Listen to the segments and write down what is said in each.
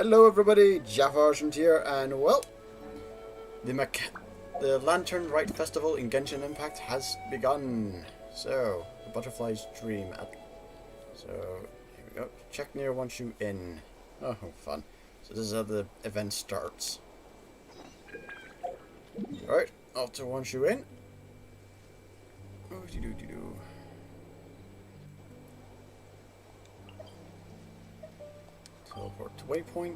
Hello everybody, JaffaArchfiend here, and well, the Lantern Rite Festival in Genshin Impact has begun. So, the butterfly's dream. So, here we go. Check near once you in. Oh, fun. So this is how the event starts. Alright, alter once you in. Oh, doo-doo-doo-doo. Teleport to waypoint.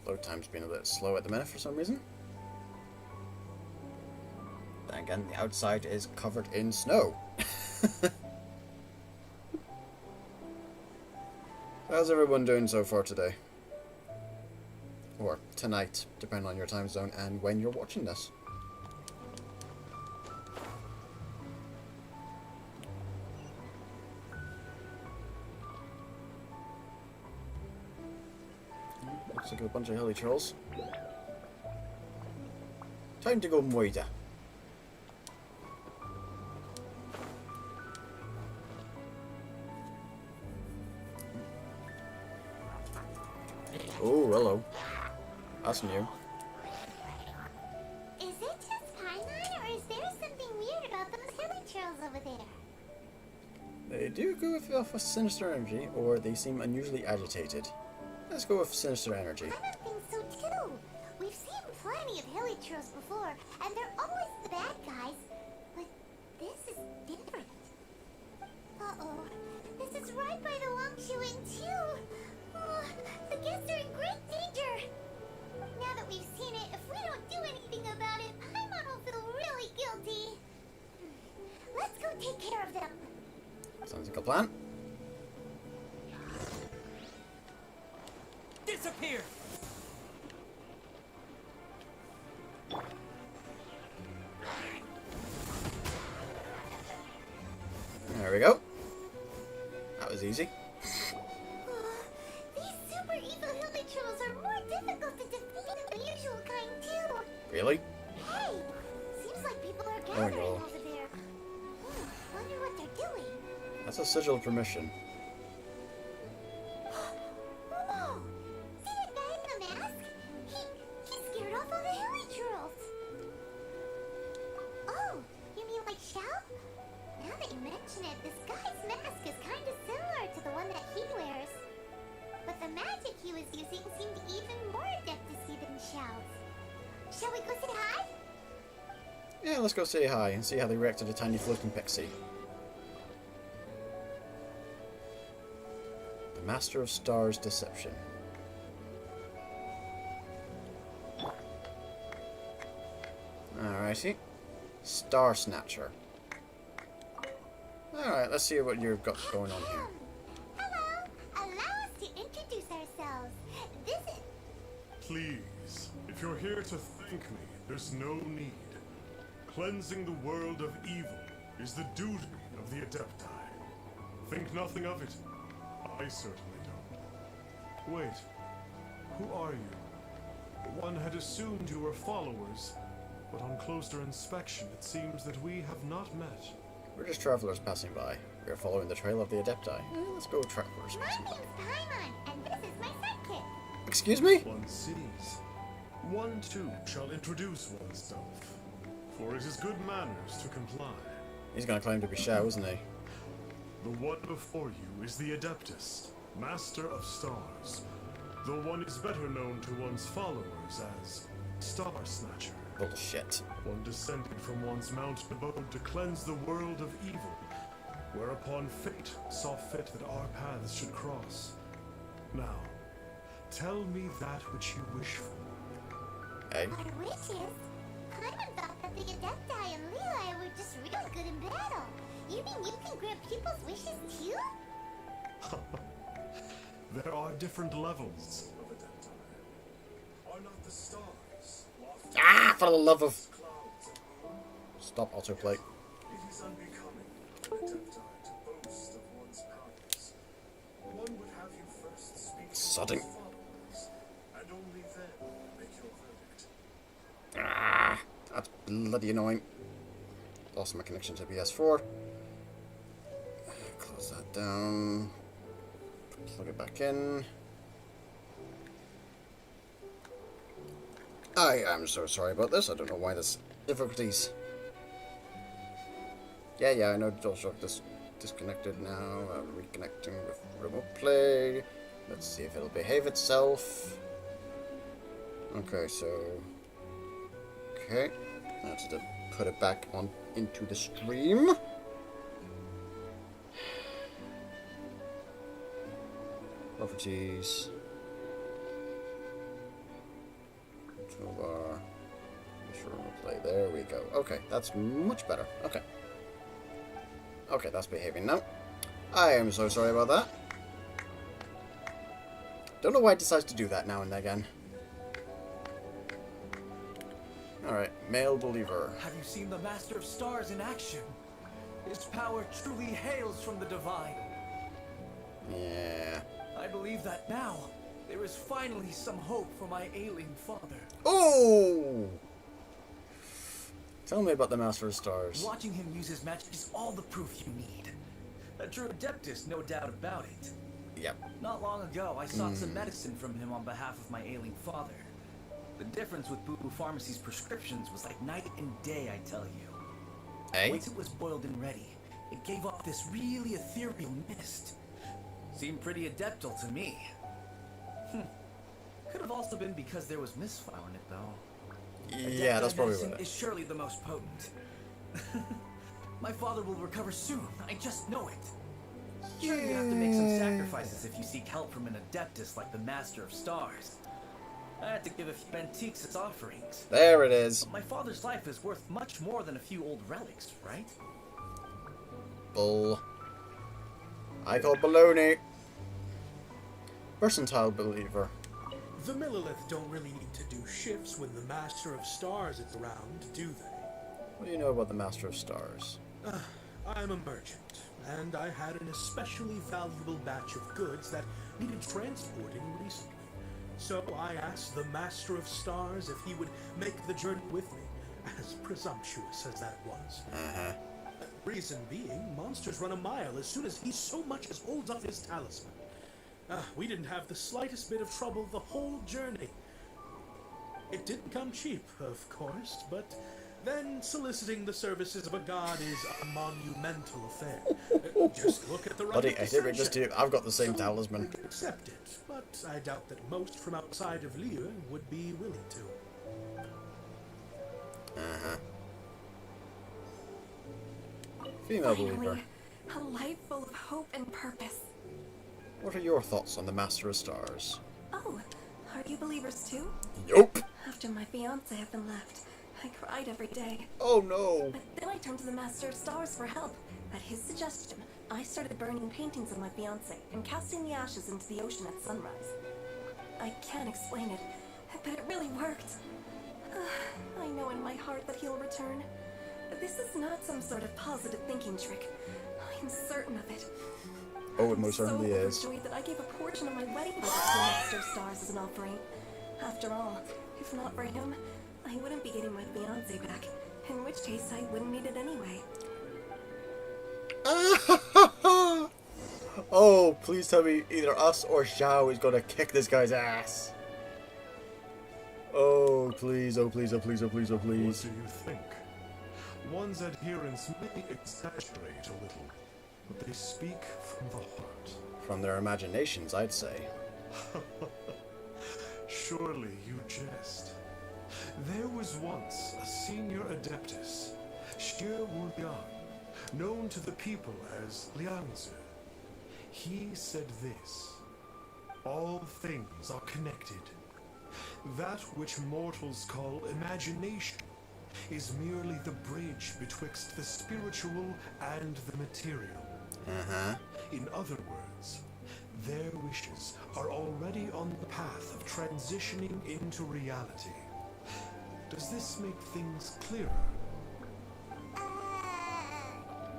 Load time's been a bit slow at the minute for some reason. Then again, the outside is covered in snow. How's everyone doing so far today? Or tonight, depending on your time zone and when you're watching this. Looks like a bunch of hilly trolls. Time to go moida. Oh, hello. That's new. Is it just Paimon, or is there something weird about those hilly trails over there? They do go off with sinister energy, or they seem unusually agitated. Let's go with sinister energy. I don't think so too. We've seen plenty of hilly trails before, and they're always the bad guys. But this is different. Uh-oh. This is right by the Wangshu Inn too. Oh, the guests are in great danger. Now that we've seen it, if we don't do anything about it, Paimon will feel really guilty. Let's go take care of them. Sounds like a plan. Disappear! There we go. That was easy. These super evil hilly trolls are more difficult to defeat than the usual kind too. Really? Hey, seems like people are gathering no. over there. Wonder what they're doing. That's a sigil of permission. Whoa! See that guy in the mask? He scared off all the hilly trolls. Oh, you mean like Xiao? Now that you mention it, this guy's mask is kind of similar to the one that he wears. But the magic he was using seemed even more adept-to-see than Xiao's. Shall we go say hi? Yeah, let's go say hi and see how they react to the tiny floating pixie. The Master of Stars Deception. Alrighty. Star Snatcher. Alright, let's see what you've got going on here. Hello! Allow us to introduce ourselves. This is... Please, if you're here to thank me, there's no need. Cleansing the world of evil is the duty of the Adepti. Think nothing of it. I certainly don't. Wait, who are you? One had assumed you were followers, but on closer inspection it seems that we have not met. We're just travelers passing by. We are following the trail of the Adepti. Let's go travelers My passing by. name's Paimon, and this is my sidekick. Excuse me? One sees. One too shall introduce oneself, for it is good manners to comply. He's gonna claim to be Xiao, isn't he? The one before you is the Adeptus, Master of Stars, though one is better known to one's followers as Star Snatcher. Bullshit. One descended from one's mountain abode to cleanse the world of evil, whereupon fate saw fit that our paths should cross. Now, tell me that which you wish for. Hey? Our wishes? Paimon thought that the Adepti and Leela were just really good in battle. You mean you can grant people's wishes too? There are different levels of Adepti. Are not the stars lofty Ah, for the love of... clouds above? Stop autoplay. It is unbecoming for Adepti to boast of one's powers. One would have you first speak to Sodding. one's followers bloody annoying. Lost my connection to PS4. Close that down. Plug it back in. I am so sorry about this. I don't know why there's difficulties. Yeah, I know DualShock disconnected now. Reconnecting with remote play. Let's see if it'll behave itself. Okay, so... Okay. That's to put it back on into the stream. Properties. Toolbar. Remote play. There we go. Okay, that's much better. Okay. Okay, that's behaving now. I am so sorry about that. Don't know why it decides to do that now and again. Alright, male believer. Have you seen the Master of Stars in action? His power truly hails from the divine. Yeah. I believe that now there is finally some hope for my ailing father. Oh! Tell me about the Master of Stars. Watching him use his magic is all the proof you need. A true adeptus, no doubt about it. Yep. Not long ago, I sought some medicine from him on behalf of my ailing father. The difference with Boo Boo Pharmacy's prescriptions was like night and day, I tell you. Eh? Once it was boiled and ready, it gave off this really ethereal mist. Seemed pretty adeptal to me. Could have also been because there was misfire in it, though. Yeah, that's probably medicine what it is is. surely the most potent. My father will recover soon. I just know it. Sure, you have to make some sacrifices if you seek help from an adeptus like the Master of Stars. I had to give a few antiques as offerings. There it is. But my father's life is worth much more than a few old relics, right? Bull. I call baloney. Versatile believer. The Millilith don't really need to do shifts when the Master of Stars is around, do they? What do you know about the Master of Stars? I'm a merchant, and I had an especially valuable batch of goods that needed transporting recently. So I asked the Master of Stars if he would make the journey with me, as presumptuous as that was. Reason being, monsters run a mile as soon as he so much as holds up his talisman. We didn't have the slightest bit of trouble the whole journey. It didn't come cheap, of course, but then soliciting the services of a god is a monumental affair. Just look at the right Buddy, of the I think we just sunshine. do. I've got the same So talisman. we'd accept it, but I doubt that most from outside of Lille would be willing to. Female believer. Finally, a life full of hope and purpose. What are your thoughts on the Master of Stars? Oh, are you believers too? Yup. After my fiance had been left, I cried every day. Oh no. But then I turned to the Master of Stars for help. At his suggestion, I started burning paintings of my fiance and casting the ashes into the ocean at sunrise. I can't explain it, but it really worked. I know in my heart that he'll return. But this is not some sort of positive thinking trick. I'm certain of it. Oh, it most certainly I'm is. so overjoyed that I gave a portion of my wedding budget to the Master of Stars as an offering. After all, if not for him, I wouldn't be getting my fiance back. In which case, I wouldn't need it anyway. Oh, please tell me either us or Xiao is gonna kick this guy's ass. Oh, please, oh, please, oh, please, oh, please, oh, What please. do you think? One's adherents may exaggerate a little, but they speak from the heart. From their imaginations, I'd say. Surely you jest. There was once a senior adeptus, Xie Wuliang, known to the people as Liangzi. He said this: all things are connected. That which mortals call imagination is merely the bridge betwixt the spiritual and the material. In other words, their wishes are already on the path of transitioning into reality. Does this make things clearer?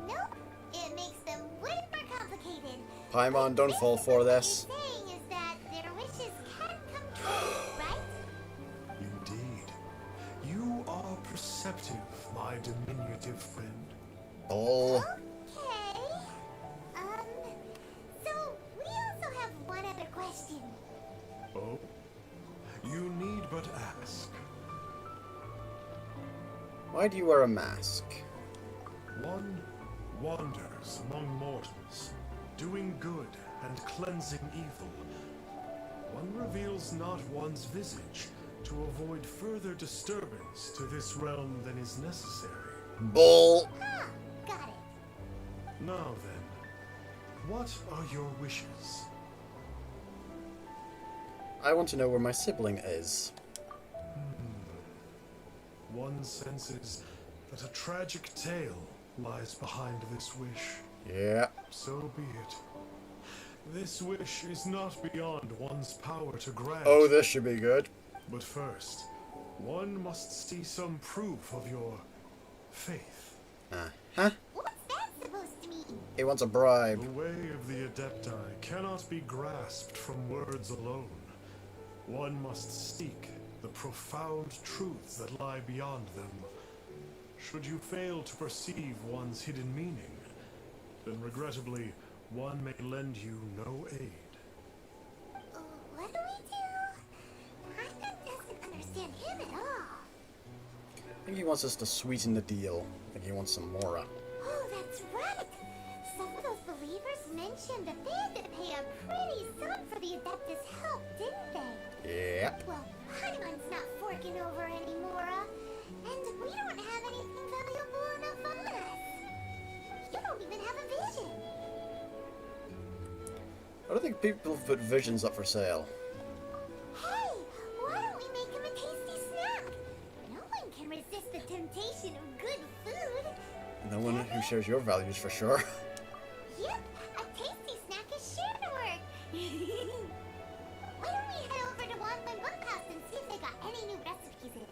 Nope. It makes them way more complicated. Paimon, don't fall for this. What they're saying is that their wishes can come true, right? Indeed. You are perceptive, Bull. Okay. So we also have one other question. Oh? You need but ask. Why do you wear a mask? One wanders among mortals, doing good and cleansing evil. One reveals not one's visage to avoid further disturbance to this realm than is necessary. Bull. Ah, got it. Now then, what are your wishes? I want to know where my sibling is. One senses that a tragic tale lies behind this wish. Yeah. So be it. This wish is not beyond one's power to grant. Oh, this should be good. But first, one must see some proof of your faith. Uh-huh. What's that supposed to mean? He wants a bribe. The way of the Adepti cannot be grasped from words alone. One must seek the profound truths that lie beyond them. Should you fail to perceive one's hidden meaning, then regrettably, one may lend you no aid. What do we do? Hyman doesn't understand him at all. I think he wants us to sweeten the deal. I think he wants some Mora. Oh, that's right. Some of those believers mentioned that they had to pay a pretty sum for the Adeptus' help, didn't they? Yeah. Well, Hyman's not forking over anymore, and we don't have anything valuable enough on us. You don't even have a vision. I don't think people put visions up for sale. Hey, why don't we make him a tasty snack? No one can resist the temptation of good food. No one who shares your values for sure. Yep, a tasty snack is sure to work. Why don't we head over to Wandland Bookhouse and see if they got any new recipes in?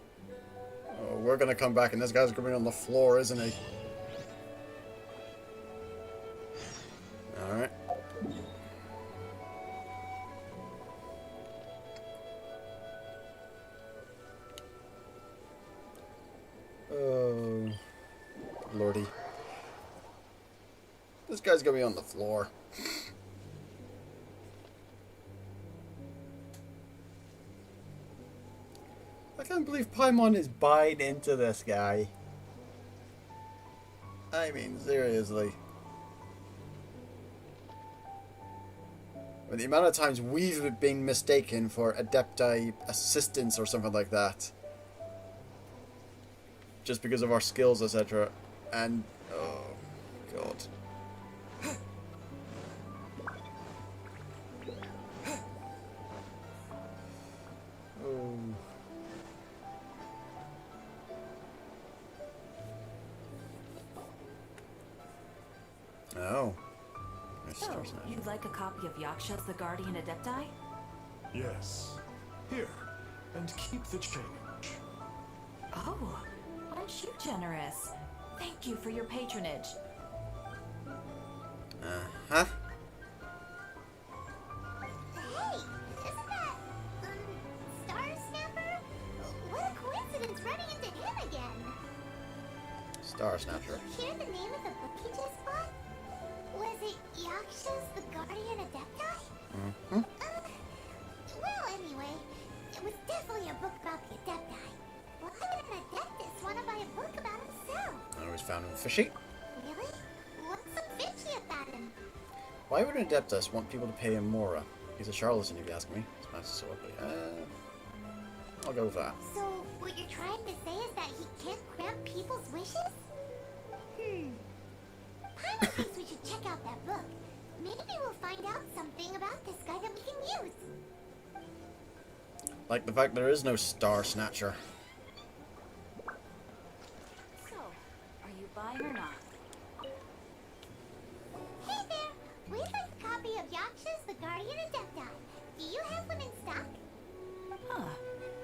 Oh, we're gonna come back and this guy's gonna be on the floor, isn't he? Alright. Oh, lordy. This guy's gonna be on the floor. I can't believe Paimon is buying into this guy. I mean, seriously. The amount of times we've been mistaken for Adepti assistants or something like that. Just because of our skills, etc. And, oh, God. Oh. Oh. So, you'd like a copy of Yaksha's The Guardian Adepti? Yes. Here, and keep the change. Oh, aren't you generous? Thank you for your patronage. Uh-huh. Hey, isn't that, Star Snapper? What a coincidence running into him again. Star Snatcher. Did you hear the name of the book he just bought? Was it Yaksha's The Guardian Adepti? Mm-hmm. Well, anyway, it was definitely a book about the Adepti. Why would an Adeptus want to buy a book about himself? I always found him fishy. Really? What's so fishy about him? Why would an Adeptus want people to pay him Mora? He's a charlatan, if you ask me. Smash so ugly. I'll go with that. So, what you're trying to say is that he can't grant people's wishes? Paimon thinks we should check out that book. Maybe we'll find out something about this guy that we can use. Like the fact there is no Star Snatcher. So, are you buying or not? Hey there! We'd like a copy of Yaksha's The Guardian Adepti. Do you have one in stock? Huh.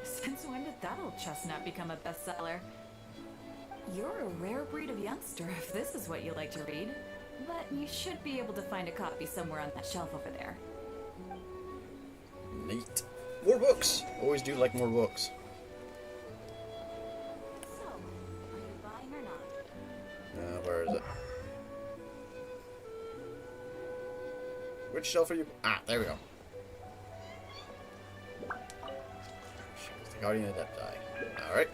Since when did that old chestnut become a bestseller? You're a rare breed of youngster if this is what you like to read. But you should be able to find a copy somewhere on that shelf over there. Neat. More books! Always do like more books. So, are you buying or not? Where is it? Which shelf are you? Ah, there we go. The Guardian Adepti. Alright.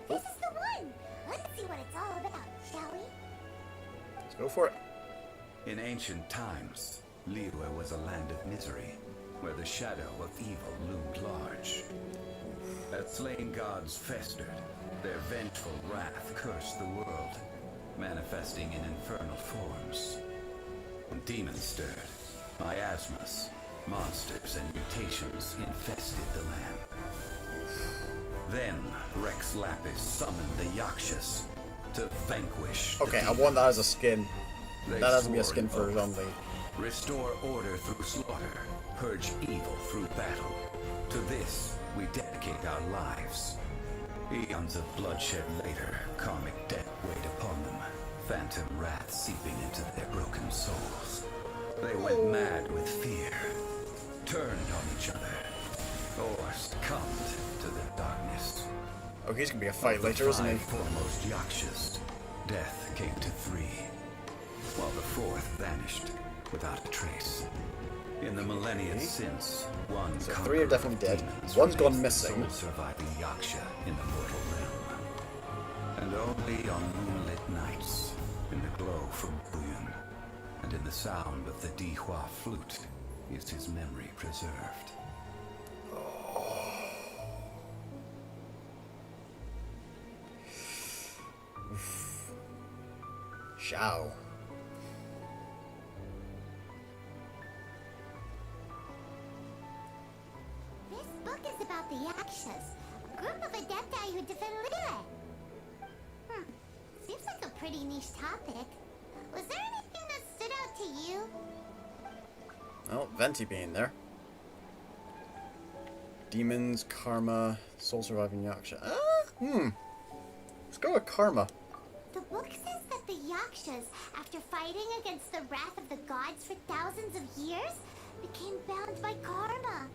This is the one! Let's see what it's all about, shall we? Let's go for it. In ancient times, Liyue was a land of misery, where the shadow of evil loomed large. As slain gods festered, their vengeful wrath cursed the world, manifesting in infernal forms. Demons stirred, miasmas, monsters, and mutations infested the land. Then Rex Lapis summoned the Yakshas to vanquish the Okay, I demons. want that as a skin. They That has to be a swore skin an for oath. Zombie. Restore order through slaughter, purge evil through battle. To this, we dedicate our lives. Eons of bloodshed later, karmic debt weighed upon them, phantom wrath seeping into their broken souls. They went mad with fear, turned on each other, or succumbed to the darkness. Oh, he's gonna be a fight Of the later, isn't he? five foremost Yakshas, death came to 3, while the 4th vanished without a trace. In the millennia since, one So 3 are conqueror definitely of dead. demons One's gone remains the missing. sole surviving Yaksha in the mortal realm. And only on moonlit nights, in the glow from Bouillon, and in the sound of the Dihua flute, is his memory preserved. Shao. This book is about the Yakshas, a group of Adepti who defend Liyue. Seems like a pretty niche topic. Was there anything that stood out to you? Oh, Venti being there. Demons, Karma, Soul Surviving Yaksha. Let's go with Karma. The book says that the Yakshas, after fighting against the wrath of the gods for thousands of years, became bound by karma.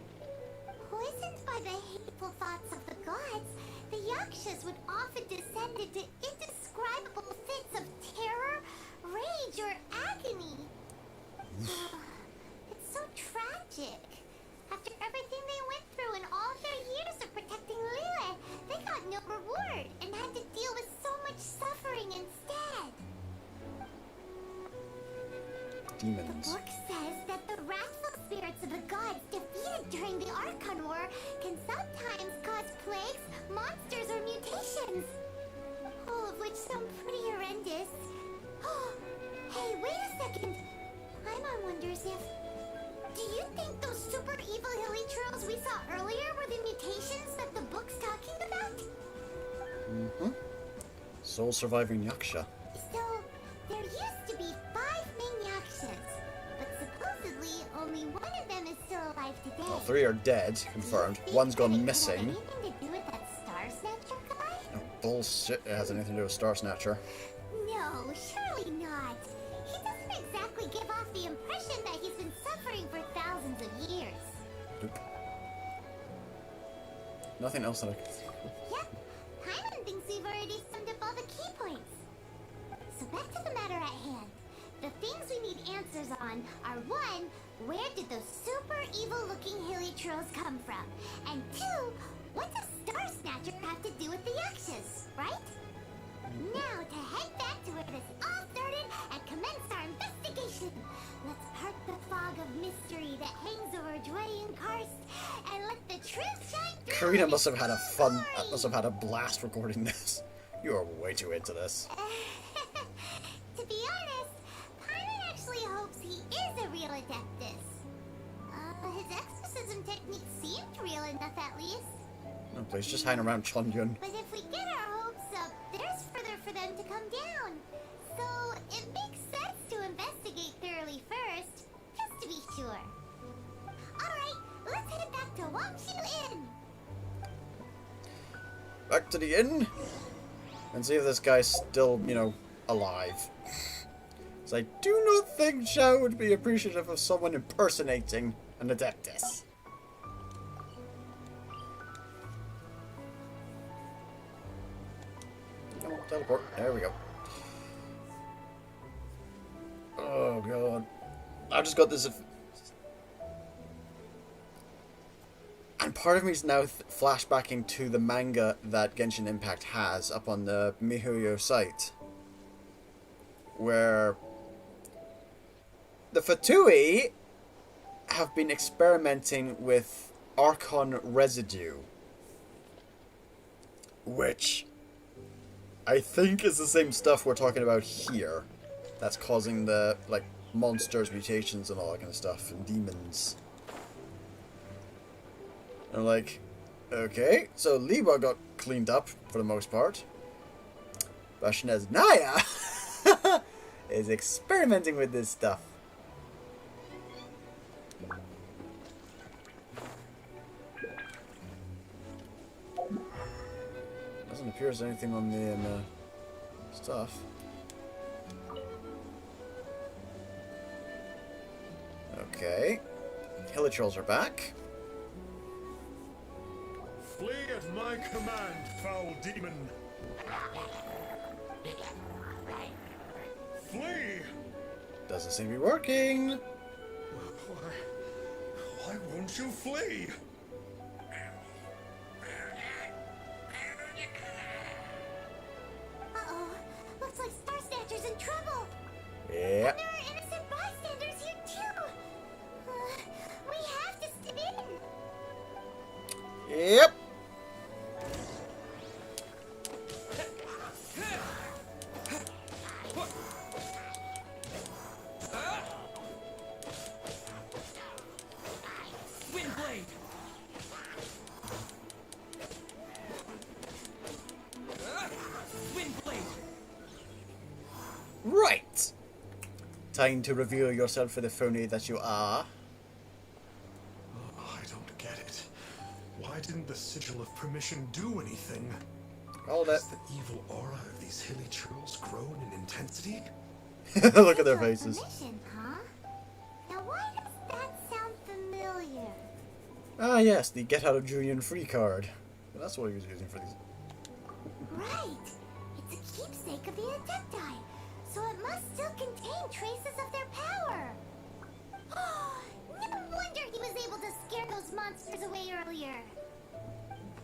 Poisoned by the hateful thoughts of the gods, the Yakshas would often descend into indescribable fits of terror, rage, or agony. It's so tragic. After everything they went through and all their years of protecting Liyue, they got no reward and had to deal with so much suffering instead. Demons. The book says that the wrathful spirits of the gods defeated during the Archon War can sometimes cause plagues, monsters, or mutations. All of which sound pretty horrendous. Hey, wait a second. Paimon wonders if... Do you think those super evil hilly trolls we saw earlier were the mutations that the book's talking about? Soul Surviving Yaksha. So, there used to be 5 main Yakshas, but supposedly only one of them is still alive today. Well, 3 are dead, confirmed. Do you think One's that it gone could have missing. anything to do with that Star Snatcher guy? No bullshit. It has anything to do with Star Snatcher. No, surely not. He doesn't exactly give off the impression that he's been suffering for thousands of years. Nope. Nothing else that I can. Yep, Paimon thinks we've already summed up all the key points. So back to the matter at hand. The things we need answers on are 1, where did those super evil looking hilly trolls come from? And 2, what does Star Snatcher have to do with the Yakshas, right? Now to head back to where this all started and commence our investigation. Let's part the fog of mystery that hangs over Dwayne Karst and let the truth shine through. Karina in must have had a its fun, glory. must have had a blast recording this. You are way too into this. To be honest, Paimon actually hopes he is a real Adeptus. His exorcism techniques seemed real enough at least. No, please, just hang around Chonyun. But if we get our hopes up, there's further for them to come down. So it makes sense to investigate thoroughly first, just to be sure. Alright, let's head back to Wangshu Inn. Back to the inn and see if this guy's still, you know, alive. So I do not think Shao would be appreciative of someone impersonating an Adeptus. Come on, teleport. There we go. Oh god. I've just got this. And part of me is now flashbacking to the manga that Genshin Impact has up on the MiHoYo site, where the Fatui have been experimenting with Archon residue, which I think is the same stuff we're talking about here, that's causing the, like, monsters, mutations, and all that kind of stuff, and demons. And I'm like, okay, so Liwa got cleaned up for the most part. Bashnez Naya is experimenting with this stuff. Doesn't appear as anything on the stuff. Okay. Hilichurls are back. Flee at my command, foul demon! Flee! Doesn't seem to be working. Why won't you flee? Uh-oh. Looks like Star Snatcher's in trouble. Yeah. And there are innocent bystanders here, too. We have to step in. Yep. Windblade! Windblade! Right. Time to reveal yourself for the phony that you are. I don't get it. Why didn't the Sigil of Permission do anything? All that. Has the evil aura of these hilichurls grown in intensity? Look at their faces. Permission, huh? Now why does that sound familiar? Ah, yes, the get out of Julian free card. Well, that's what he was using for these. Right. It's a keepsake of the Adepti, so it must still contain traces of their power. No wonder he was able to scare those monsters away earlier.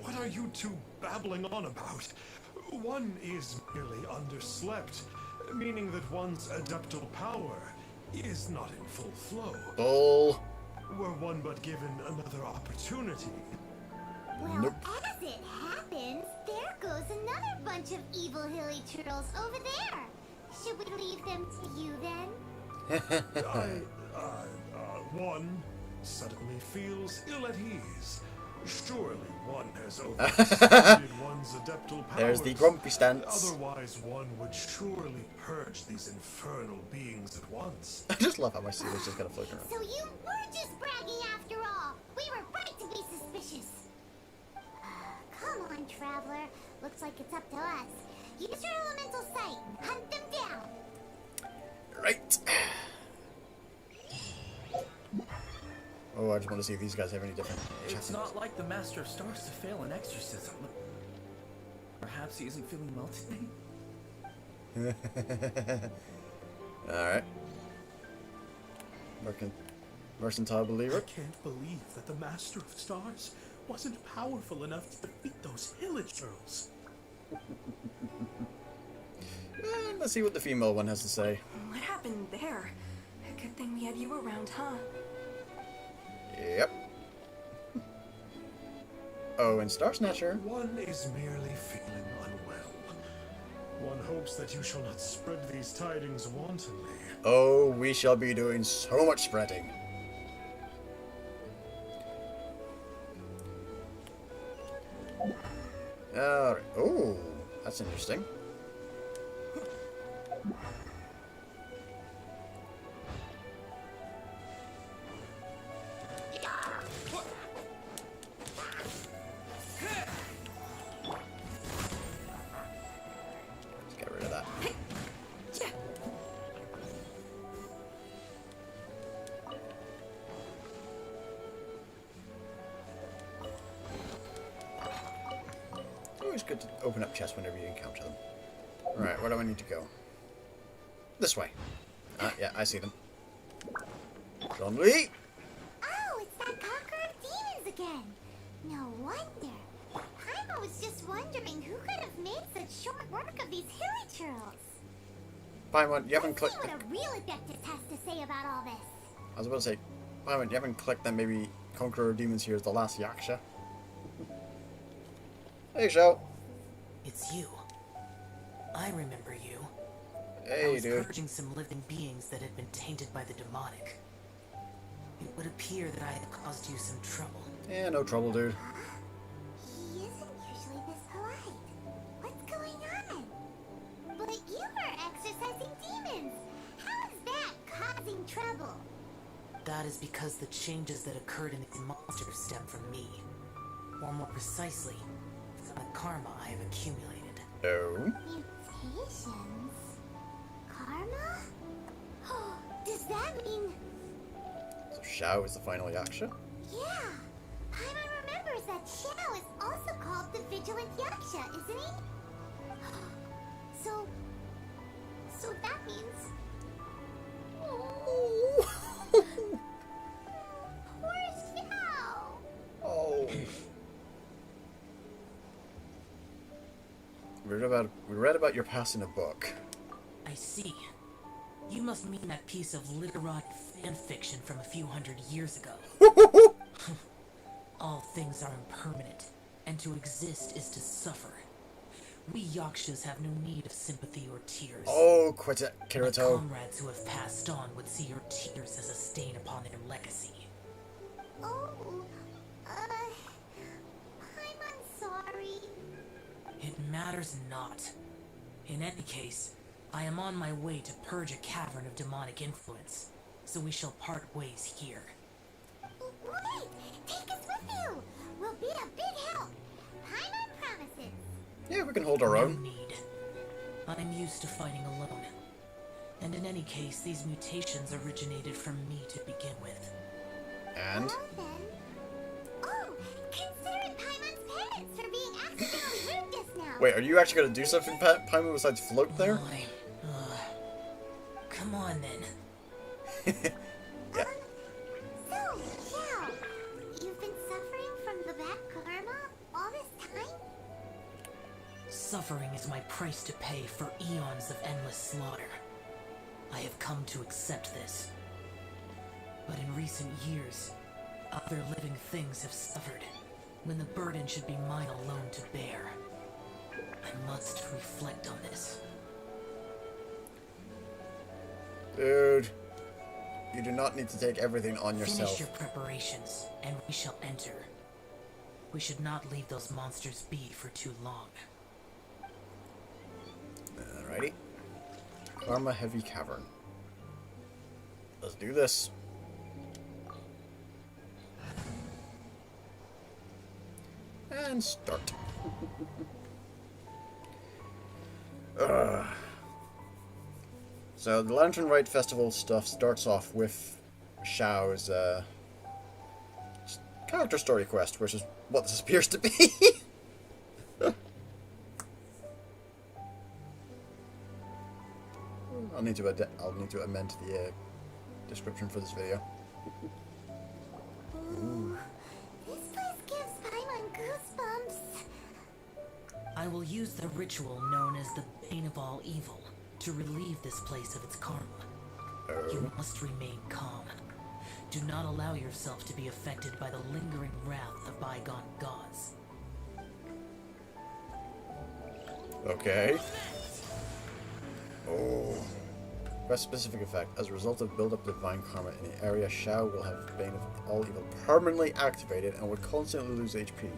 What are you two babbling on about? One is merely underslept, meaning that one's adeptal power is not in full flow. Bull. Were one but given another opportunity. Well, Nope. as it happens, there goes another bunch of evil hilichurls over there. Should we leave them to you then? One suddenly feels ill at ease. Surely one has overextended one's adeptal powers. There's the grumpy stance. Otherwise, one would surely purge these infernal beings at once. I just love how my seal is just kind of floating around. So you were just bragging after all. We were right to be suspicious. Come on, Traveler. Looks like it's up to us. Use your elemental sight. Hunt them down. Right. Oh, I just want to see if these guys have any different It's chats. not like the Master of Stars to fail an exorcism. Perhaps he isn't feeling well today? Alright. Mercantile I believer. can't believe that the Master of Stars wasn't powerful enough to defeat those hilichurls. Let's see what the female one has to say. What happened there? A good thing we had you around, huh? Yep. Oh, and Star Snatcher. One is merely feeling unwell. One hopes that you shall not spread these tidings wantonly. Oh, we shall be doing so much spreading. Alright. Oh, that's interesting. Let's get rid of that. Always good to open up chests whenever you encounter them. Alright, where do I need to go? This way. Yeah, I see them. Suddenly. Oh, it's that conqueror of demons again. No wonder. Paimon was just wondering who could have made such short work of these hilly churls. Paimon, you haven't Let's see clicked. what a real adeptus has to say about all this. I was about to say, Paimon, you haven't clicked that maybe Conqueror of Demons here is the last Yaksha. Hey, Shao. It's you. I remember you. I Hey, was dude. purging some living beings that had been tainted by the demonic. It would appear that I had caused you some trouble. Yeah, no trouble, dude. He isn't usually this polite. What's going on? But you were exorcising demons. How is that causing trouble? That is because the changes that occurred in these monsters stem from me. Or more precisely, from the karma I have accumulated. No. Mutations? Karma? Does that mean... So Shao is the final Yaksha? Yeah! Paimon remembers that Xiao is also called the Vigilant Yaksha, isn't he? So that means... Poor Xiao! Oh. We read about your past in a book. I see. You must mean that piece of literati fan fiction from a few hundred years ago. All things are impermanent, and to exist is to suffer. We Yakshas have no need of sympathy or tears. Oh, quit it, My Kirito. comrades who have passed on would see your tears as a stain upon their legacy. Oh, I'm sorry. It matters not. In any case, I am on my way to purge a cavern of demonic influence, so we shall part ways here. Wait! Take us with you! We'll be a big help! Paimon promises! Yeah, we can hold our No own. need. I'm used to fighting alone. And in any case, these mutations originated from me to begin with. And? Well then... Oh! Consider Paimon's parents for being accidentally rude just now! Wait, are you actually gonna do something, Paimon, besides float there? Why? Come on then. Yeah. So, Xiao, you've been suffering from the bad karma all this time? Suffering is my price to pay for eons of endless slaughter. I have come to accept this. But in recent years, other living things have suffered, when the burden should be mine alone to bear. I must reflect on this. Dude, you do not need to take everything on yourself. Finish your preparations, and we shall enter. We should not leave those monsters be for too long. Alrighty. Karma Heavy Cavern. Let's do this. And start. So the Lantern Rite Festival stuff starts off with Xiao's character story quest, which is what this appears to be. I'll need to amend the description for this video. Ooh. This place gives Paimon goosebumps. I will use the ritual known as the Bane of All Evil to relieve this place of its karma. You must remain calm. Do not allow yourself to be affected by the lingering wrath of bygone gods. Okay. Oh. Quest specific effect. As a result of build-up divine karma in the area, Xiao will have Bane of All Evil permanently activated and will constantly lose HP.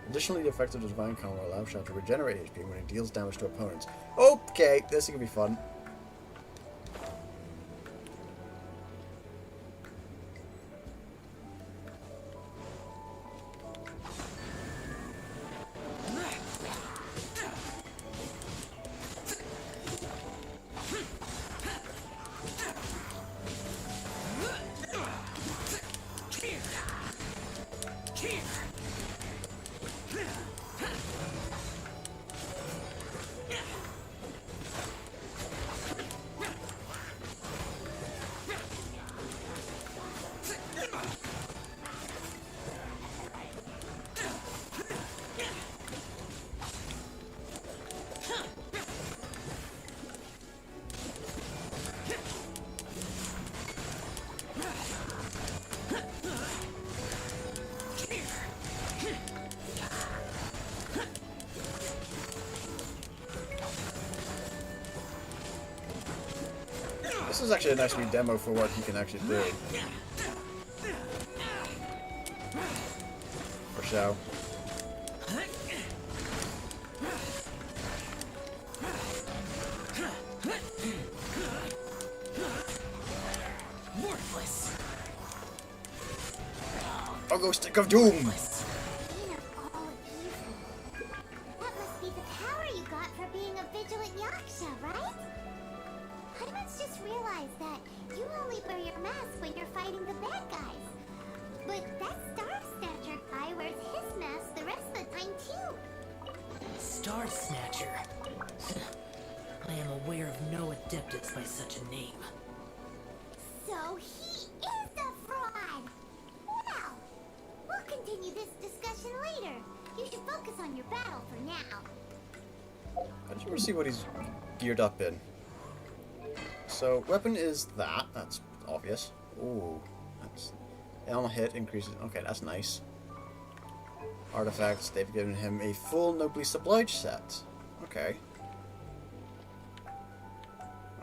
Additionally, the effect of the divine karma will allow Xiao to regenerate HP when he deals damage to opponents. Okay, this is gonna be fun. is actually a nice wee demo for what he can actually do. For show. I'll go stick of doom! Queen of all evil. That must be the power you got for being a vigilant yaksha, right? Paimons just realized that you only wear your mask when you're fighting the bad guys. But that Star Snatcher guy wears his mask the rest of the time too. Star Snatcher. I am aware of no adeptus by such a name. So he is a fraud! Well, we'll continue this discussion later. You should focus on your battle for now. How did you ever see what he's geared up in? So, weapon is that. That's obvious. Ooh, that's... Elm hit increases... Okay, that's nice. Artifacts, they've given him a full nobly supplied set. Okay.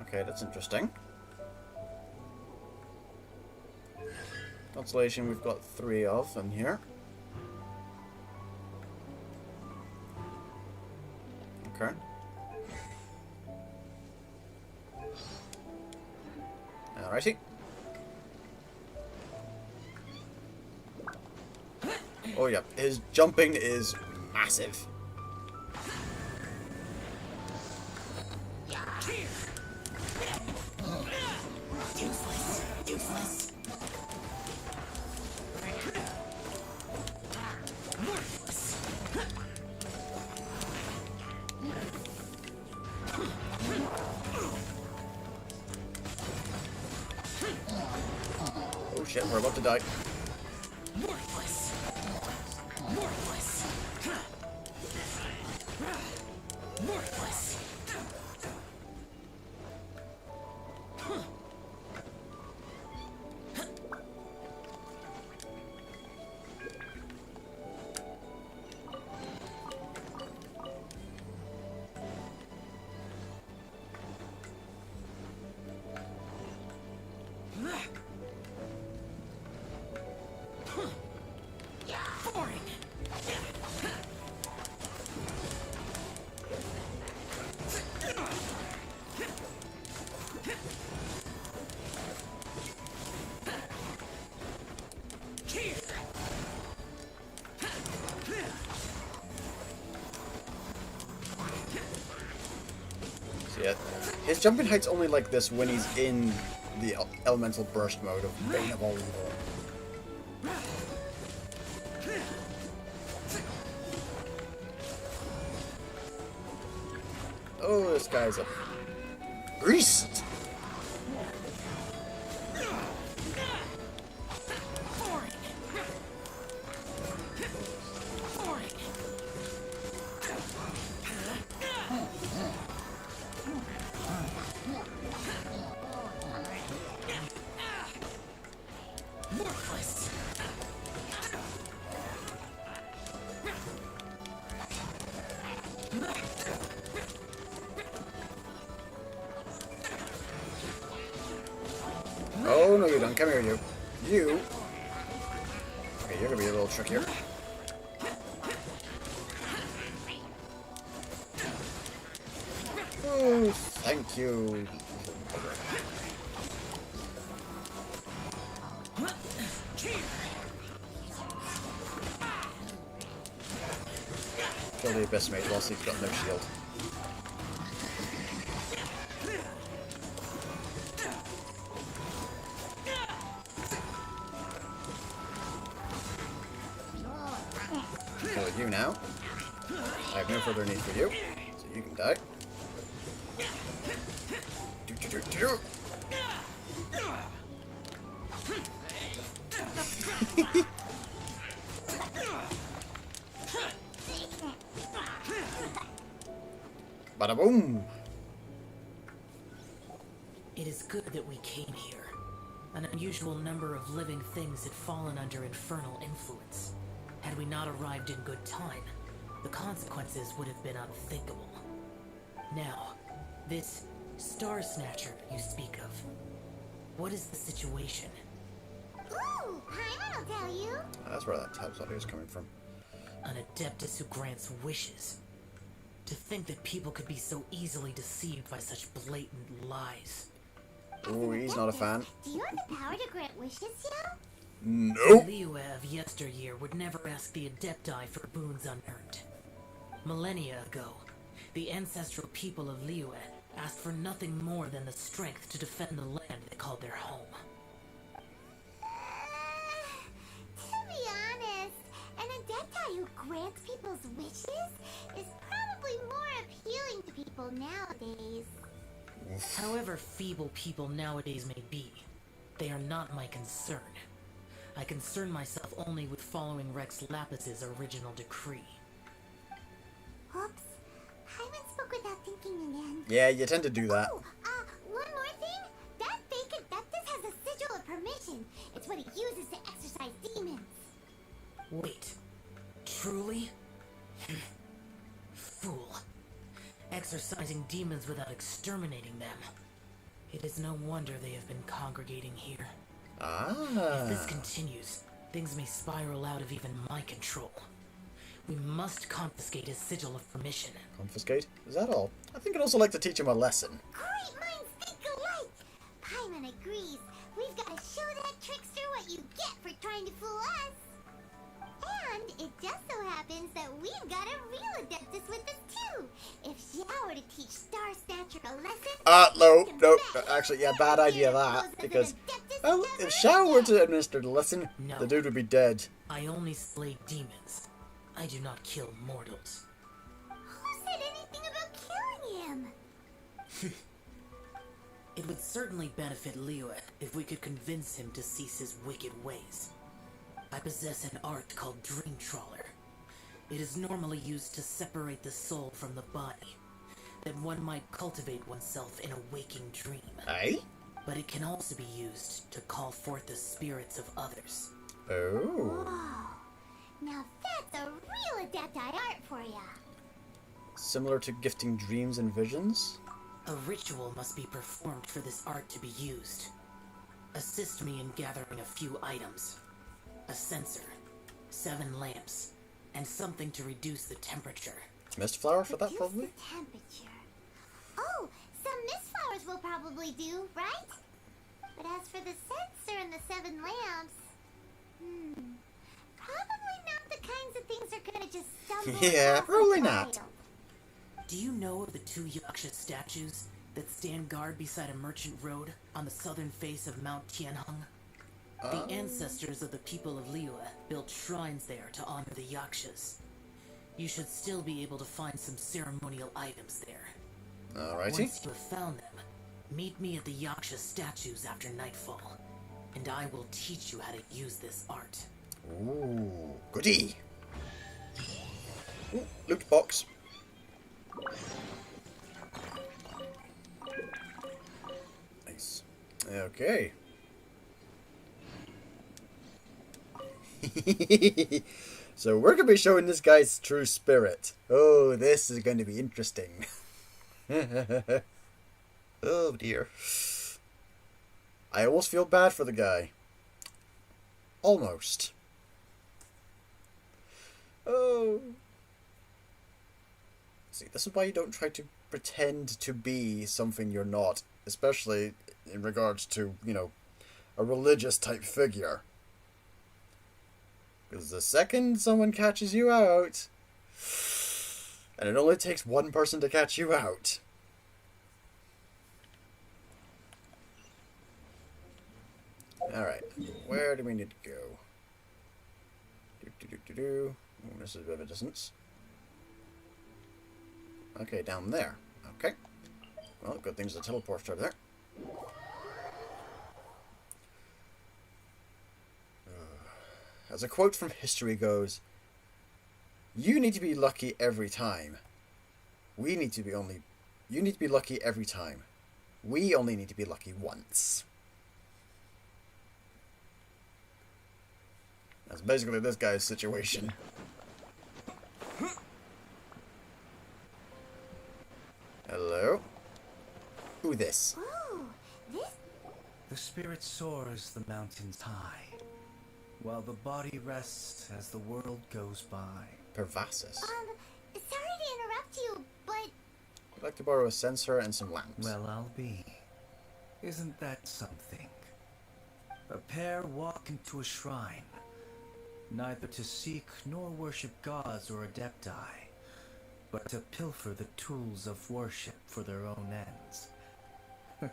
Okay, that's interesting. Constellation we've got 3 of in here. Okay. Alrighty. Oh yeah, his jumping is massive. Useless. Oh shit, we're about to die. Worthless. Worthless. Worthless. Yeah, his jumping height's only like this when he's in the elemental burst mode of Bane of all evil. Oh, this guy's a beast! Oh, no, you don't. Come here, you. You. Okay, you're gonna be a little trickier. Oh, thank you. Kill the Abyss Mage whilst he's got no shield. Kill you now. I have no further need for you, so you can die. Bada boom! It is good that we came here. An unusual number of living things had fallen under infernal influence. Had we not arrived in good time, the consequences would have been unthinkable. Now, this Star Snatcher you speak of, What is the situation? Ooh, Paimon will tell you. That's where that tabs audio is coming from. An adeptus who grants wishes. To think that people could be so easily deceived by such blatant lies. Ooh, he's not a fan. Do you have the power to grant wishes, Yo? Nope. Liyue of yesteryear would never ask the Adepti for boons unearned. Millennia ago, the ancestral people of Liyue asked for nothing more than the strength to defend the land they called their home. To be honest, an Adepti who grants people's wishes is probably more appealing to people nowadays. However feeble people nowadays may be, they are not my concern. I concern myself only with following Rex Lapis's original decree. Oops. Paimon spoke without thinking again. Yeah, you tend to do that. Oh, one more thing. That fake Adeptus has a sigil of permission. It's what he uses to exorcise demons. Wait, truly? Fool. Exorcising demons without exterminating them. It is no wonder they have been congregating here. If this continues, things may spiral out of even my control. We must confiscate his sigil of permission. Confiscate? Is that all? I think I'd also like to teach him a lesson. Great minds think alike. Paimon agrees. We've got to show that trickster what you get for trying to fool us. And it just so happens that we've got a real Adeptus with us too. If Xiao were to teach Star Snatcher a lesson... No. Actually, yeah, bad idea that. Because, well, if Shao were to administer the lesson, No. the dude would be dead. I only slay demons. I do not kill mortals. Who said anything about killing him? It would certainly benefit Liyue if we could convince him to cease his wicked ways. I possess an art called Dream Trawler. It is normally used to separate the soul from the body, that one might cultivate oneself in a waking dream. Aye? But it can also be used to call forth the spirits of others. Oh. Whoa. Now that's a real Adepti art for ya. Similar to gifting dreams and visions? A ritual must be performed for this art to be used. Assist me in gathering a few items. A censer, 7 lamps, and something to reduce the temperature. Mist flower for that, Reduce probably? the temperature. Oh, some mist flowers will probably do, right? But as for the censer and the 7 lamps, probably not the kinds of things they're gonna just stumble Yeah, across probably in the not. wild. Do you know of the 2 Yaksha statues that stand guard beside a merchant road on the southern face of Mount Tianheng? The ancestors of the people of Liyue built shrines there to honor the Yakshas. You should still be able to find some ceremonial items there. Alrighty. Once you have found them, meet me at the Yaksha statues after nightfall, and I will teach you how to use this art. Ooh, goody. Ooh, loot box. Nice. Okay. So we're going to be showing this guy's true spirit. Oh, this is going to be interesting. Oh dear. I almost feel bad for the guy. Almost. Oh. See, this is why you don't try to pretend to be something you're not. Especially in regards to, you know, a religious type figure. Because the second someone catches you out, and it only takes one person to catch you out. Alright, where do we need to go? Oh, this is a bit of a distance. Okay, down there. Okay. Well, good thing there's a teleport over there. As a quote from history goes, you need to be lucky every time. You need to be lucky every time. We only need to be lucky once. That's basically this guy's situation. Hello? Who this? Ooh, this... The spirit soars the mountains high, while the body rests as the world goes by. Pervasis. Sorry to interrupt you, but I'd like to borrow a censer and some lamps. Well, I'll be. Isn't that something? A pair walk into a shrine, neither to seek nor worship gods or adepti, but to pilfer the tools of worship for their own ends. we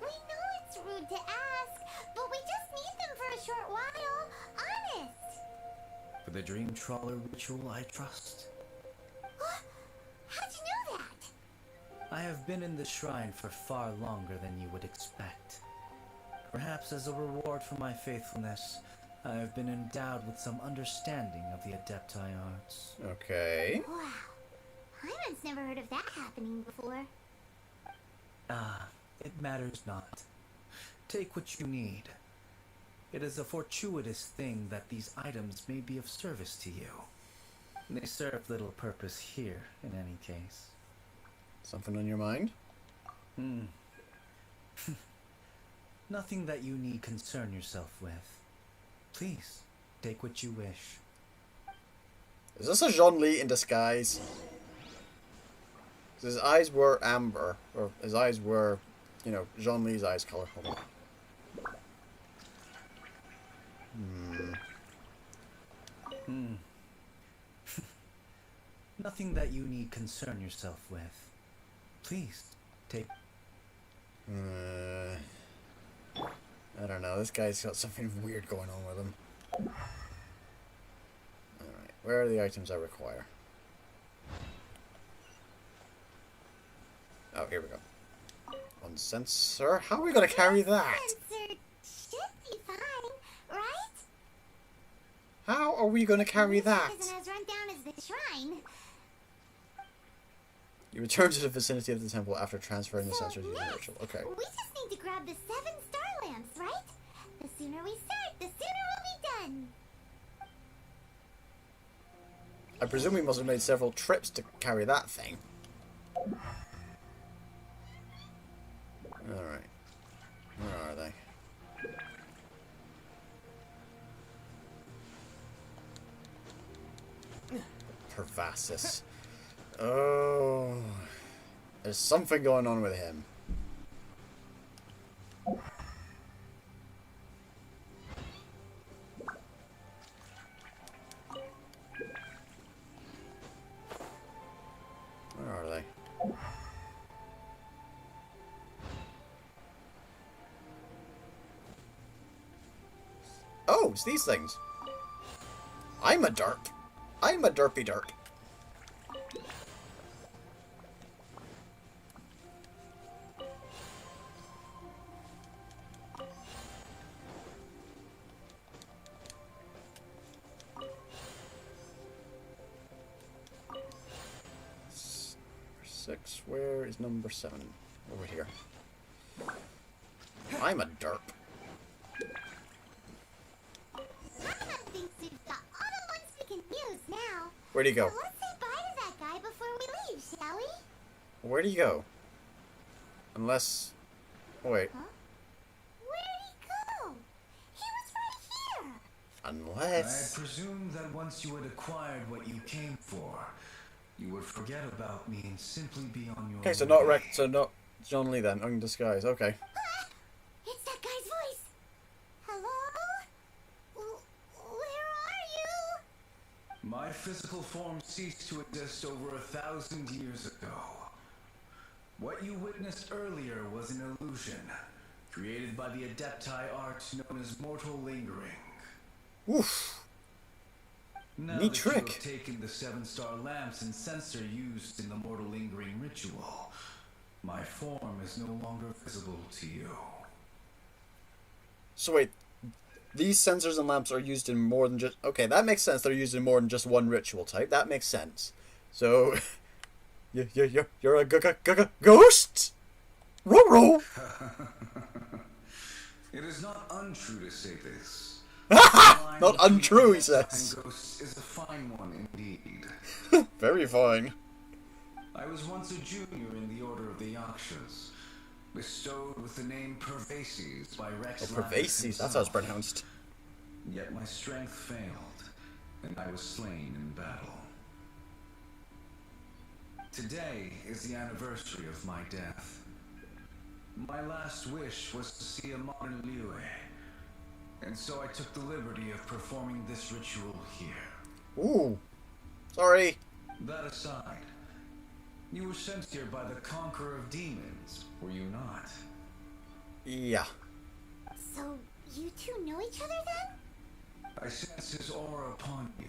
know it's rude to ask, but we just need them for a short while. Honest. For the dream trawler ritual, I trust. How'd you know that? I have been in the shrine for far longer than you would expect. Perhaps as a reward for my faithfulness, I have been endowed with some understanding of the adepti arts. Okay. Wow. Hyman's never heard of that happening before. It matters not. Take what you need. It is a fortuitous thing that these items may be of service to you. They serve little purpose here, in any case. Something on your mind? Nothing that you need concern yourself with. Please, take what you wish. Is this a Jean Lee in disguise? His eyes were amber, or his eyes were, you know, Jean Lee's eyes color. Hold on. Nothing that you need concern yourself with. Please, take... I don't know, this guy's got something weird going on with him. Alright, where are the items I require? Oh, here we go. One sensor. How are we going to carry that? Sensor should be fine, right? How are we going to carry that? Isn't as run down as the shrine. You return to the vicinity of the temple after transferring the sensors using the ritual. Okay. We just need to grab the 7 star lamps, right? The sooner we start, the sooner we'll be done. I presume we must have made several trips to carry that thing. Alright. Where are they? Pervasis. Oh. There's something going on with him. Where are they? Oh, it's these things. I'm a derp. I'm a derpy derp. Six. Where is number 7? Over here. I'm a derp. Hyman thinks we've got all the ones we can use now. Where'd he go? So let's say bye to that guy before we leave, shall we? Where'd he go? Unless... Oh, wait. Huh? Where'd he go? He was right here. I Unless... presume that once you had acquired what you came for, you would forget about me and simply be on your Okay, so way. not John Lee then, in disguise. Okay. It's that guy's voice. Hello? Where are you? My physical form ceased to exist over 1,000 years ago. What you witnessed earlier was an illusion, created by the adepti art known as mortal lingering. Oof. Now Neat that trick. you have taken the 7-star lamps and sensor used in the mortal lingering ritual, my form is no longer visible to you. So wait, these sensors and lamps are used in more than just... Okay, that makes sense. They're used in more than just one ritual type. That makes sense. So, you're a ghost? Ruh-roh! It is not untrue to say this. Not untrue, he says. Ghosts is a fine one indeed. Very fine. I was once a junior in the Order of the Yakshas. bestowed with the name Pervases by Rex. Oh, Pervases, that's how it's pronounced. Yet my strength failed, and I was slain in battle. Today is the anniversary of my death. My last wish was to see a modern Liyue, and so I took the liberty of performing this ritual here. Ooh. Sorry. That aside, you were sent here by the Conqueror of Demons, were you not? Yeah. So, you two know each other then? I sense his aura upon you.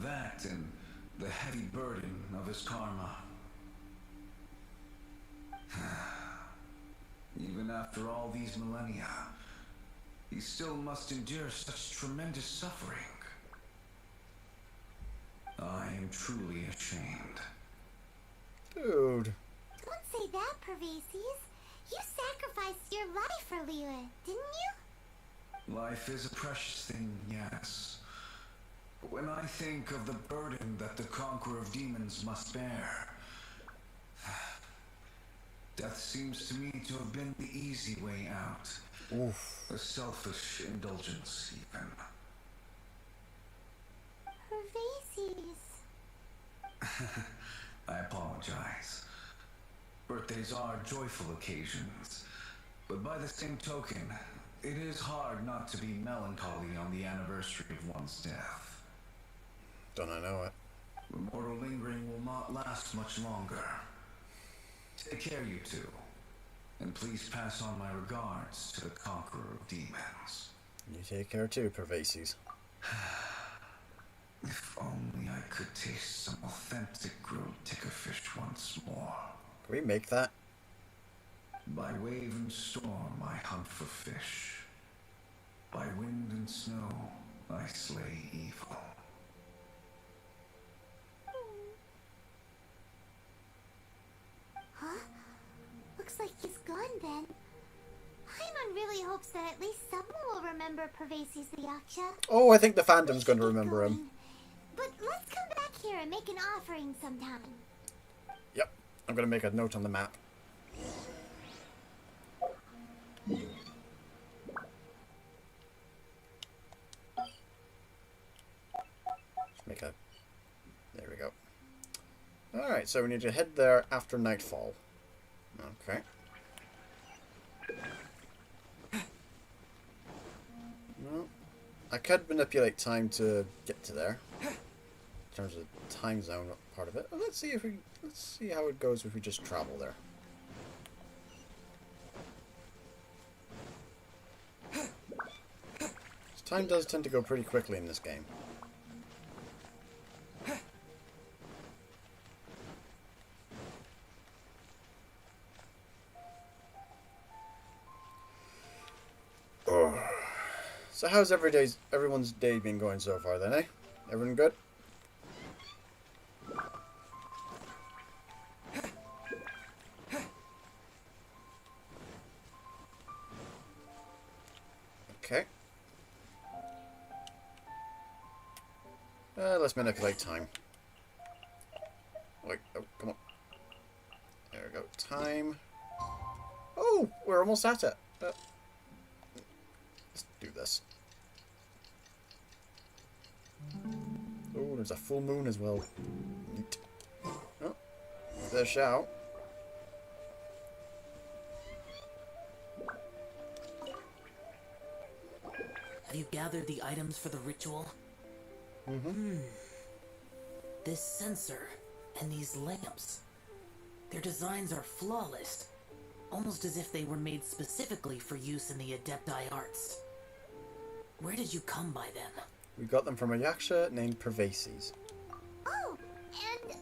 That and the heavy burden of his karma. Even after all these millennia, he still must endure such tremendous suffering. I am truly ashamed. Dude. Don't say that, Pervases. You sacrificed your life for Liyue, didn't you? Life is a precious thing, yes. But when I think of the burden that the Conqueror of Demons must bear, death seems to me to have been the easy way out. Oof. A selfish indulgence, even. Pervases. I apologize. Birthdays are joyful occasions, but by the same token, it is hard not to be melancholy on the anniversary of one's death. Don't I know it? The mortal lingering will not last much longer. Take care, you two, and please pass on my regards to the Conqueror of Demons. You take care too, Pervases. If only I could taste some authentic grilled tickerfish once more. Can we make that? By wave and storm I hunt for fish. By wind and snow I slay evil. Huh? Looks like he's gone then. Paimon really hopes that at least someone will remember Pervases the Yaksha. Oh, I think the fandom's going to Get remember him. going. But let's come back here and make an offering sometime. Yep. I'm going to make a note on the map. Make a... There we go. Alright, so we need to head there after nightfall. Okay. Well, I could manipulate time to get to there. In terms of time zone part of it. Well, let's see how it goes if we just travel there. Time does tend to go pretty quickly in this game. Oh. So how's everyone's day been going so far then, eh? Everyone good? Okay. Let's manipulate time. Wait, oh, come on. There we go. Time. Oh, we're almost at it. Let's do this. Oh, there's a full moon as well. Neat. Oh, there's Xiao. Have you gathered the items for the ritual? This sensor and these lamps. Their designs are flawless. Almost as if they were made specifically for use in the Adepti arts. Where did you come by them? We got them from a Yaksha named Pervases. Oh, and,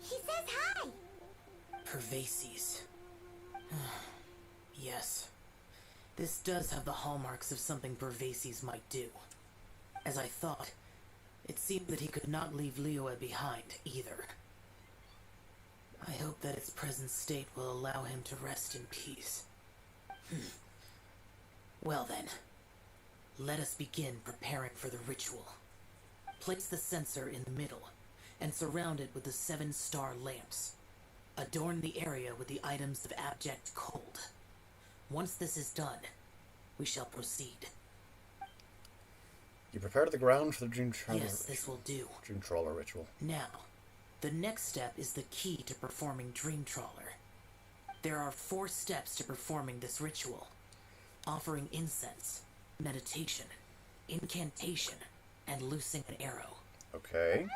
he says hi. Pervases. Yes. This does have the hallmarks of something Pervases might do. As I thought, it seemed that he could not leave Liyue behind, either. I hope that its present state will allow him to rest in peace. Well then, let us begin preparing for the ritual. Place the censer in the middle, and surround it with the 7-star lamps. Adorn the area with the items of abject cold. Once this is done, we shall proceed. You prepare the ground for the Dream Trawler Yes, this will do. Dream Trawler ritual. Now, the next step is the key to performing Dream Trawler. There are 4 steps to performing this ritual. Offering incense, meditation, incantation, and loosing an arrow. Okay.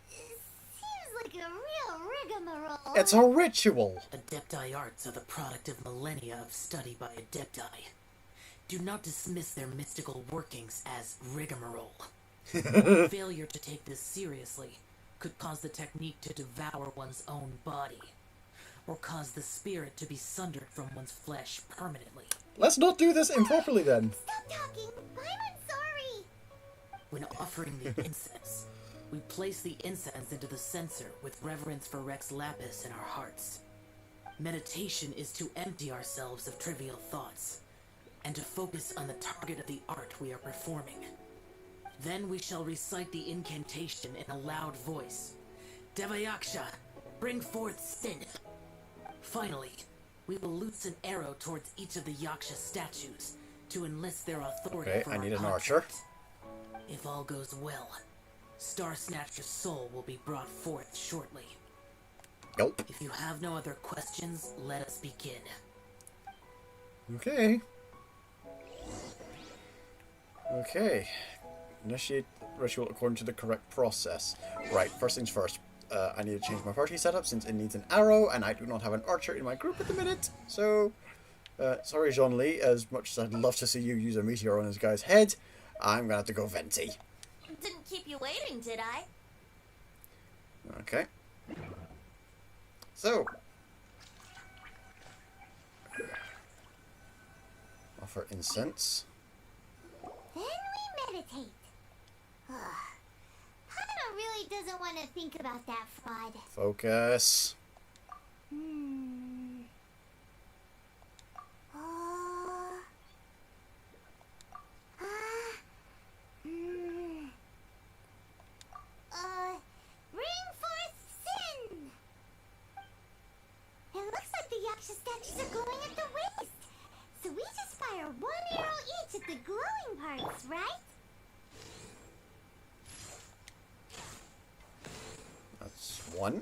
Seems like a real rigmarole. It's a ritual! Adepti arts are the product of millennia of study by Adepti. Do not dismiss their mystical workings as rigmarole. Failure to take this seriously could cause the technique to devour one's own body, or cause the spirit to be sundered from one's flesh permanently. Let's not do this improperly then. Stop talking. I'm sorry. When offering the incense, we place the incense into the censer with reverence for Rex Lapis in our hearts. Meditation is to empty ourselves of trivial thoughts, and to focus on the target of the art we are performing. Then we shall recite the incantation in a loud voice. Devayaksha, bring forth sin. Finally, we will loose an arrow towards each of the Yaksha statues to enlist their authority Okay, for I our need an contract. archer. If all goes well, Star Snatcher's soul will be brought forth shortly. Gulp. If you have no other questions, let us begin. Okay. Okay. Initiate ritual according to the correct process. Right, first things first. I need to change my party setup since it needs an arrow, and I do not have an archer in my group at the minute. So, sorry, Jean-Lee, as much as I'd love to see you use a meteor on this guy's head, I'm gonna have to go venti. Didn't keep you waiting, did I? Okay. So. Offer incense. Then we meditate. Hana really doesn't want to think about that fraud. Focus. Bring forth sin! It looks like the Yaksha statues are glowing at the waist. So we just fire 1 arrow each at the glowing parts, right? That's 1.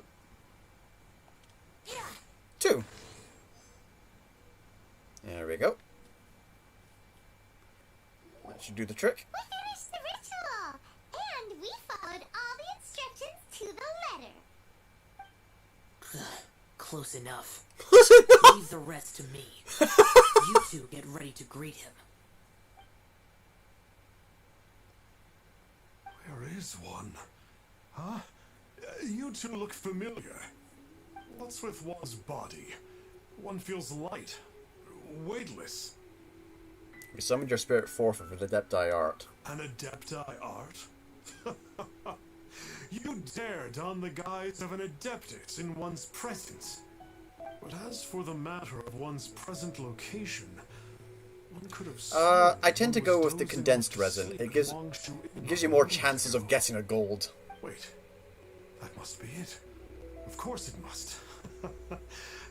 Yeah. 2. There we go. That should do the trick. We finished the ritual! And we followed all the instructions to the letter. Close enough. Close enough! Leave the rest to me. You two get ready to greet him. Where is one? Huh? You two look familiar. What's with one's body? One feels light, weightless. You summoned your spirit forth of an Adepti art. An Adepti art? You dare don the guise of an Adeptus in one's presence. But as for the matter of one's present location, one could have I tend to go with the condensed resin. It gives you more chances of getting a gold. Wait, that must be it. Of course it must.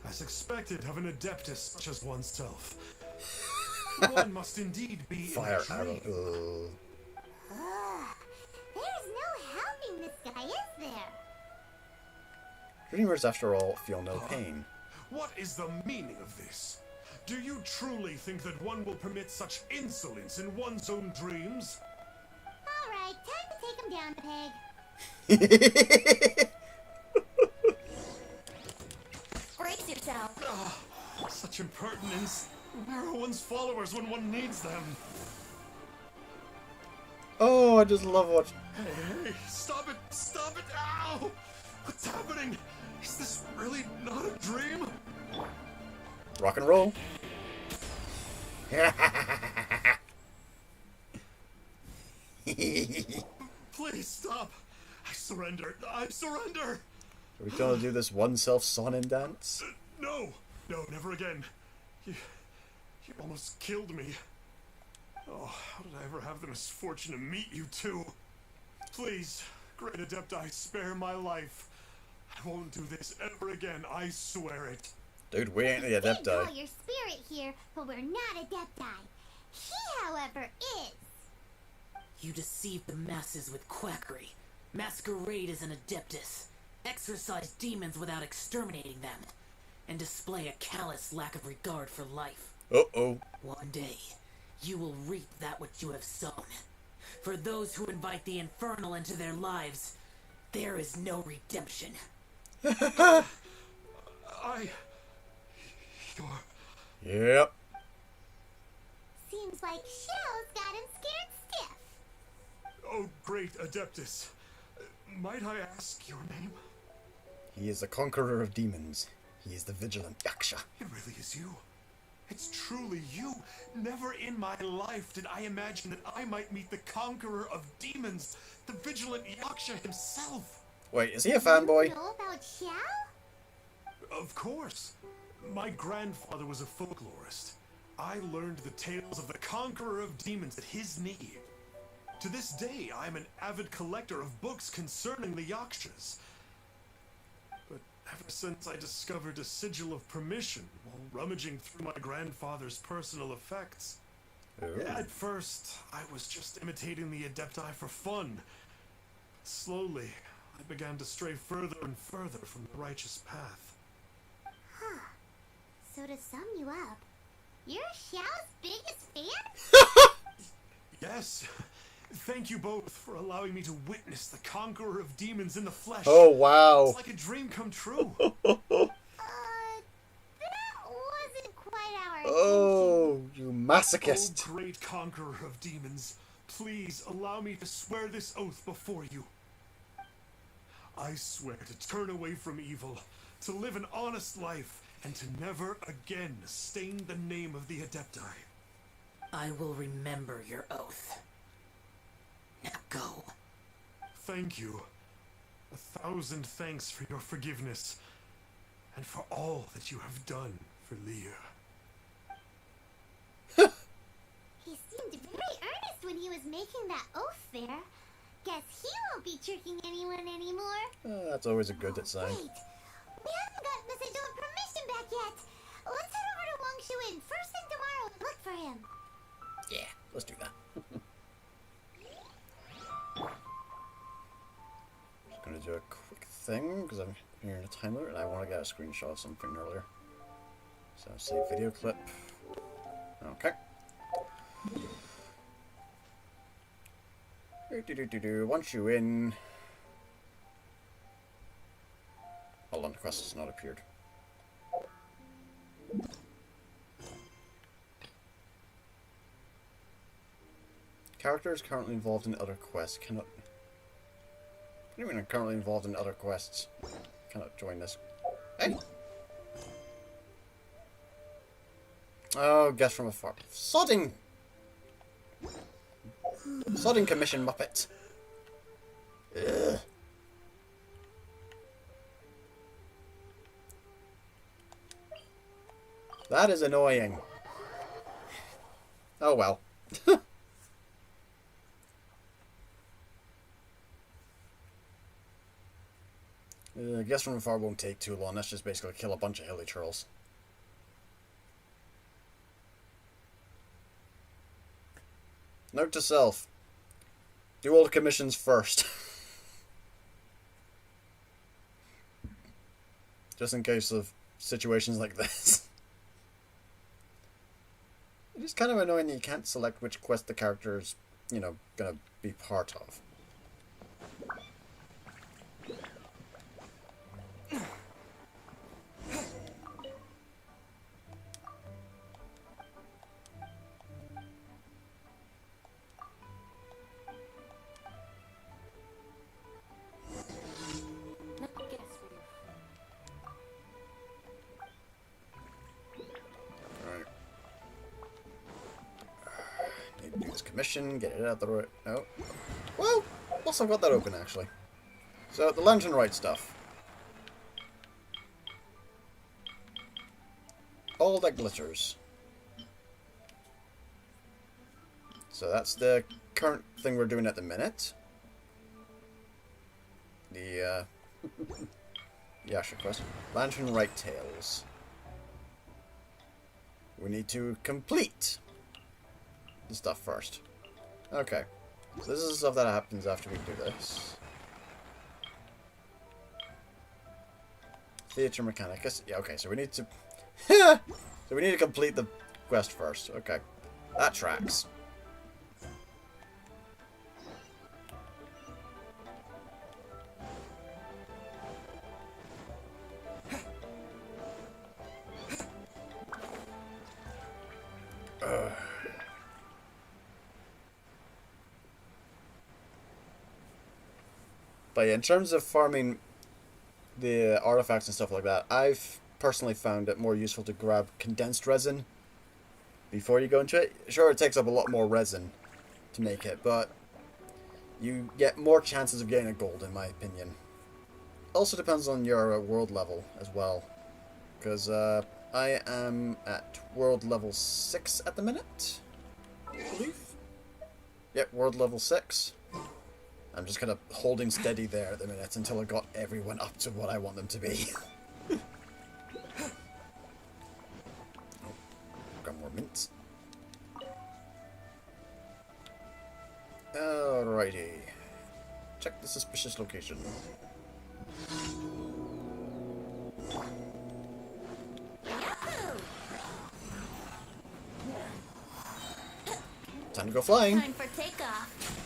As expected of an Adeptus such as oneself. One must indeed be Fire in a arrow. dream. There's no helping this guy, is there? Dreamers, after all, feel no pain. What is the meaning of this? Do you truly think that one will permit such insolence in one's own dreams? Alright, time to take him down a peg. Brace yourself. Such impertinence. Where are one's followers when one needs them? Oh, I just love what... Hey, stop it! Stop it! Ow! What's happening? Is this really not a dream? Rock and roll. Please stop! I surrender! I surrender! Are we gonna do this one self-sonin dance? No! No, never again. You almost killed me. Oh, how did I ever have the misfortune to meet you two? Please, great Adepti, spare my life. I won't do this ever again, I swear it. Dude, we ain't the We Adepti. call your spirit here, but we're not Adepti. He, however, is. You deceive the masses with quackery, masquerade as an adeptus, exorcise demons without exterminating them, and display a callous lack of regard for life. Uh-oh. One day, you will reap that which you have sown. For those who invite the infernal into their lives, there is no redemption. You're... Yep. Seems like Shell's got him scared stiff. Oh, great Adeptus. Might I ask your name? He is the conqueror of demons. He is the vigilant Yaksha. It really is you. It's truly you. Never in my life did I imagine that I might meet the conqueror of demons, the vigilant Yaksha himself. Wait, is he a You fanboy? know about Shell? Of course. My grandfather was a folklorist. I learned the tales of the conqueror of demons at his knee. To this day, I'm an avid collector of books concerning the Yakshas. But ever since I discovered a sigil of permission while rummaging through my grandfather's personal effects, Ooh. at first, I was just imitating the Adepti for fun. Slowly, I began to stray further and further from the righteous path. Huh. So to sum you up, you're Shell's biggest fan? Yes. Thank you both for allowing me to witness the conqueror of demons in the flesh. Oh, wow. It's like a dream come true. That wasn't quite our intention. Oh, you Oh, masochist. great conqueror of demons, please allow me to swear this oath before you. I swear to turn away from evil, to live an honest life, and to never again stain the name of the Adepti. I will remember your oath. Now go. Thank you. 1,000 thanks for your forgiveness, and for all that you have done for Leah. He seemed very earnest when he was making that oath there. Guess he won't be tricking anyone anymore. That's always a good sign. Wait, we haven't gotten the sigil of permission back yet. Let's head over to Wang Shuin first thing tomorrow and look for him. Yeah, let's do that. Just gonna do a quick thing because I'm here in a time limit and I want to get a screenshot of something earlier. So save video clip. Okay. Once you in. Hold on, the quest has not appeared. Characters currently involved in other quests cannot. What do you mean I'm currently involved in other quests? Cannot join this. Hey! Oh, guess from afar. Sodding! Sodding commission muppet. Ugh. That is annoying. Oh well. I guess from afar won't take too long. Let's just basically kill a bunch of hilly trolls. Note to self. Do all the commissions first. Just in case of situations like this. It is kind of annoying that you can't select which quest the character is, you know, gonna be part of. Mission, get it out the right. No. Well, plus I've got that open actually. So the Lantern Rite stuff. All that glitters. So that's the current thing we're doing at the minute. The Yasha quest. Lantern Rite Tales. We need to complete the stuff first. Okay. So this is the stuff that happens after we do this. Theater Mechanicus. Yeah, okay, so we need to... so we need to complete the quest first. Okay. That tracks. But yeah, in terms of farming the artifacts and stuff like that, I've personally found it more useful to grab condensed resin before you go into it. Sure, it takes up a lot more resin to make it, but you get more chances of getting a gold, in my opinion. Also depends on your world level as well, because I am at world level 6 at the minute, I believe. Yep, world level 6. I'm just kind of holding steady there at the minute until I got everyone up to what I want them to be. Oh, got more mints. Alrighty. Check the suspicious location. Time to go flying. Time for takeoff.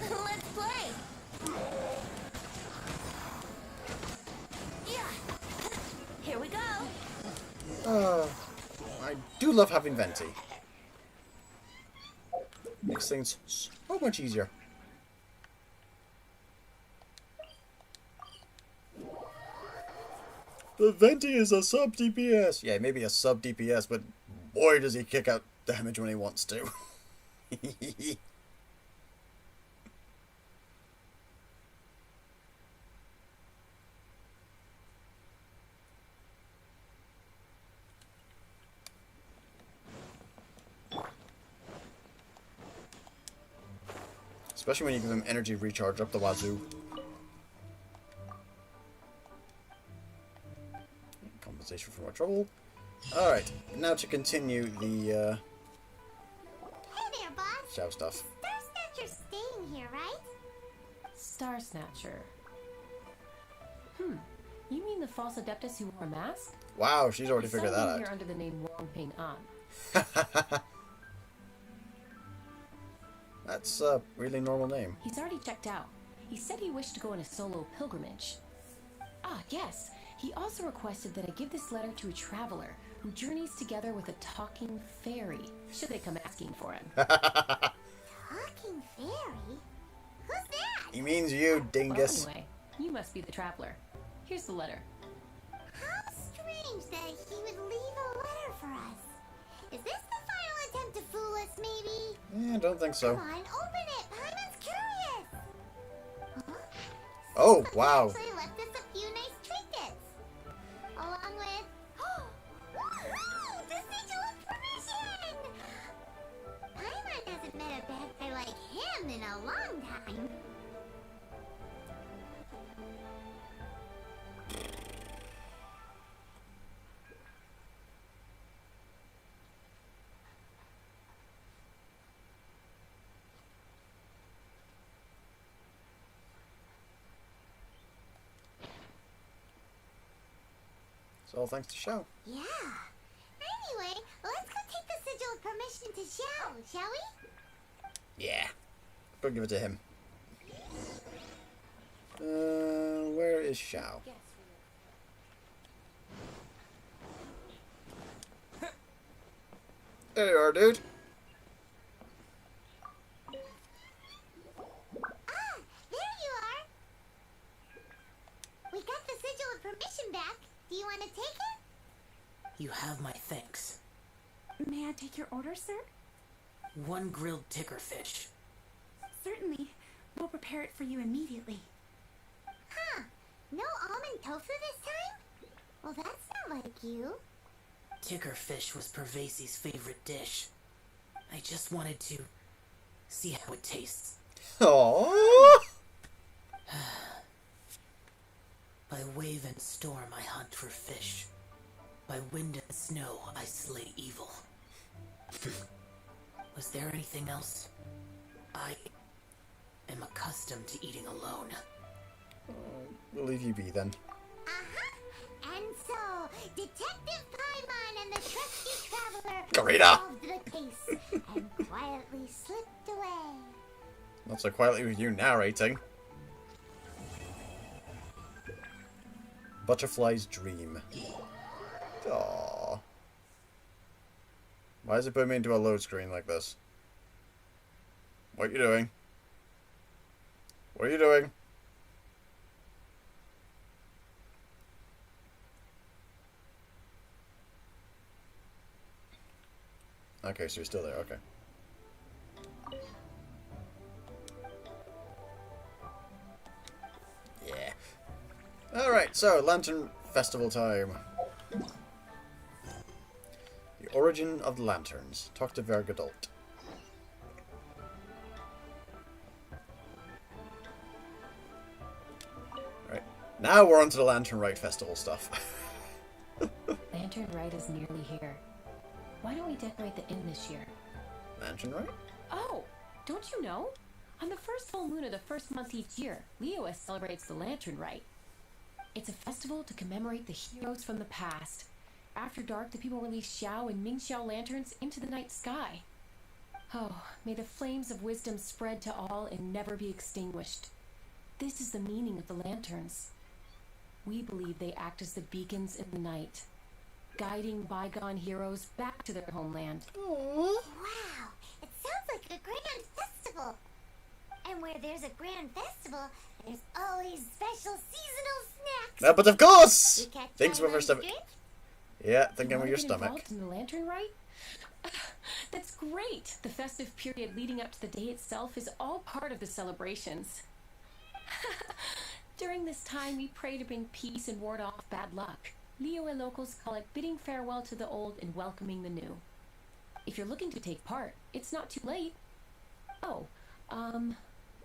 Let's play. Yeah. Here we go. I do love having Venti. Makes things so much easier. The Venti is a sub DPS. Yeah, maybe a sub DPS, but boy does he kick out damage when he wants to. Especially when you give him energy recharge up the wazoo. Compensation for more trouble. Alright, now to continue the Hey there, boss. show stuff. Star Snatcher's staying here, right? Star Snatcher. You mean the false adeptus who wore a mask? Wow, she's already figured that Here out. under the name Wong Ping An. That's a really normal name. He's already checked out. He said he wished to go on a solo pilgrimage. Ah, yes. He also requested that I give this letter to a traveler who journeys together with a talking fairy, should they come asking for him. Talking fairy? Who's that? He means you, Well, dingus. anyway, you must be the traveler. Here's the letter. How strange that he would leave a letter for us. Is this the final attempt to fool us, maybe? I don't think so. Come on, open it. Paimon's curious. Huh? Oh, Someone wow. actually left us a few nice trinkets. Along with... Woohoo! The sigil of permission! Paimon hasn't met a bad guy like him in a long time. It's all thanks to Show. Yeah. Anyway, let's go take the sigil of permission to Xiao, shall we? Yeah. Go give it to him. Where is Shao? There you are, dude. Ah, there you are. We got the sigil of permission back. Do you want to take it? You have my thanks. May I take your order, sir? 1 grilled tickerfish. Certainly. We'll prepare it for you immediately. Huh. No almond tofu this time? Well, that's not like you. Tickerfish was Pervasi's favorite dish. I just wanted to see how it tastes. Aww. By wave and storm I hunt for fish. By wind and snow I slay evil. Was there anything else? I am accustomed to eating alone. We'll leave you be then. Uh-huh. And so, Detective Paimon and the trusty traveler Karina! solved the case and quietly slipped away. Not so quietly with you narrating. Butterfly's Dream. Aww. Why is it putting me into a load screen like this? What are you doing? What are you doing? Okay, so you're still there, okay. Yeah. Alright, so, Lantern Festival time. The origin of the lanterns. Talk to Vergadult. Alright, now we're on to the Lantern Rite Festival stuff. Lantern Rite is nearly here. Why don't we decorate the inn this year? Lantern Rite? Oh, don't you know? On the first full moon of the first month each year, Leos celebrates the Lantern Rite. It's a festival to commemorate the heroes from the past. After dark, the people release Xiao and Mingxiao lanterns into the night sky. Oh, may the flames of wisdom spread to all and never be extinguished. This is the meaning of the lanterns. We believe they act as the beacons in the night, guiding bygone heroes back to their homeland. Wow, it sounds like a grand festival. And where there's a grand festival, there's always special seasonal snacks. But of course! You catch Thanks for Paimon's stomach. drift? Yeah, thinking You with your wanna get stomach. involved in the Lantern Rite? That's great! The festive period leading up to the day itself is all part of the celebrations. During this time, we pray to bring peace and ward off bad luck. Liyue locals call it bidding farewell to the old and welcoming the new. If you're looking to take part, it's not too late. Oh,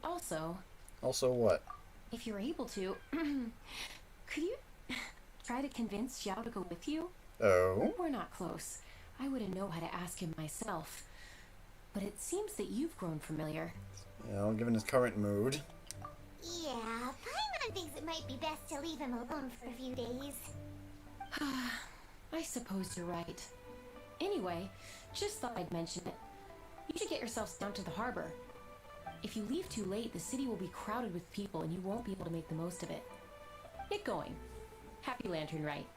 also... Also what? If you're able to, could you try to convince Xiao to go with you? Oh? We're not close. I wouldn't know how to ask him myself. But it seems that you've grown familiar. Yeah, well, given his current mood. Yeah, Paimon thinks it might be best to leave him alone for a few days. I suppose you're right. Anyway, just thought I'd mention it. You should get yourselves down to the harbor. If you leave too late, the city will be crowded with people and you won't be able to make the most of it. Get going. Happy Lantern Rite.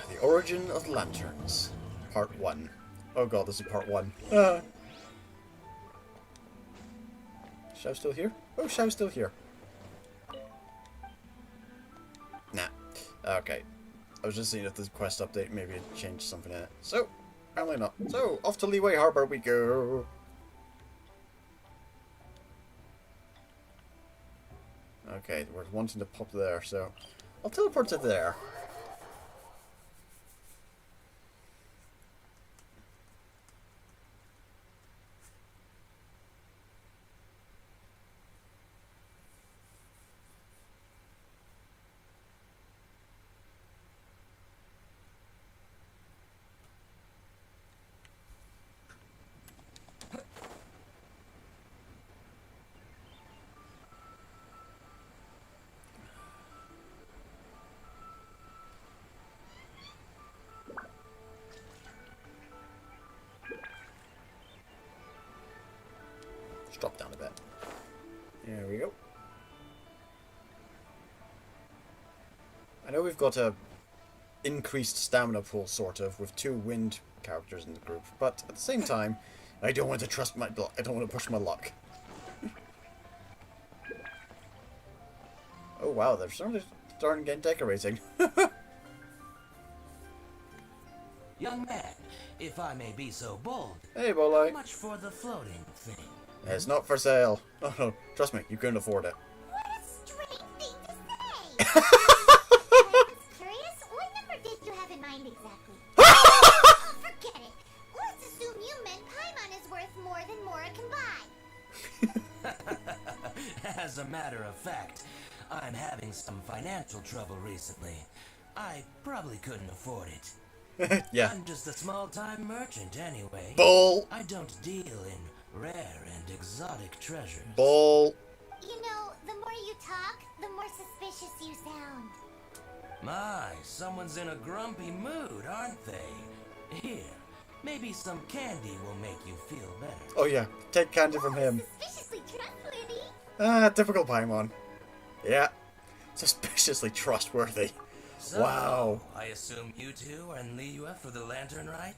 The origin of the lanterns. Part 1. Oh god, this is part 1. Xiao's still here? Oh, Xiao's still here. Nah. Okay. I was just seeing if the quest update maybe it changed something in it. So, apparently not. So, off to Liyue Harbor we go. Okay, we're wanting to pop there, so I'll teleport to there. Drop down a bit. There we go. I know we've got a increased stamina pool, sort of, with 2 wind characters in the group, but at the same time, I don't want to trust my luck. I don't want to push my luck. Oh wow, they're starting to get decorating. Young man, if I may be so bold, Hey, how Bolai. much for the floating thing? It's not for sale. Oh no, trust me, you couldn't afford it. What a strange thing to say! I was curious, what number did you have in mind exactly? Oh, forget it! Let's assume you meant Paimon is worth more than Mora combined. As a matter of fact, I'm having some financial trouble recently. I probably couldn't afford it. Yeah. I'm just a small-time merchant anyway. Bull. I don't deal in rare and exotic treasures. Bull. You know, the more you talk, the more suspicious you sound. My, someone's in a grumpy mood, aren't they? Here, maybe some candy will make you feel better. Oh yeah, take candy from him. Suspiciously trustworthy. Ah, typical Paimon. Yeah, suspiciously trustworthy. So, Wow. I assume you two are in Liyue for the Lantern Rite?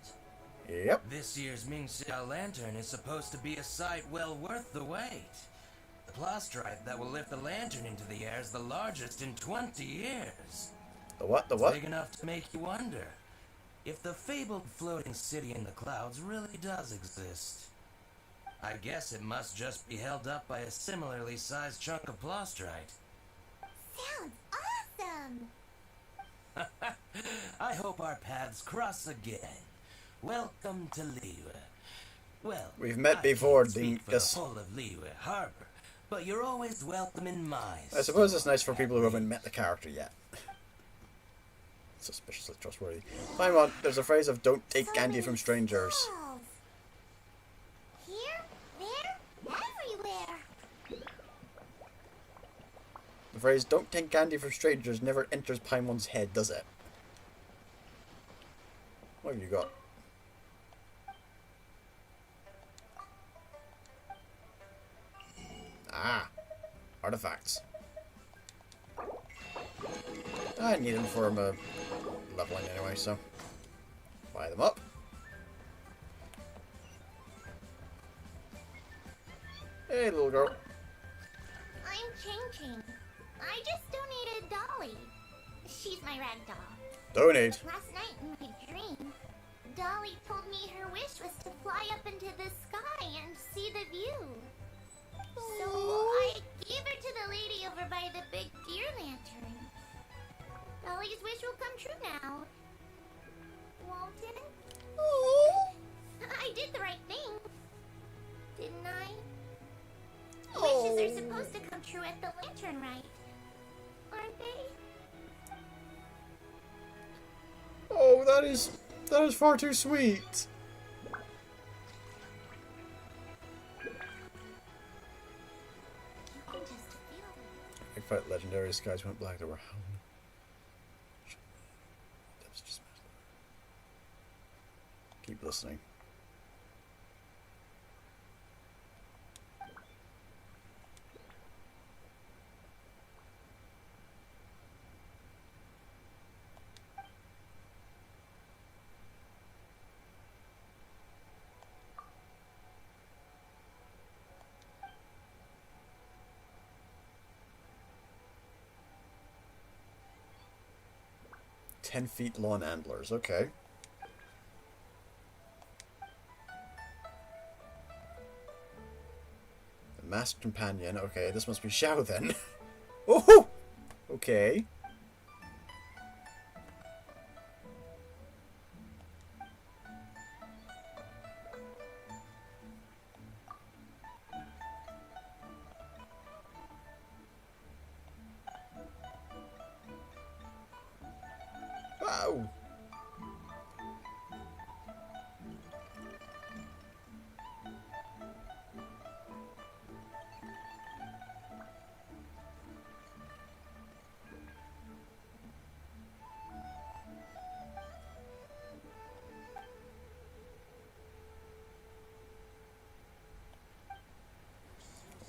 Yep. This year's Mingxia Lantern is supposed to be a sight well worth the wait. The plastrite that will lift the lantern into the air is the largest in 20 years. The what? The It's what? big enough to make you wonder if the fabled floating city in the clouds really does exist. I guess it must just be held up by a similarly sized chunk of plastrite. Sounds awesome. I hope our paths cross again. Welcome to Liyue. Well, We've met I before, can't speak for the Dinkus. whole of Liyue Harbor, but you're always welcome in my I suppose store, it's nice for people who at haven't met the character yet. Suspiciously trustworthy. Paimon, there's a phrase of don't take So candy many from strangers. smells. Here, there, everywhere. The phrase don't take candy from strangers never enters Paimon's head, does it? What have you got? Ah, artifacts. I need them for my leveling anyway, so buy them up. Hey, little girl. I'm Ching. I just donated Dolly. She's my rag doll. Donate. Last night in my dream, Dolly told me her wish was to fly up into the sky and see the view. So I gave her to the lady over by the big deer lantern. Dolly's wish will come true now. Won't it? I did the right thing. Didn't I? Wishes are supposed to come true at the Lantern Rite, aren't they? Oh, that is far too sweet. You can just feel them. I fight legendary skies went black. There were howling. Depths just keep listening. "10 feet long antlers." Okay. The masked companion. Okay, this must be Xiao then. Oh. Okay. Wow.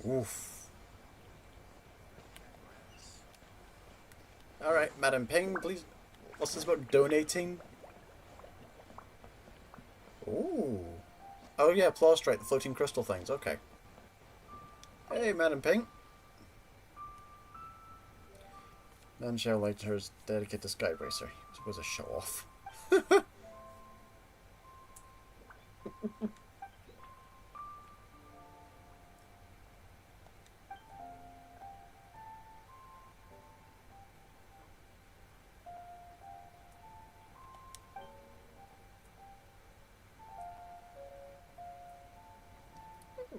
Oof. Alright, Madam Ping, please. What's this about donating? Ooh. Oh yeah, plastrite, the floating crystal things, okay. Hey, Madam Ping. Non-shell lighters dedicated to Skybracer. I suppose a show off.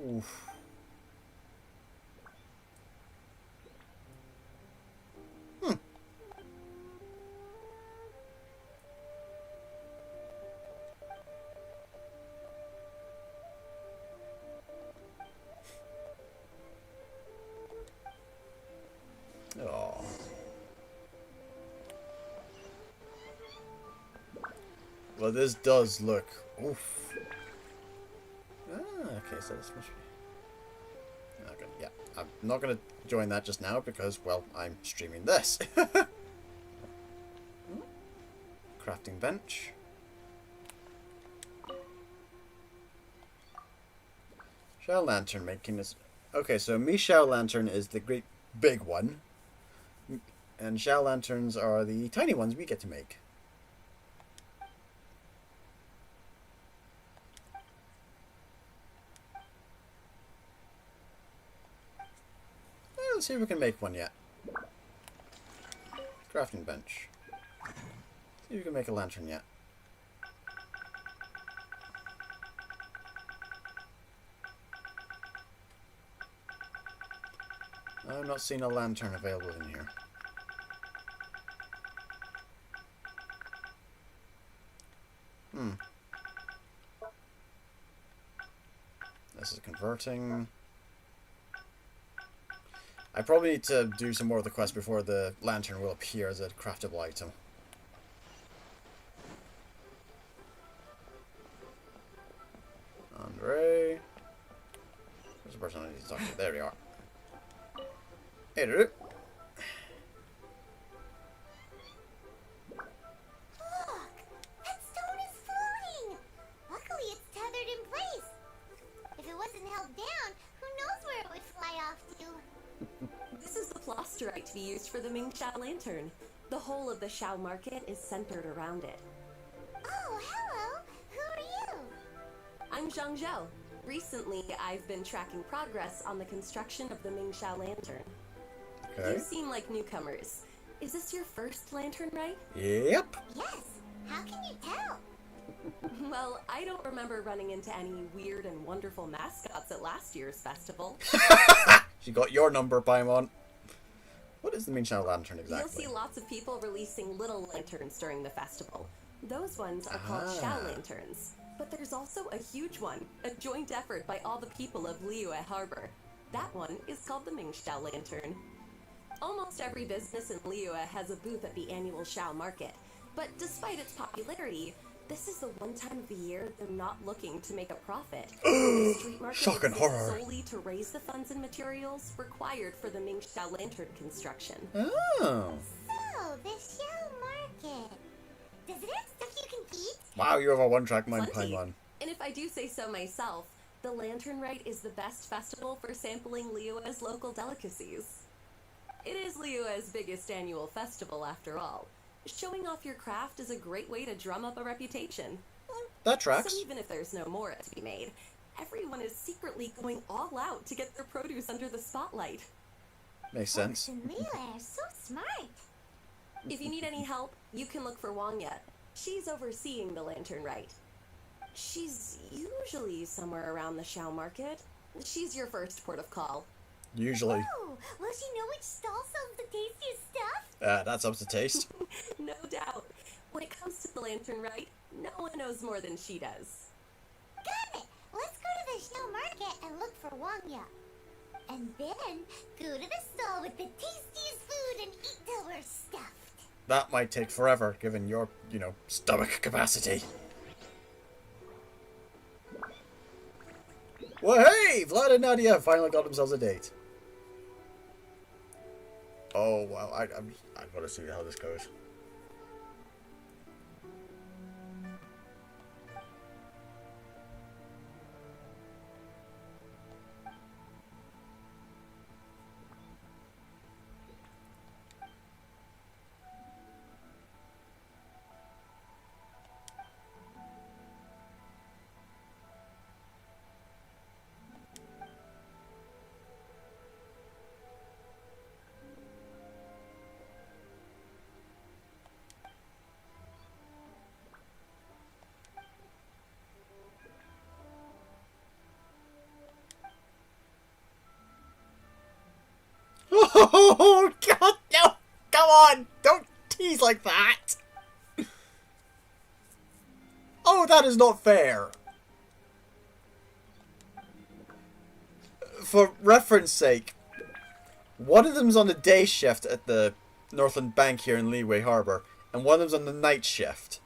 Oof. But this does look... Oof. Ah, okay, so this must be... Okay, yeah, I'm not going to join that just now because, well, I'm streaming this. Crafting bench. Shell Lantern making this... Okay, so me Shell Lantern is the great big one. And Shell Lanterns are the tiny ones we get to make. Let's see if we can make one yet. Crafting bench. See if we can make a lantern yet. I'm not seeing a lantern available in here. This is converting. I probably need to do some more of the quest before the lantern will appear as a craftable item. Andre. There's a person I need to talk to. There we are. Hey, dude. Look! That stone is floating! Luckily it's tethered in place. If it wasn't held down, who knows where it would fly off to? This is the plasterite to be used for the Mingxiao lantern. The whole of the Xiao market is centered around it. Oh, hello! Who are you? I'm Zhang Zhou. Recently, I've been tracking progress on the construction of the Mingxiao lantern. Okay. You seem like newcomers. Is this your first lantern rite? Yep. Yes. How can you tell? Well, I don't remember running into any weird and wonderful mascots at last year's festival. She got your number, Paimon. What is the Mingxiao Lantern exactly? You'll see lots of people releasing little lanterns during the festival. Those ones are called Xiao lanterns. But there's also a huge one, a joint effort by all the people of Liyue Harbor. That one is called the Mingxiao Lantern. Almost every business in Liyue has a booth at the annual Xiao market, but despite its popularity, this is the one time of the year they're not looking to make a profit. The street market Shocking exists horror. solely to raise the funds and materials required for the Mingxiao Lantern construction. Oh. So, the Xiao market. Does it have stuff you can eat? Wow, you have a one-track mind, Plenty. Paimon. And if I do say so myself, the Lantern Rite is the best festival for sampling Liyue's local delicacies. It is Liyue's biggest annual festival, after all. Showing off your craft is a great way to drum up a reputation. That tracks. So even if there's no more to be made, everyone is secretly going all out to get their produce under the spotlight. Makes sense. And Liyue are so smart. If you need any help, you can look for Wangya. She's overseeing the Lantern Rite. She's usually somewhere around the Xiao market. She's your first port of call. Usually. Oh, will she know which stall sells the tastiest stuff? That's up to taste. No doubt. When it comes to the Lantern Rite, no one knows more than she does. Got it! Let's go to the Xiao market and look for Wangya. And then, go to the stall with the tastiest food and eat till we're stuffed. That might take forever, given your, stomach capacity. Well, hey! Vlad and Nadia finally got themselves a date. Oh, wow. I've got to see how this goes. Oh, God, no! Come on! Don't tease like that! Oh, that is not fair! For reference sake, one of them's on the day shift at the Northland Bank here in Liyue Harbor, and one of them's on the night shift.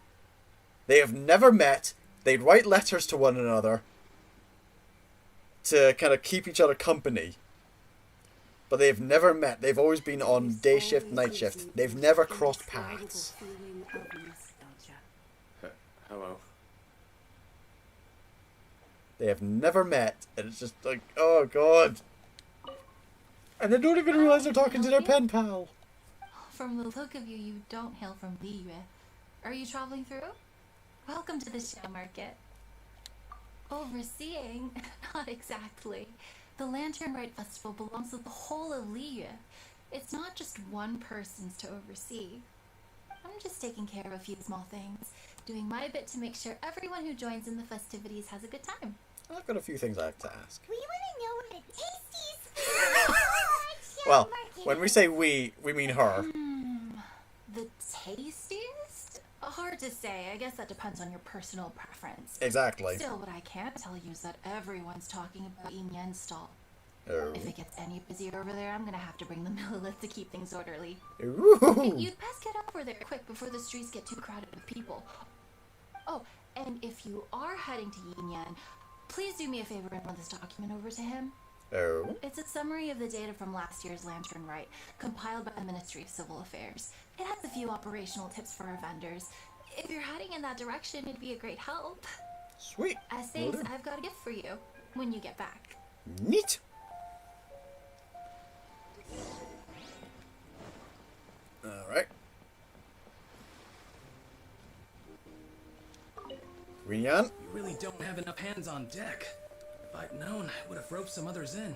They have never met. They'd write letters to one another to kind of keep each other company. But they've never met. They've always been on day shift, night shift. They've never crossed paths. Hello. They have never met, and it's just like, oh god. And they don't even realize they're talking to their pen pal. From the look of you, you don't hail from Liyue. Are you traveling through? Welcome to the Xiao market. Overseeing? Not exactly. The Lantern Rite Festival belongs to the whole of Liyue. It's not just one person's to oversee. I'm just taking care of a few small things, doing my bit to make sure everyone who joins in the festivities has a good time. I've got a few things I have to ask. We want to know what a tasties. Well, when we say we mean her. The tastiest? Hard to say. I guess that depends on your personal preference. Exactly. Still, what I can tell you is that everyone's talking about Yin stall. Oh. If it gets any busier over there, I'm gonna have to bring the millilith to keep things orderly. Ooh. You'd best get over there quick before the streets get too crowded with people. Oh, and if you are heading to Yin, please do me a favor and run this document over to him. Oh. It's a summary of the data from last year's Lantern Rite, compiled by the Ministry of Civil Affairs. It has a few operational tips for our vendors. If you're heading in that direction, it'd be a great help. Sweet. As thanks, I've got a gift for you when you get back. Neat. Alright. Rian? You really don't have enough hands on deck. If I'd known, I would have roped some others in.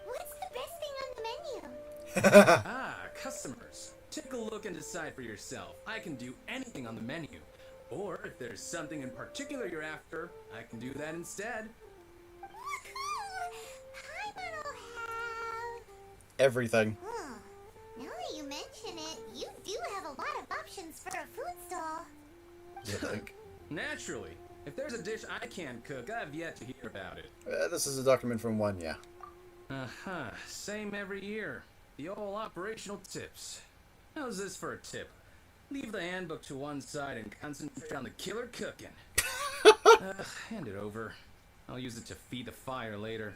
What's the best thing on the menu? Ah, customers. Take a look and decide for yourself. I can do anything on the menu. Or if there's something in particular you're after, I can do that instead. Everything. Huh. Now that you mention it, you do have a lot of options for a food stall. You think? Naturally. If there's a dish I can't cook, I've yet to hear about it. This is a document from one, yeah. Uh-huh. Same every year. The old operational tips. How's this for a tip? Leave the handbook to one side and concentrate on the killer cooking. Hand it over. I'll use it to feed the fire later.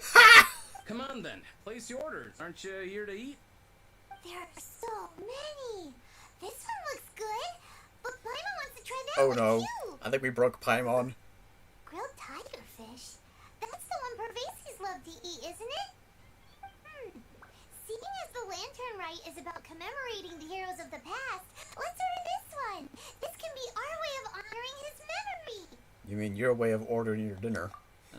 Come on then, place your orders. Aren't you here to eat? There are so many. This one looks good, but Paimon wants to try that Oh one no. too. I think we broke Paimon. Grilled tiger fish. That's the one Pervases love to eat, isn't it? Seeing as the Lantern Rite is about commemorating the heroes of the past, let's order this one. This can be our way of honoring his memory. You mean your way of ordering your dinner?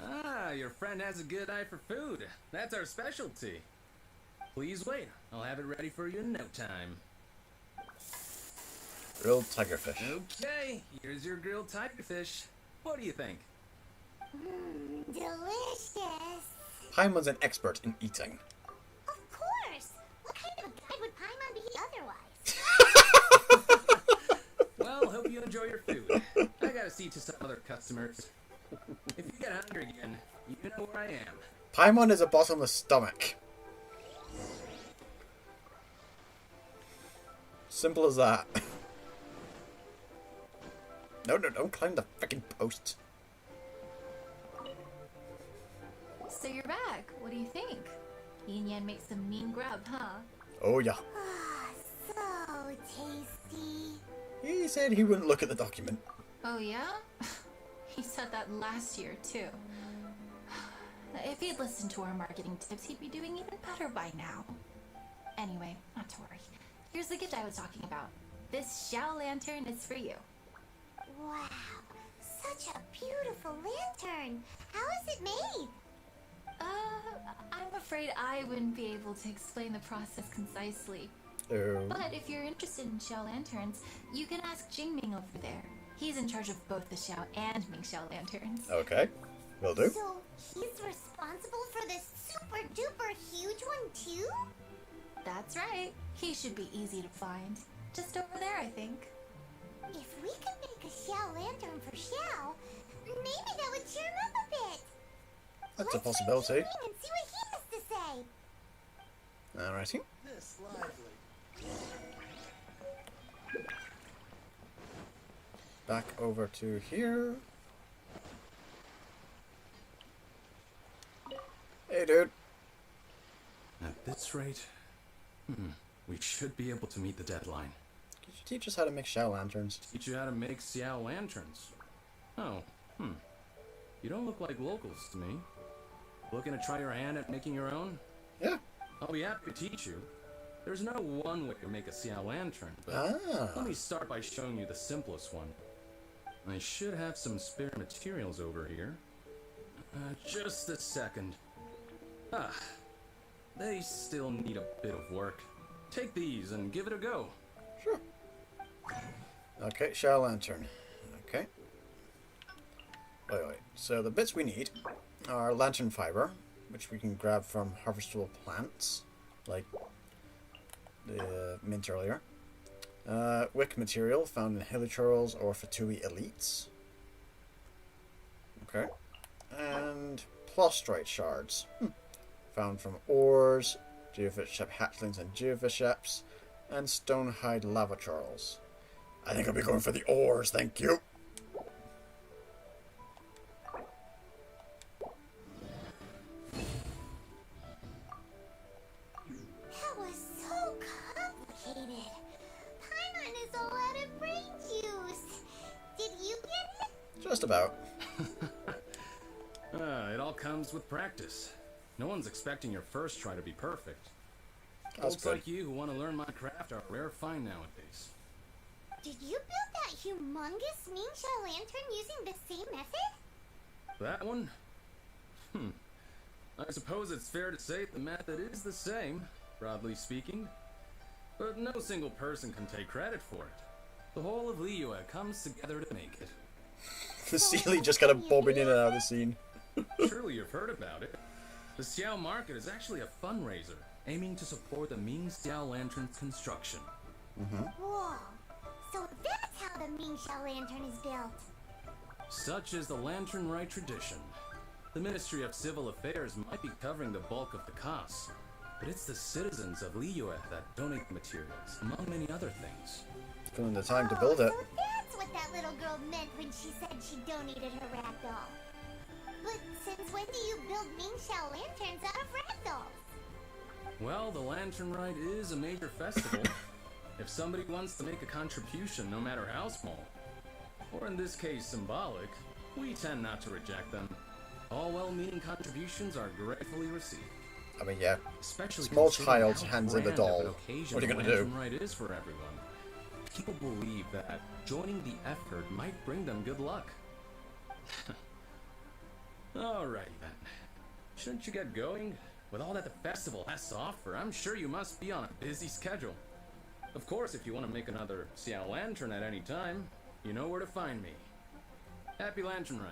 Ah, your friend has a good eye for food. That's our specialty. Please wait. I'll have it ready for you in no time. Grilled tigerfish. Okay, here's your grilled tigerfish. What do you think? Delicious. Paimon's an expert in eating. Of course. What kind of a guide would Paimon be otherwise? Well, hope you enjoy your food. I gotta see to some other customers. If you get hungry again, you know where I am. Paimon is a bottomless stomach. Simple as that. No, don't climb the freaking post. So you're back. What do you think? Yin Yan makes some mean grub, huh? Oh yeah. So tasty. He said he wouldn't look at the document. Oh yeah? He said that last year too. If he'd listened to our marketing tips, he'd be doing even better by now. Anyway, not to worry. Here's the gift I was talking about. This Xiao lantern is for you. Wow. Such a beautiful lantern. How is it made? I'm afraid I wouldn't be able to explain the process concisely. Oh. But if you're interested in Xiao lanterns, you can ask Jingming over there. He's in charge of both the Xiao and Mingxiao lanterns. Okay, will do. So he's responsible for this super duper huge one too? That's right. He should be easy to find. Just over there, I think. If we could make a Xiao lantern for Xiao, maybe that would cheer him up a bit. That's a Let's possibility. try Jingming and see what he has to say. Alrighty. This lively. back over to here. Hey, dude. At this rate, we should be able to meet the deadline. Could you teach us how to make Xiao lanterns? Teach you how to make Xiao lanterns. Oh, You don't look like locals to me. Looking to try your hand at making your own? Yeah. I'll be happy to teach you. There's no one way to make a Xiao lantern, but let me start by showing you the simplest one. I should have some spare materials over here. Just a second. They still need a bit of work. Take these and give it a go. Sure. Okay, Xiao lantern. Okay. Wait. So the bits we need are lantern fiber, which we can grab from harvestable plants, like the mint earlier. Wick material found in Hilichurls or Fatui elites. Okay. And plostrite shards. Found from ores, geovishap hatchlings and geovishaps, and stonehide lava churls. I think I'll be going for the ores, thank you. That was so complicated. Paimon is all out of brain juice. Did you get it? Just about. It all comes with practice. No one's expecting your first try to be perfect. That's Folks good. like you who want to learn my craft are rare find nowadays. Did you build that humongous Mingxia lantern using the same method? That one? I suppose it's fair to say the method is the same, broadly speaking. But no single person can take credit for it. The whole of Liyue comes together to make it. The Sealy just kind of bobbing in and out of the scene. Surely you've heard about it. The Xiao Market is actually a fundraiser aiming to support the Ming Xiao Lantern's construction. Whoa. So that's how the Mingxia lantern is built. Such is the Lantern Rite tradition. The Ministry of Civil Affairs might be covering the bulk of the costs, but it's the citizens of Liyue that donate the materials, among many other things. It's given the time to build it. So that's what that little girl meant when she said she donated her ragdoll. But since when do you build Mingxia lanterns out of ragdolls? Well, the Lantern Rite is a major festival. If somebody wants to make a contribution, no matter how small, or in this case symbolic, we tend not to reject them. All well-meaning contributions are gratefully received. I mean, yeah. Especially Small considering child how hands in a grand doll. of an occasion What are you the gonna do? Lantern Rite is for everyone. People believe that joining the effort might bring them good luck. Alright then. Shouldn't you get going? With all that the festival has to offer, I'm sure you must be on a busy schedule. Of course, if you want to make another Xiao Lantern at any time, you know where to find me. Happy Lantern Rite.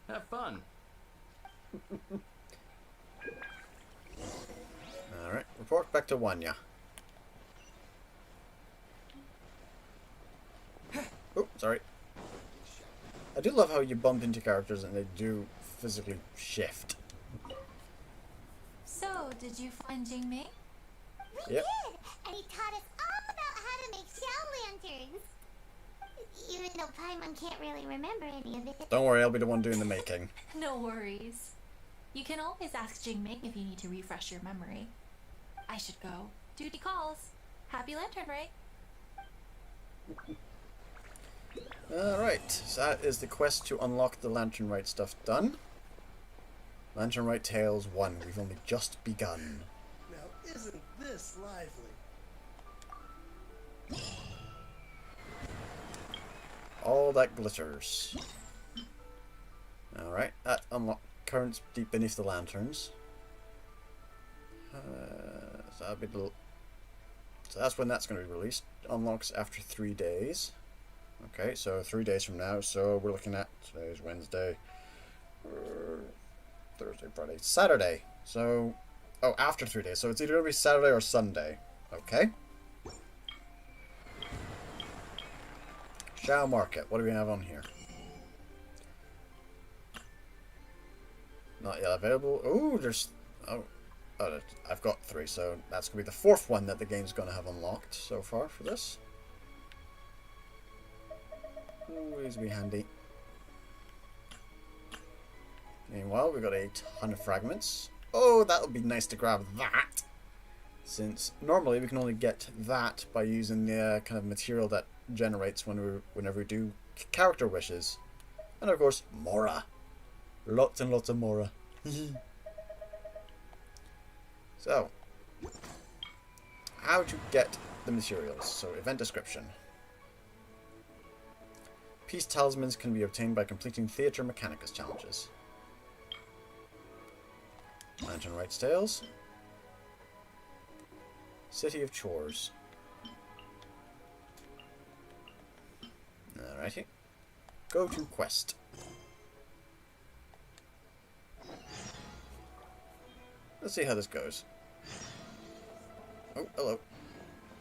Have fun. Alright, report back to Wanya. Oh, sorry. I do love how you bump into characters and they do physically shift. So, did you find Jingmei? We Yep. did, and he taught us all about how to make Xiao lanterns. Even though Paimon can't really remember any of it. Don't worry, I'll be the one doing the making. No worries. You can always ask Jingmei if you need to refresh your memory. I should go. Duty calls. Happy Lantern Rite. Alright, so that is the quest to unlock the Lantern Rite stuff done. Lantern Rite Tales 1, we've only just begun. Now, isn't this lively? All that glitters. Alright, that unlock currents deep beneath the lanterns. So that'll be the... So that's when that's going to be released. Unlocks after 3 days. Okay, so 3 days from now. So we're looking at today's Wednesday, Thursday, Friday, Saturday. So, oh, after 3 days. So it's either going to be Saturday or Sunday. Okay. Xiao Market. What do we have on here? Not yet available. Oh, there's... Oh, I've got 3, so that's going to be the 4th one that the game's going to have unlocked so far for this. Ooh, these will be handy. Meanwhile, we've got a ton of fragments. Oh, that would be nice to grab that! Since normally we can only get that by using the kind of material that generates whenever we do character wishes. And of course, Mora. Lots and lots of Mora. So, how to get the materials. So, event description. Peace talismans can be obtained by completing Theater Mechanicus challenges. Lantern Rite Tales. City of Chores. Alrighty. Go to quest. Let's see how this goes. Oh, hello.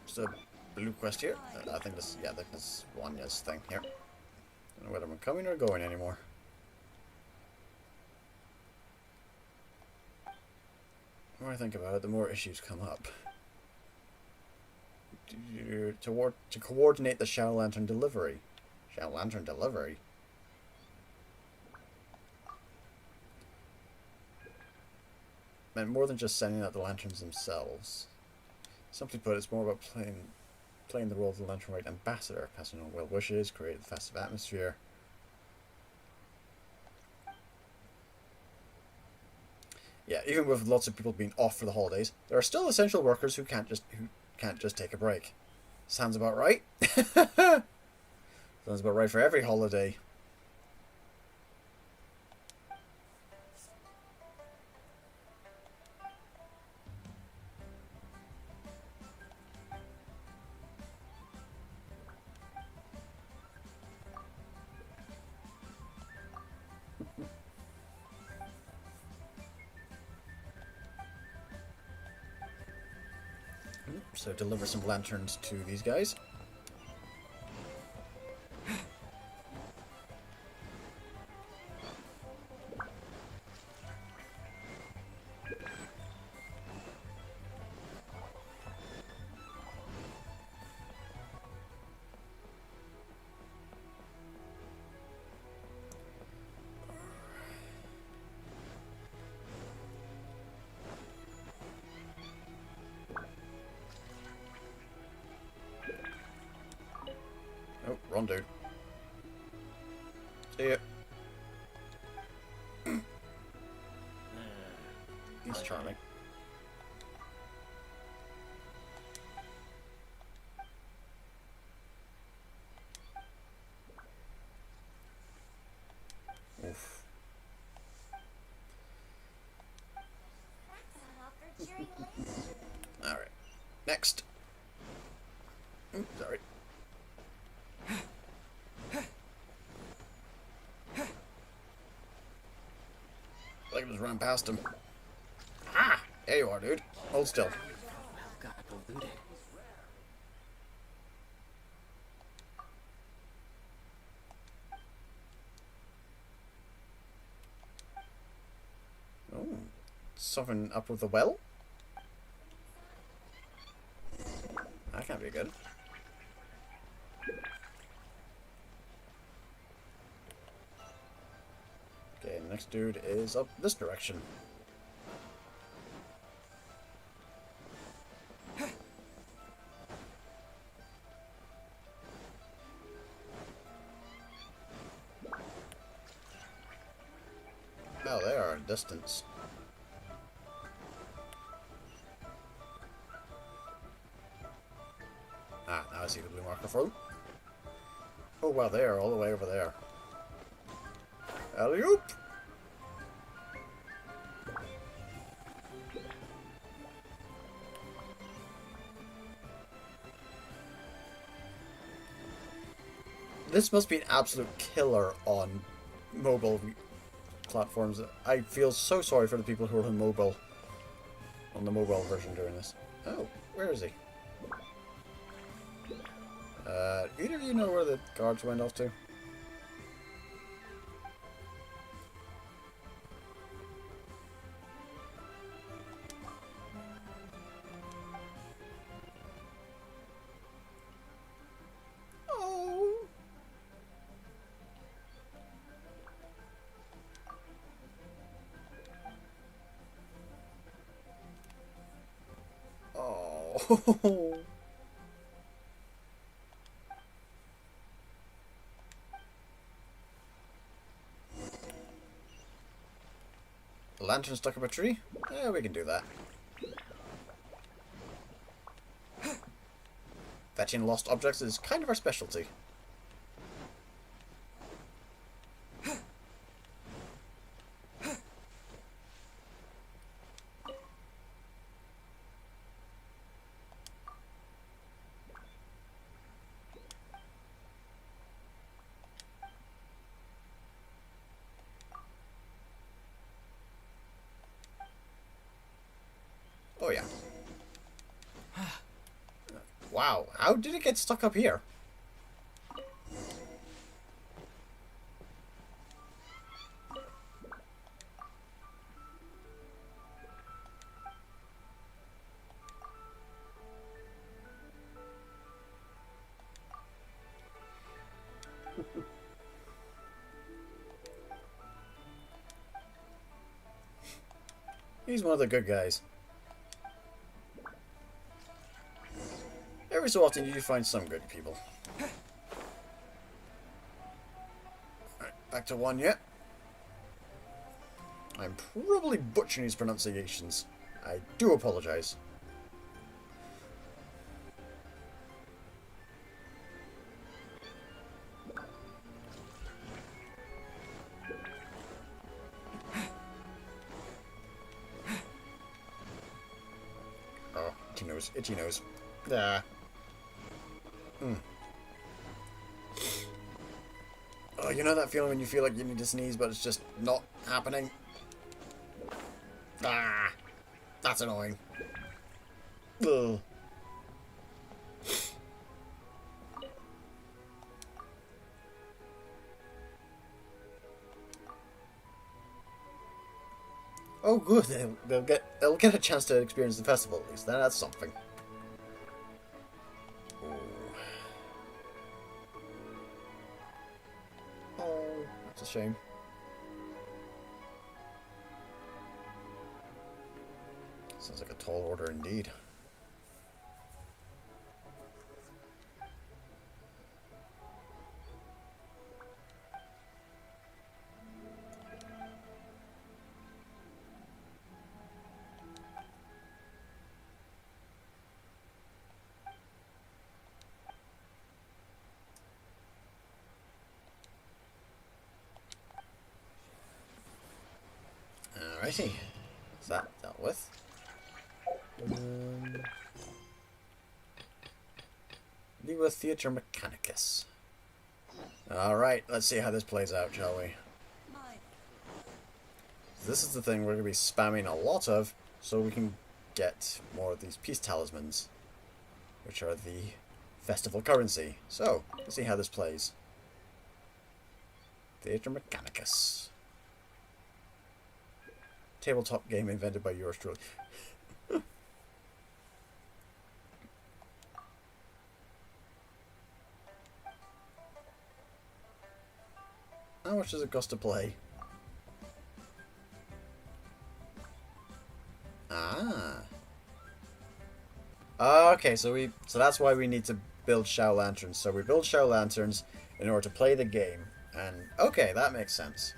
Just a blue quest here. I think this, yeah, this is Wanya's thing here. Don't know whether I'm coming or going anymore. The more I think about it, the more issues come up. To coordinate the Shadow Lantern delivery. Shadow Lantern delivery? Meant more than just sending out the lanterns themselves. Simply put, it's more about playing the role of the Lantern Rite ambassador, passing on well wishes, creating the festive atmosphere. Yeah, even with lots of people being off for the holidays, there are still essential workers who can't just take a break. Sounds about right. Sounds about right for every holiday. So deliver some lanterns to these guys. Oh, wrong dude. See ya. He's charming. Oof. Alright. Next. Sorry. Like I was running past him. Ah! There you are, dude. Hold still. Got polluted. Oh. Something up with the well? That can't be good. Okay, next dude is up this direction. Oh, they are in distance. Ah, now I see the blue marker for them. Oh wow, they are all the way over there. Alley-oop! This must be an absolute killer on mobile platforms. I feel so sorry for the people who are on the mobile version doing this. Oh, where is he? Either of you know where the guards went off to? Oh. Oh. A lantern stuck up a tree? Yeah, we can do that. Fetching lost objects is kind of our specialty. Oh yeah. Wow, how did it get stuck up here? He's one of the good guys. Every so often you do find some good people. Alright, back to one yet. I'm probably butchering his pronunciations. I do apologize. Oh, itchy nose, itchy nose. Ah. Oh, you know that feeling when you feel like you need to sneeze, but it's just not happening? Ah, that's annoying. Ugh. Oh, good. They'll get a chance to experience the festival at least. That's something. That's a shame. Sounds like a tall order indeed. Alrighty, is that dealt with? Liber Theatre Mechanicus. Alright, let's see how this plays out, shall we? This is the thing we're going to be spamming a lot of, so we can get more of these peace talismans, which are the festival currency. So, let's see how this plays. Theatre Mechanicus. Tabletop game invented by yours truly. How much does it cost to play? Ah. Okay, so that's why we need to build Shao Lanterns. So we build Shao Lanterns in order to play the game. And okay, that makes sense.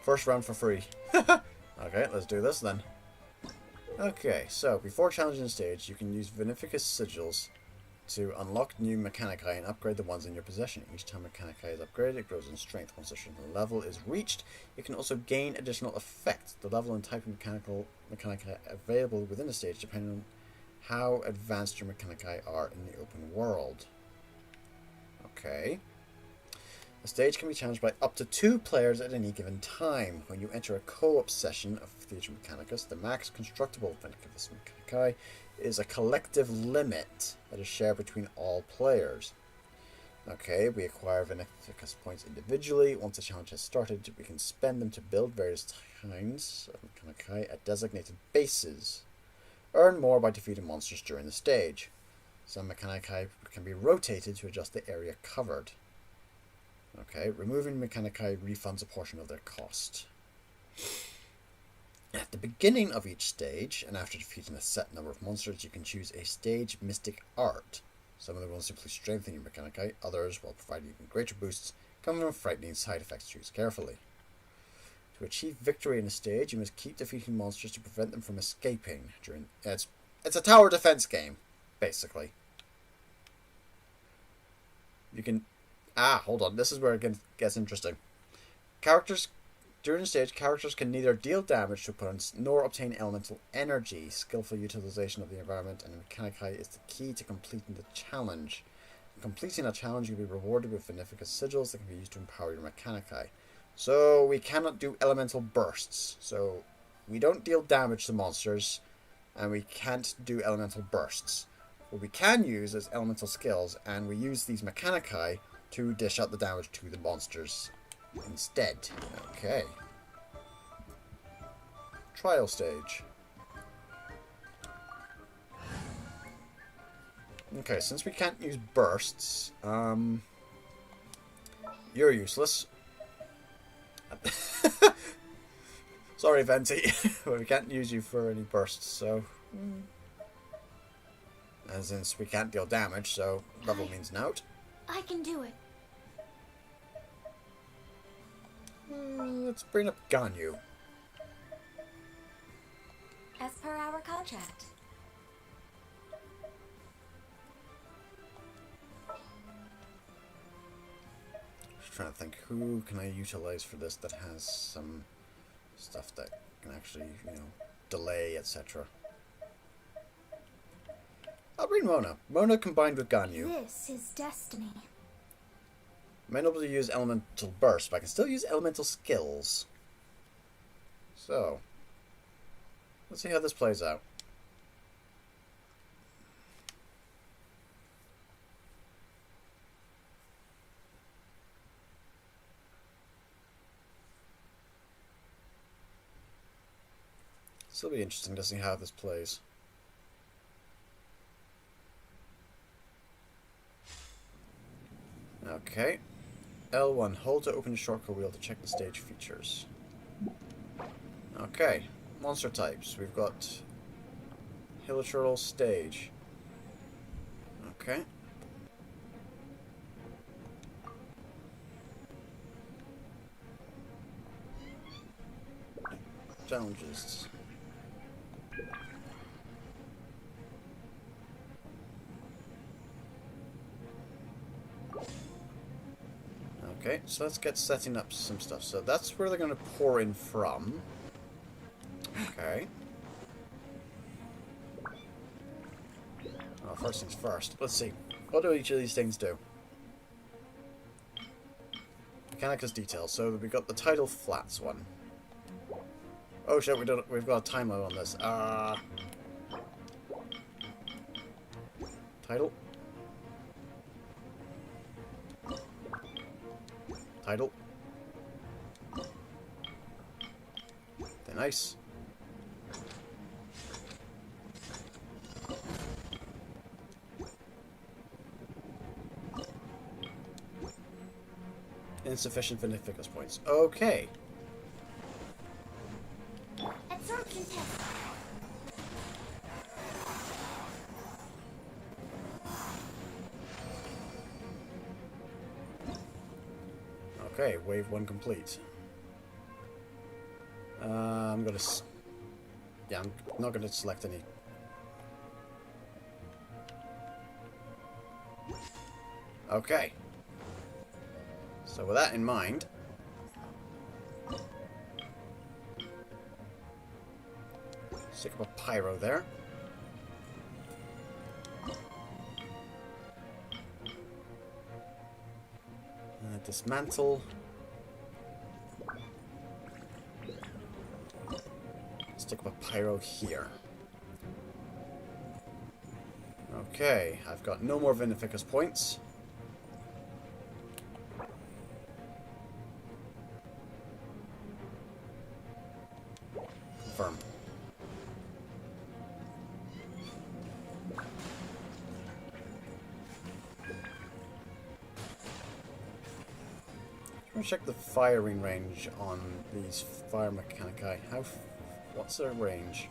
First round for free. Okay, let's do this then. Okay, so before challenging the stage, you can use Mechanicus sigils to unlock new Mechanici and upgrade the ones in your possession. Each time Mechanici is upgraded, it grows in strength. Once a certain level is reached, you can also gain additional effects. The level and type of Mechanici available within the stage depending on how advanced your Mechanici are in the open world. Okay. The stage can be challenged by up to 2 players at any given time. When you enter a co-op session of Theatre Mechanicus, the max constructible Mechanicus Mechanici is a collective limit that is shared between all players. Okay, we acquire Mechanicus points individually. Once the challenge has started, we can spend them to build various kinds of Mechanici at designated bases. Earn more by defeating monsters during the stage. Some Mechanici can be rotated to adjust the area covered. Okay, removing Mechanici refunds a portion of their cost. At the beginning of each stage, and after defeating a set number of monsters, you can choose a stage mystic art. Some of them will simply strengthen your Mechanici, others will provide even greater boosts, coming from frightening side effects. Choose carefully. To achieve victory in a stage, you must keep defeating monsters to prevent them from escaping during... It's a tower defense game, basically. You can... hold on. This is where it gets interesting. During the stage, characters can neither deal damage to opponents nor obtain elemental energy. Skillful utilization of the environment and Mechanici is the key to completing the challenge. Completing a challenge, you'll be rewarded with Mechanicus sigils that can be used to empower your Mechanici. So we cannot do elemental bursts. So we don't deal damage to monsters, and we can't do elemental bursts. What we can use is elemental skills, and we use these Mechanici to dish out the damage to the monsters instead. Okay. Trial stage. Okay, since we can't use bursts, you're useless. Sorry, Venti, but we can't use you for any bursts, so... And since we can't deal damage, so level means nout. I can do it. Let's bring up Ganyu. As per our contract. Just trying to think, who can I utilize for this that has some stuff that can actually, delay, etc. I'll bring Mona. Mona combined with Ganyu. This is destiny. I may not be able to use elemental burst, but I can still use elemental skills. So, let's see how this plays out. Still be interesting to see how this plays. Okay. L1, hold to open the shortcut wheel to check the stage features. Okay, monster types. We've got Hilichurl stage. Okay. Challenges. Okay, so let's get setting up some stuff. So that's where they're going to pour in from. Okay. Well, first things first. Let's see. What do each of these things do? Mechanicus details. So we've got the tidal flats one. Oh shit, we've got a time limit on this. Tidal. Tidal. They're nice. Insufficient Mechanicus points. Okay. Absorption test. Okay, wave 1 complete. I'm gonna... Yeah, I'm not gonna select any. Okay. So with that in mind... Stick up a pyro there. Dismantle. Stick up a pyro here. Okay, I've got no more Mechanicus points. Confirm. I'm gonna check the firing range on these fire Mechanici. How What's their range?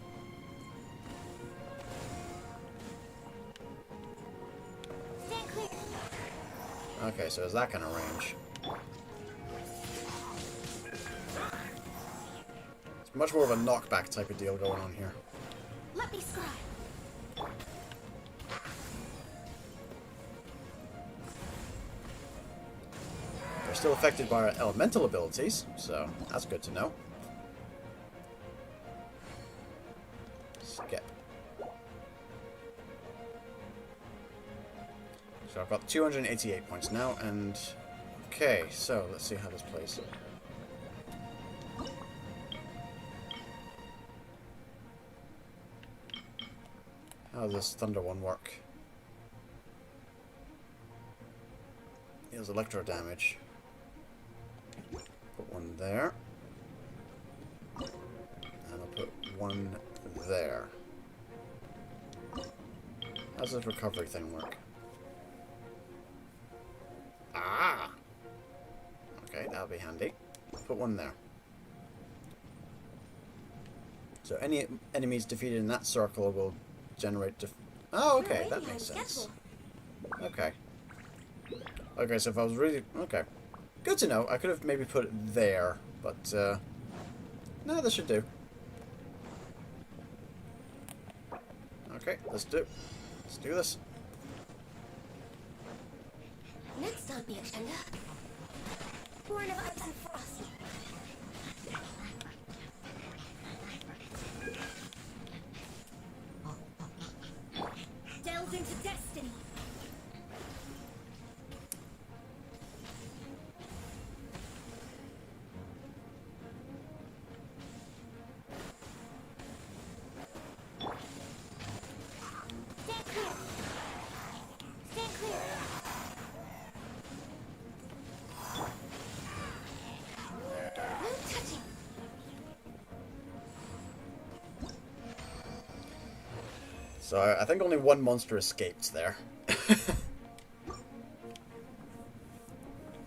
Stand clear. Okay, so it's that kind of range. It's much more of a knockback type of deal going on here. Let me scribe. They're still affected by our elemental abilities, so that's good to know. Skip. So I've got 288 points now, and... Okay, so let's see how this plays. How does this Thunder one work? Deals electro damage. Put one there. And I'll put one there. How does this recovery thing work? Ah! Okay, that'll be handy. Put one there. So any enemies defeated in that circle will generate oh, okay, that makes sense. Okay. Okay, so if I was really... Okay. Good to know. I could have maybe put it there, but, no, this should do. Okay, let's do this. Next on the agenda, Born of Ice and Frost. Delve into destiny. Stand clear. Stand clear. No touching. So I think only one monster escaped there.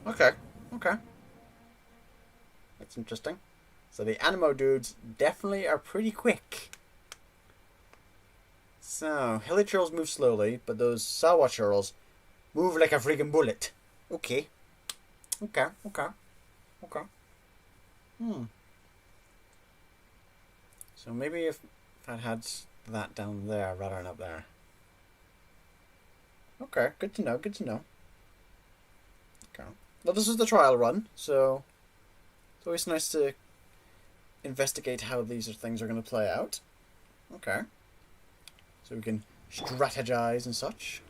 Okay, okay. That's interesting. So the Animo dudes definitely are pretty quick. So, Hilly Churls move slowly, but those Sawa Churls move like a freaking bullet. Okay. Okay, okay. Okay. So maybe if I'd had that down there rather than up there. Okay, good to know, good to know. Okay. Well, this is the trial run, so it's always nice to investigate how these things are going to play out. Okay. So we can strategize and such.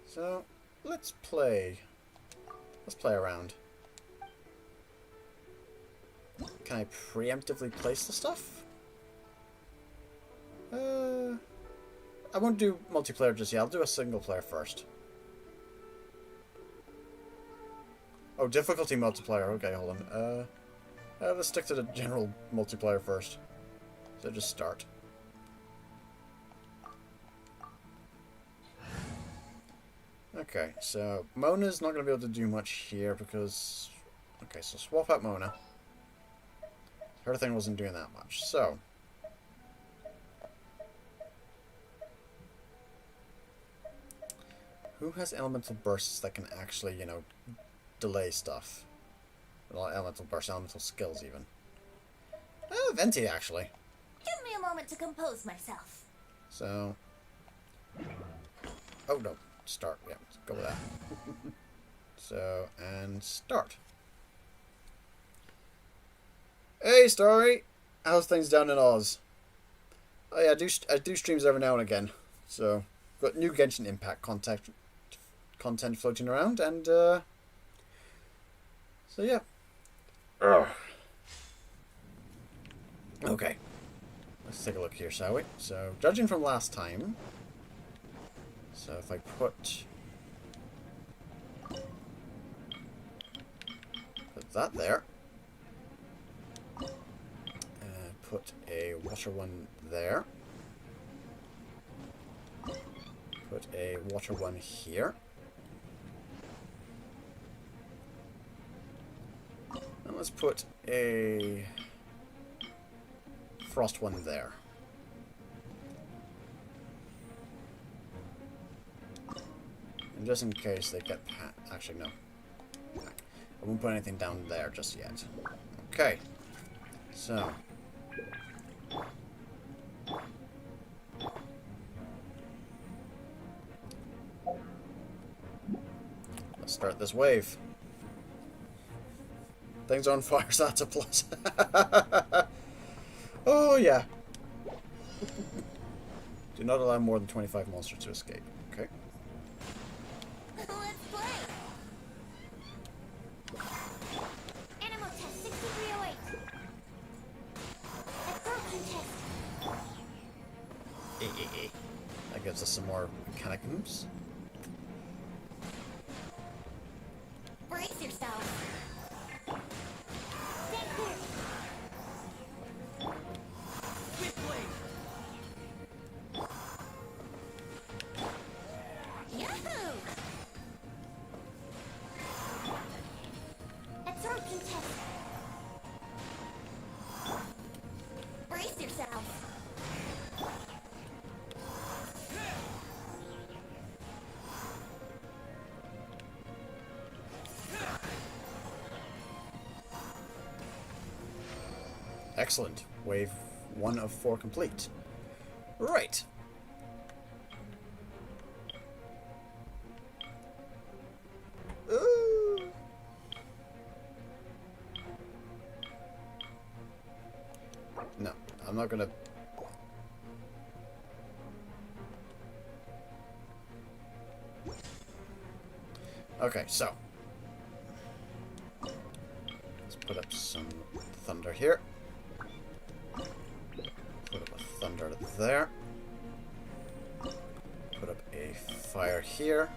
So, let's play. Let's play around. Can I preemptively place the stuff? I won't do multiplayer just yet. I'll do a single player first. Oh, difficulty multiplayer. Okay, hold on. Let's stick to the general multiplayer first. So just start. Okay, so Mona's not going to be able to do much here because... Okay, so swap out Mona. Her thing wasn't doing that much, so... Who has elemental bursts that can actually, you know, delay stuff? Well, not elemental bursts, elemental skills even. Venti, actually. Give me a moment to compose myself. So... Oh, no. Start. Yeah, let's go with that. So, and start. Hey, Starry! How's things down in Oz? Oh yeah, I do streams every now and again. So, got new Genshin Impact content floating around, and, so yeah. Ugh. Okay. Let's take a look here, shall we? So, judging from last time... So if I put that there, put a water one there, put a water one here, let's put a frost one there. And just in case they get actually, no. I won't put anything down there just yet. Okay. So. Let's start this wave. Things are on fire, so that's a plus. Oh, yeah. Do not allow more than 25 monsters to escape. Okay. Let's play! Animal test 6308. Absorption test. That gives us some more Mechanicus. Brace yourself. Stay clear. Yahoo! Absorption test. Brace yourself. Excellent. Wave 1 of 4 complete. Right. Ooh. No, I'm not gonna... Okay, so. Let's put up some thunder here. Put up a thunder there. Put up a fire here.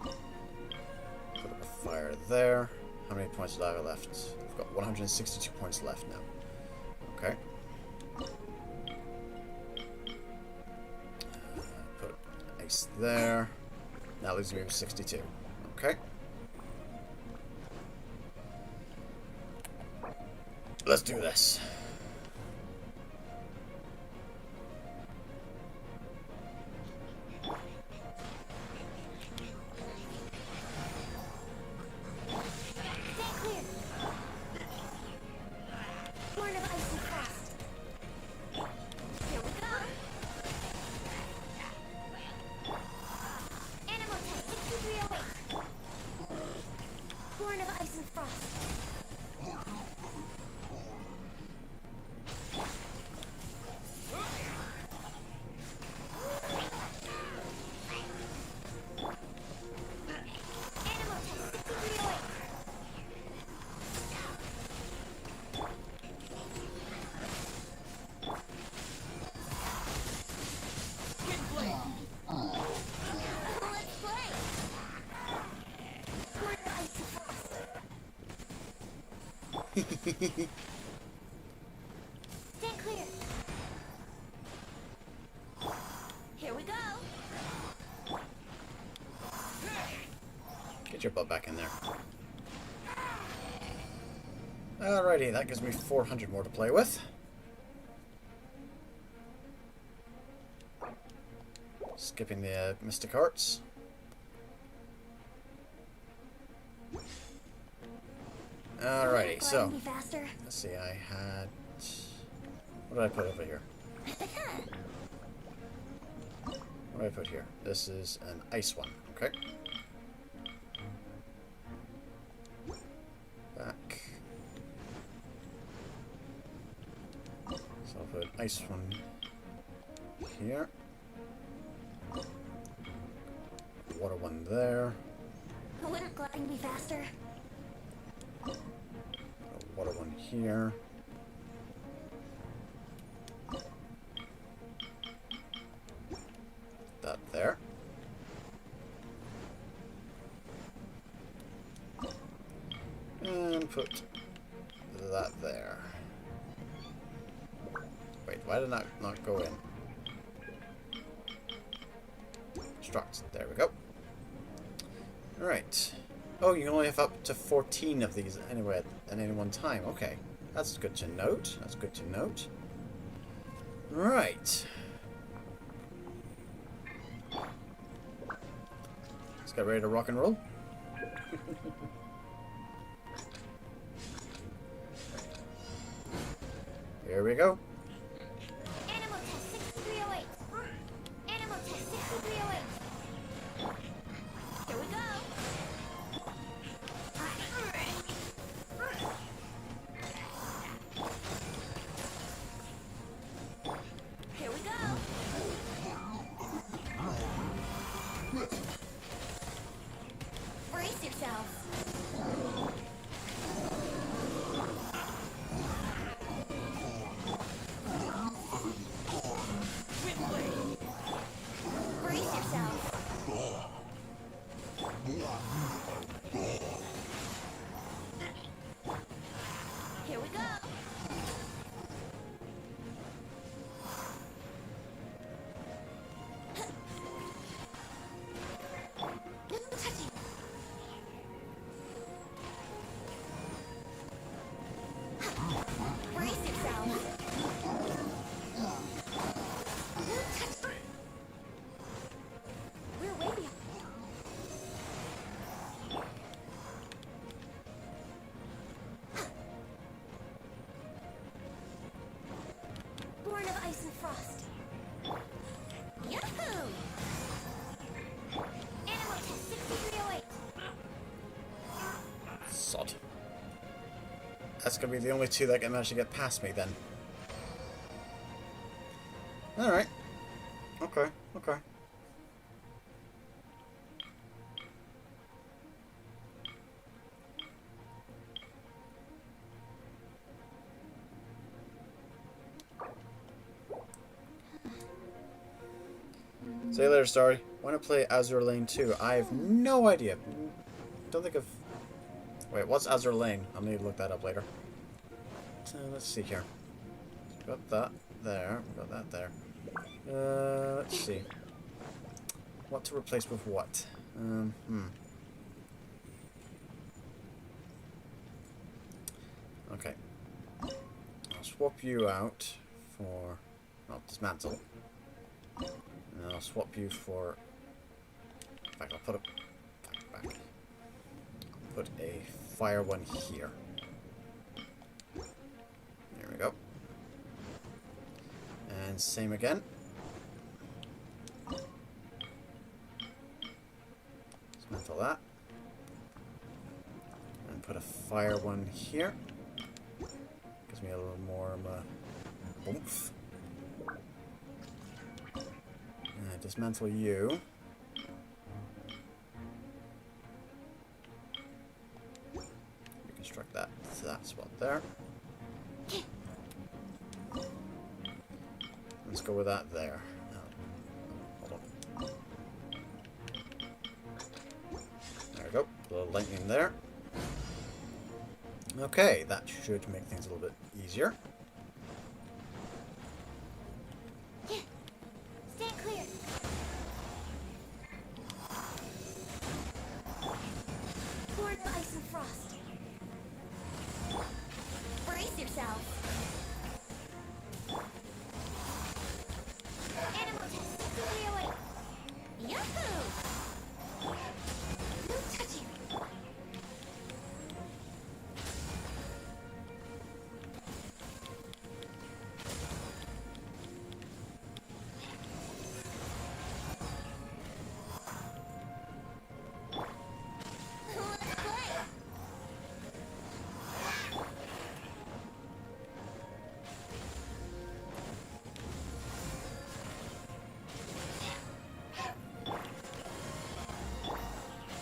Put up a fire there. How many points do I have left? I've got 162 points left now. Okay. Put ice there. That leaves me with 62. Okay. Let's do this. Stay clear. Here we go. Get your butt back in there. Alrighty, that gives me 400 more to play with. Skipping the Mystic Arts. Alrighty, so let's see, I had... What did I put over here? What did I put here? This is an ice one, okay. Back. So I'll put ice one here. Water one there. Wouldn't gliding be faster? Water one here. That there. And put that there. Wait, why did that not go in? Construct. There we go. Alright. Oh, you can only have up to 14 of these anyway at any one time. Okay. That's good to note. That's good to note. Right. Let's get ready to rock and roll. Here we go. Animal test 6308. Animal test 6308. Here we go. Here we go. Brace yourself. Brace yourself. Here we go. No touching. Brace yourself. No touching. We're way beyond. Born of ice and frost. Yahoo! Animal test 6308. Sod. That's gonna be the only two that can manage to get past me then. Alright. Okay, okay. See you later, Starry. Want to play Azure Lane 2? I have no idea. Don't think of... Wait, what's Azure Lane? I'll need to look that up later. So, let's see here. Got that there. Got that there. Let's see. What to replace with what? Okay. I'll swap you out for... Well, dismantle. And I'll swap you for... In fact, I'll put a... Back. Put a fire one here. There we go. And same again. Dismantle that. And put a fire one here. Gives me a little more oomph. Dismantle you. Reconstruct that to that spot there. Let's go with that there. Hold on. There we go. A little lightning there. Okay, that should make things a little bit easier. Stand clear. Born of ice and frost. Brace yourself. Animal test 6308. Yahoo! No touching. Let's play.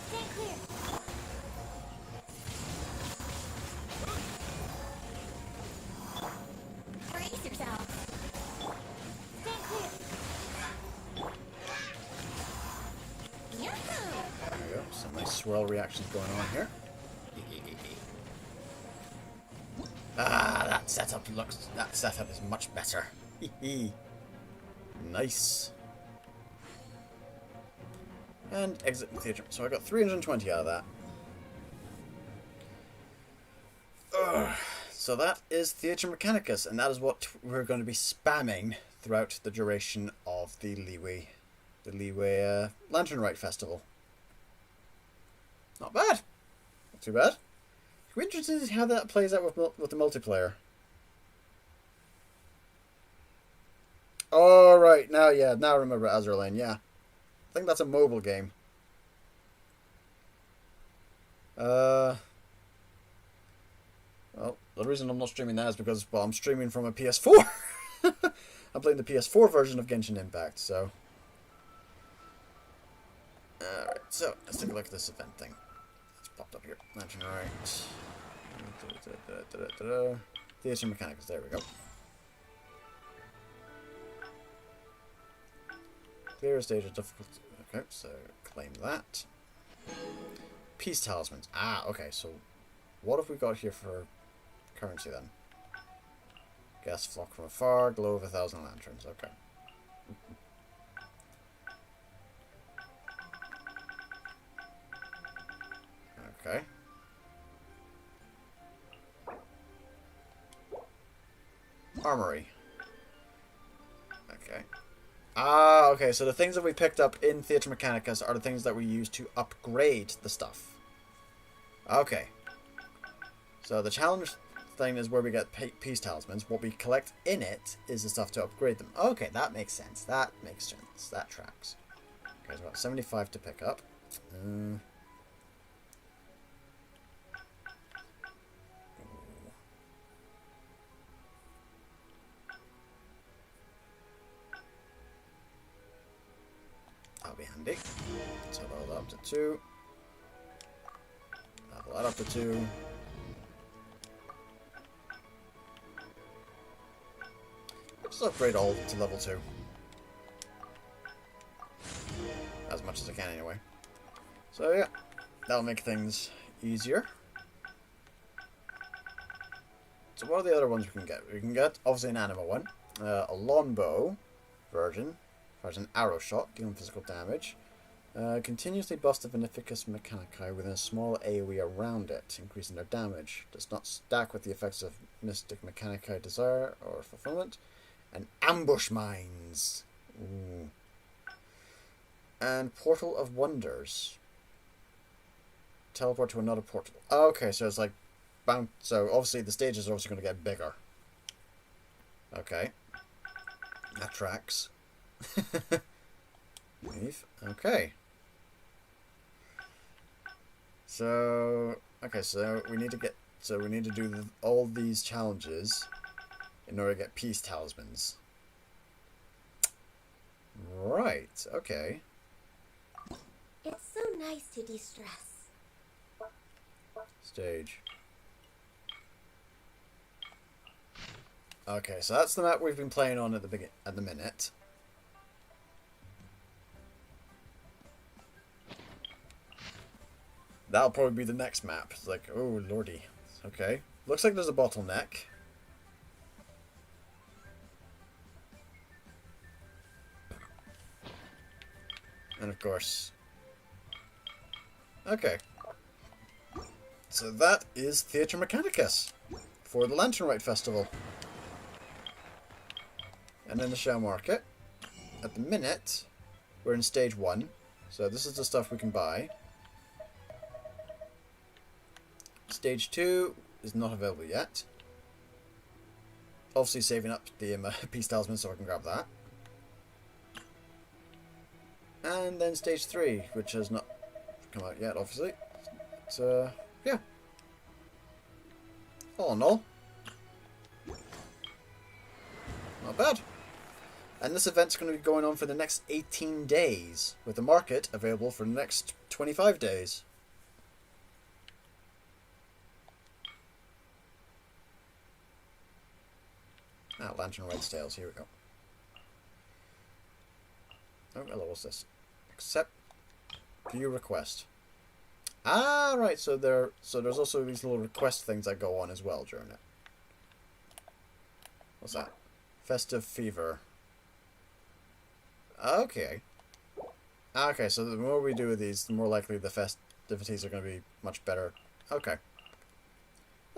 Stand clear. Brace yourself. Stand clear. Yahoo! There we go. Some nice swirl reactions going on here. Ah, that setup is much better. Nice. And exit the theater. So I got 320 out of that. So that is Theatre Mechanicus, and that is what we're going to be spamming throughout the duration of the Leeway Lantern Rite Festival. Not bad. Not too bad. We're interested to see how that plays out with the multiplayer. Oh, right. Now I remember Azure Lane, yeah. I think that's a mobile game. Well, the reason I'm not streaming that is because, well, I'm streaming from a PS4. I'm playing the PS4 version of Genshin Impact, so... Alright, so, let's take a look at this event thing. It's popped up here. Lantern Rite. Theatre Mechanicus, there we go. Clear stage of difficulty. Okay, so claim that. Peace talismans. Ah, okay, so what have we got here for currency then? Gas flock from afar, glow of 1,000 lanterns. Okay. Okay. Armory. Okay. Ah, okay, so the things that we picked up in Theatre Mechanicus are the things that we use to upgrade the stuff. Okay. So the challenge thing is where we get peace talismans. What we collect in it is the stuff to upgrade them. Okay, that makes sense. That makes sense. That tracks. Okay, so about 75 to pick up. That'll be handy. So level that up to 2. Level that up to 2. Just upgrade all to level 2. As much as I can anyway. So yeah, that'll make things easier. So what are the other ones we can get? We can get, obviously, an anima one. A longbow version. Fires an arrow shot, dealing physical damage. Continuously buffs the Mechanicus Mechanici within a small AoE around it, increasing their damage. Does not stack with the effects of Mystic Mechanici Desire or Fulfillment. And ambush mines. Ooh. And Portal of Wonders. Teleport to another portal. Okay, so it's like bound. So obviously the stages are also going to get bigger. Okay, that tracks. Leave. Okay. So okay, so we need to get. So we need to do all these challenges in order to get peace talismans. Right. Okay. It's so nice to de-stress. Stage. Okay, so that's the map we've been playing on at the minute. That'll probably be the next map. It's like, oh lordy. Okay. Looks like there's a bottleneck. And of course... Okay. So that is Theatre Mechanicus for the Lantern Rite Festival. And then the Shell Market. At the minute, we're in stage 1. So this is the stuff we can buy. Stage 2 is not available yet. Obviously saving up the peace talisman so I can grab that. And then stage 3, which has not come out yet, obviously. So, yeah. All in all, not bad. And this event's going to be going on for the next 18 days, with the market available for the next 25 days. Ah, Lantern Rite Tales, here we go. Oh, hello, what's this? Accept view request. Ah, right, so there's also these little request things that go on as well during it. What's that? Festive Fever. Okay. Okay, so the more we do of these, the more likely the festivities are going to be much better. Okay.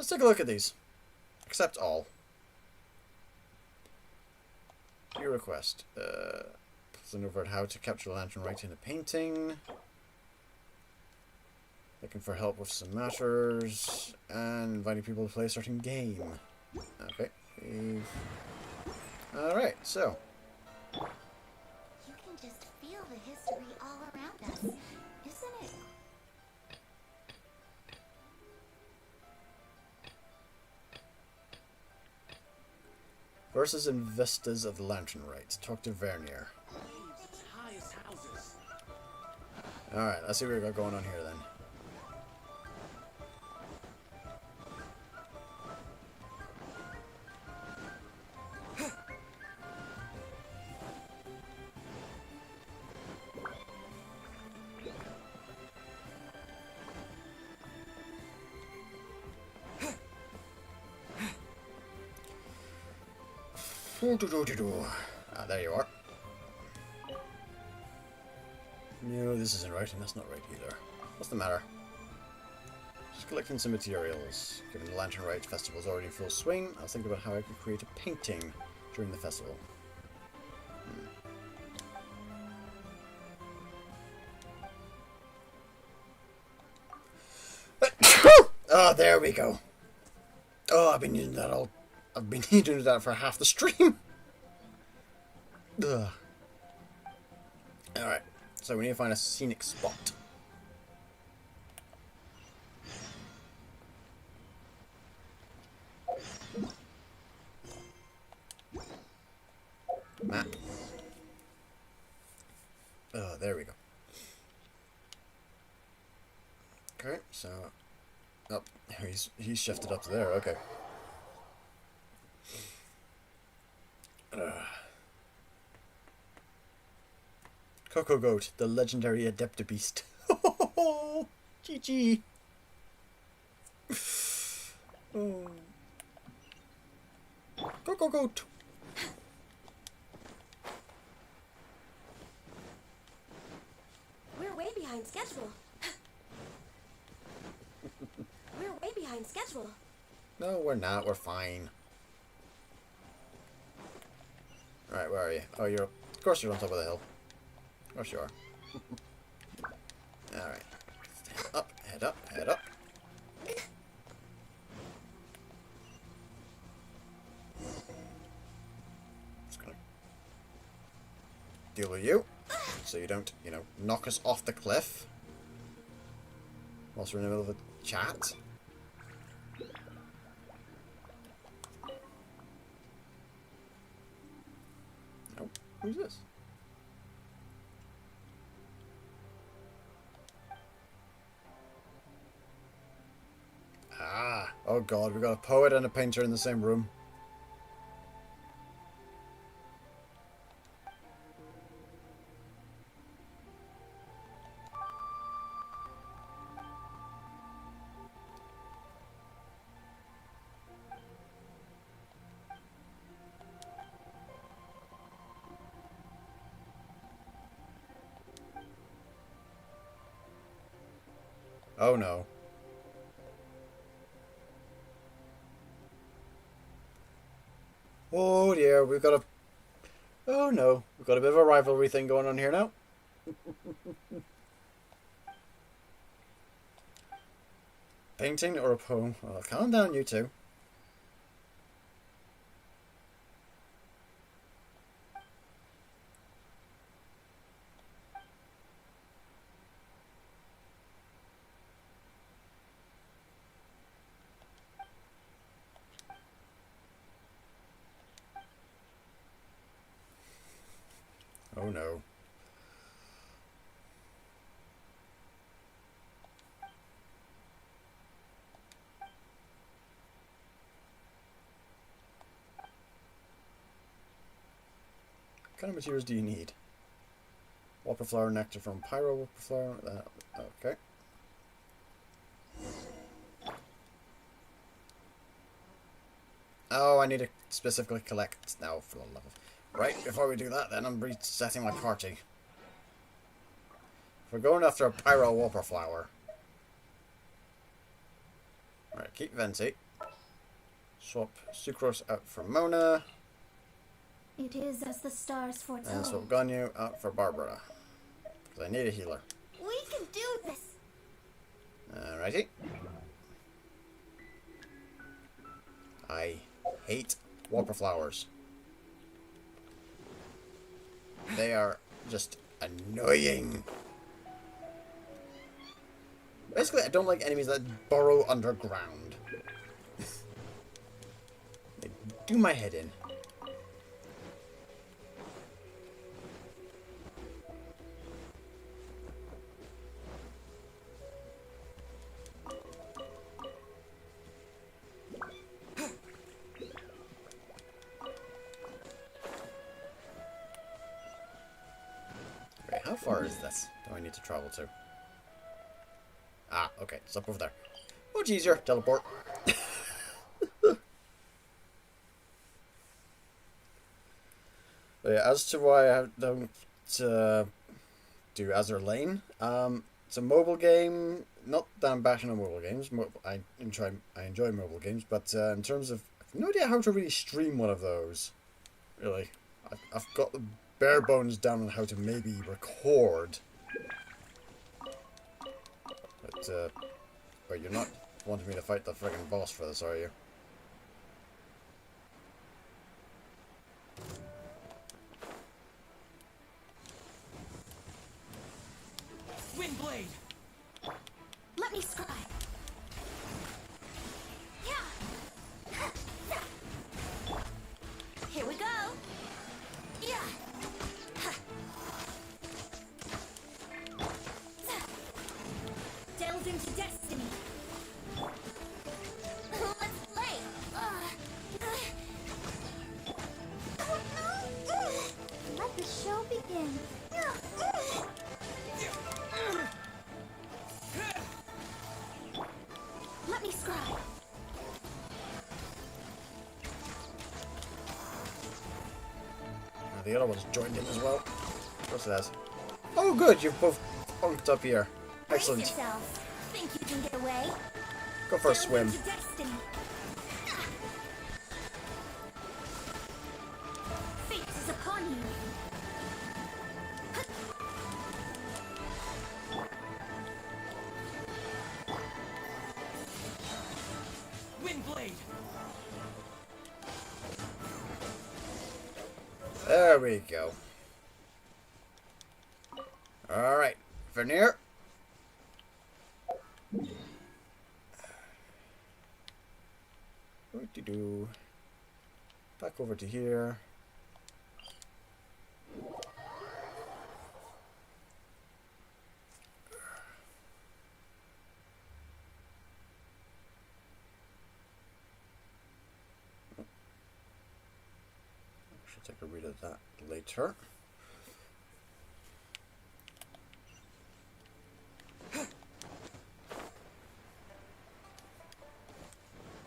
Let's take a look at these. Accept all. Your request. Puzzling over at how to capture Lantern Rite in a painting. Looking for help with some matters. And inviting people to play a certain game. Okay. Alright, so. You can just feel the history all around us, isn't it? Versus in Vistas of the Lantern Rite. Talk to Vernier. Alright, let's see what we got going on here then. Ah, there you are. No, this isn't right, and that's not right either. What's the matter? Just collecting some materials. Given the Lantern Rite Festival is already in full swing, I was thinking about how I could create a painting during the festival. Oh, there we go. Oh, I've been using that all. I've been doing that for half the stream. Ugh. Alright, so we need to find a scenic spot. Map. Oh, there we go. Okay, so... Oh, he's shifted up to there, okay. Coco Goat, the legendary Adeptabeast. GG. Oh. Coco Goat. We're way behind schedule. We're way behind schedule. No, we're not. We're fine. Alright, where are you? Oh, you're... Of course you're on top of the hill. Of course you are. Alright. Head up, head up, head up. Just gonna deal with you. So you don't, you know, knock us off the cliff. Whilst we're in the middle of a chat. Oh, who's this? Ah, oh god, we got a poet and a painter in the same room. Oh no. Oh dear, we've got a... Oh no, we've got a bit of a rivalry thing going on here now. Painting or a poem? Oh, calm down, you two. Oh no. What kind of materials do you need? Whopper flower, nectar from pyro whopper flower. Okay. Oh, I need to specifically collect now for the level. Right, before we do that then, I'm resetting my party. We're going after a pyro whopper flower. Alright, keep Venti. Swap Sucrose out for Mona. It is as the stars foretold. And swap Ganyu out for Barbara. Because I need a healer. We can do this. Alrighty. I hate Whopper flowers. They are just annoying. Basically, I don't like enemies that burrow underground. They do my head in. Okay, how far is this? Do I need to travel to? Ah, okay, it's up over there. Much easier, teleport. But yeah, as to why I don't do Azure Lane, it's a mobile game. Not that I'm bashing on mobile games. I enjoy mobile games, but in terms of, I have no idea how to really stream one of those. Really, I've got the bare bones down on how to maybe record. But you're not wanting me to fight the friggin' boss for this, are you? Windblade! Let me scry. Yeah. Here we go. Yeah. Delve into destiny. Let's play. Let the show begin. Let me scry. The other one's joined in as well. Of course it has. Oh good, you've both punked up here. Excellent. Brace yourselves. Think you can get away? Go for a swim. Delve into destiny. Fate is upon you. Windblade! There we go. Alright, Vernier. What to do? Back over to here. Should take a read of that later.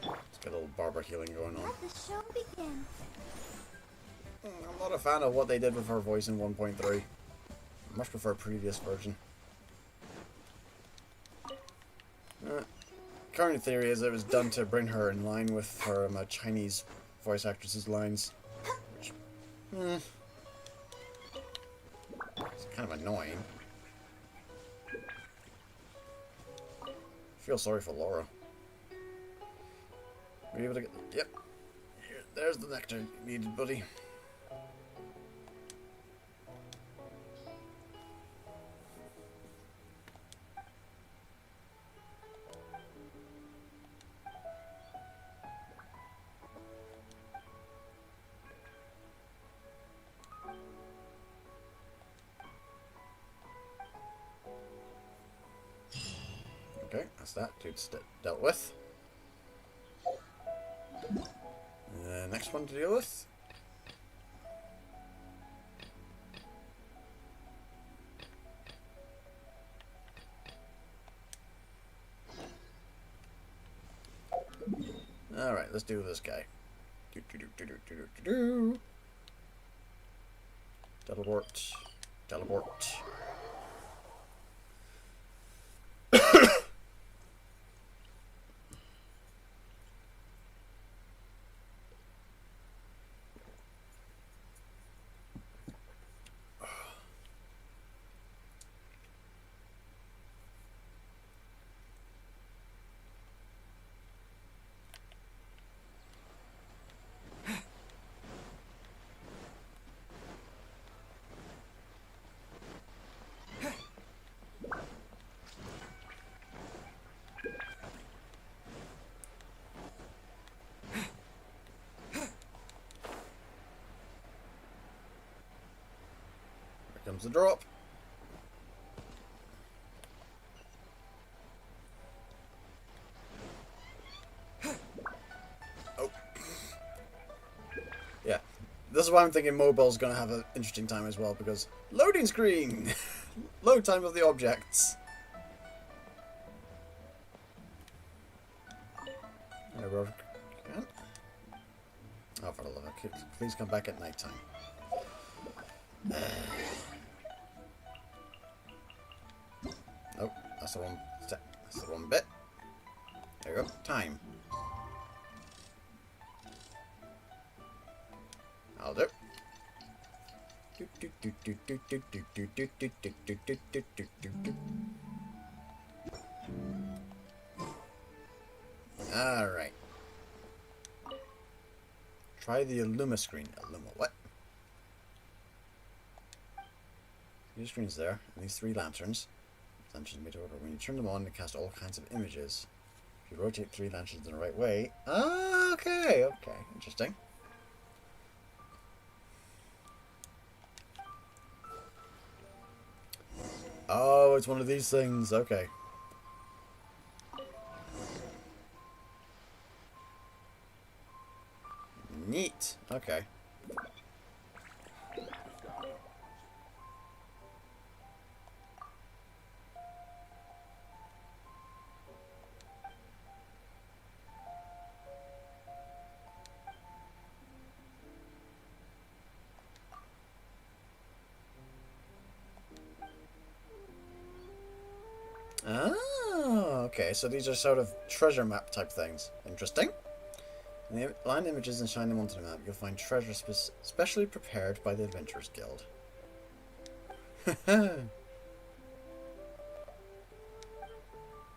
Let's get a little barber healing going on. Let the show begin. I'm not a fan of what they did with her voice in 1.3. I much prefer previous version. Current theory is it was done to bring her in line with her Chinese voice actress's lines. Which, it's kind of annoying. I feel sorry for Laura. Were you able to get... Yep. Here, there's the nectar you needed, buddy. Okay, that's that. Dude's dealt with. Next one to deal with. Alright, let's do this guy. Teleport. Teleport. comes the drop. Oh. Yeah. This is why I'm thinking mobile's going to have an interesting time as well, because loading screen! Load time of the objects. Oh, for the love of it, please come back at night time. Nope, that's the wrong step. That's the wrong bit. There you go. Time. I'll do. Alright. Try the Illuma screen. Illuma what? Your screen's there, and these 3 lanterns. Lanterns made to order. When you turn them on, they cast all kinds of images. If you rotate 3 lanterns in the right way. Ah, okay, okay. Interesting. Oh, it's one of these things. Okay. Neat. Okay. Oh, okay. So these are sort of treasure map type things. Interesting. Line images and shine them onto the map. You'll find treasure specially prepared by the Adventurers Guild.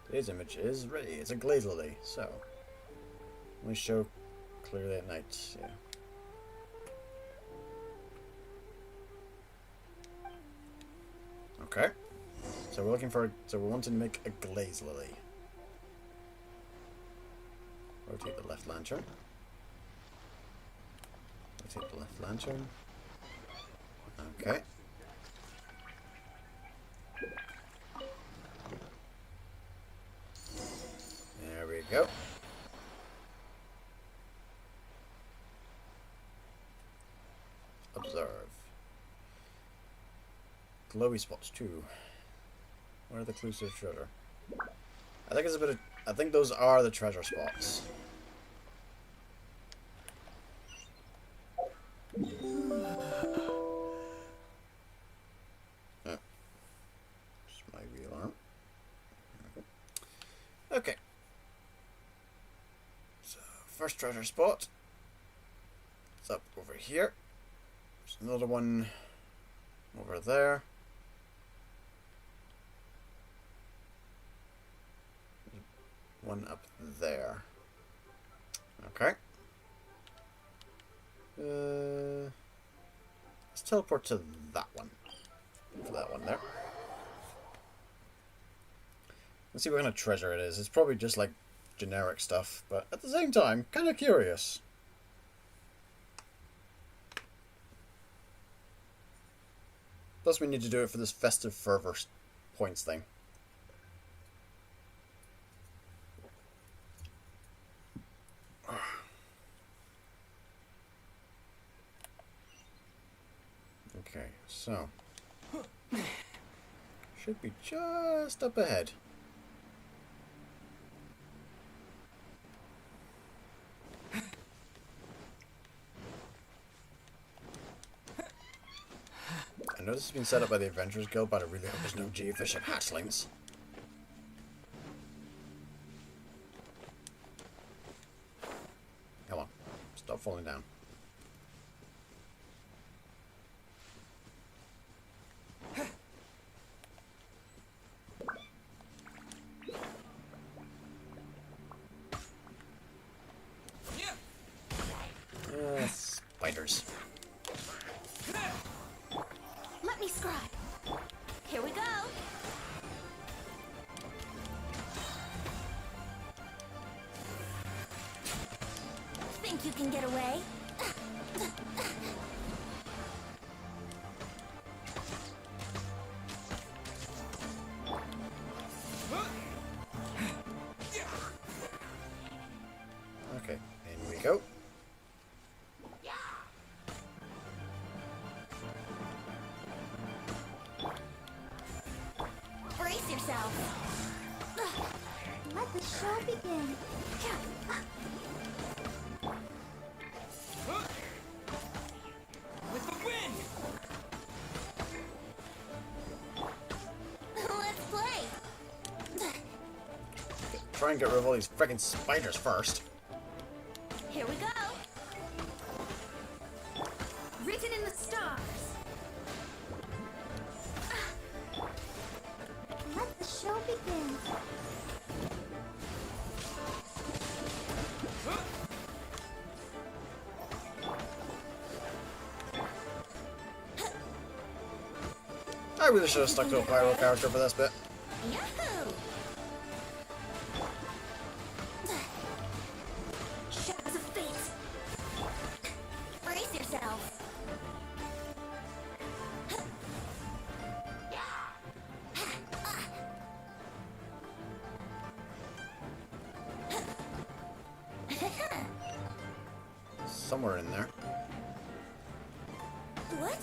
Today's image is ready. It's a glaze lily, so only show clearly at night. Yeah. Okay. So we're looking for. So we're wanting to make a glaze lily. Rotate the left lantern. Rotate the left lantern. Okay. There we go. Observe. Glowy spots too. What are the clues to the treasure? I think it's a bit of. I think those are the treasure spots. Oh. Just my alarm. Okay. So, first treasure spot. It's up over here. There's another one over there. One up there. Okay. Let's teleport to that one. For that one there. Let's see what kind of treasure it is. It's probably just like generic stuff, but at the same time, kind of curious. Plus we need to do it for this festive fervor points thing. Okay, so should be just up ahead. I know this has been set up by the Adventurers Guild, but I really hope there's no geofish hatchlings. Come on, stop falling down. Spiders. Let me scribe. Here we go. Think you can get away? go. Brace yourself. Let the show begin. With the wind! Let's play. Try and get rid of all these freaking spiders first. Here we go. Written in the stars. Let the show begin. I really should have stuck to a pyro character for this bit. Yahoo! Shadows of fate. Brace yourself. Somewhere in there. What?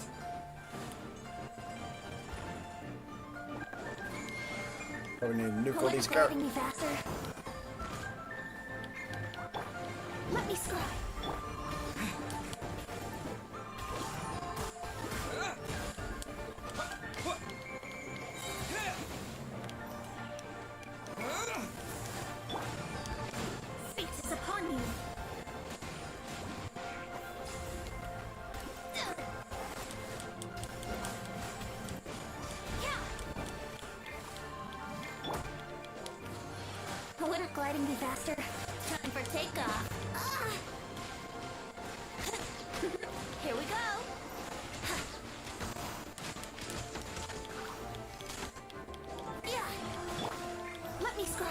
Probably need to nuke all What's these grabbing characters. me faster? Let me scry. Fate is upon you. Wouldn't gliding be faster? Time for takeoff. Here we go. Yeah. Let me scry.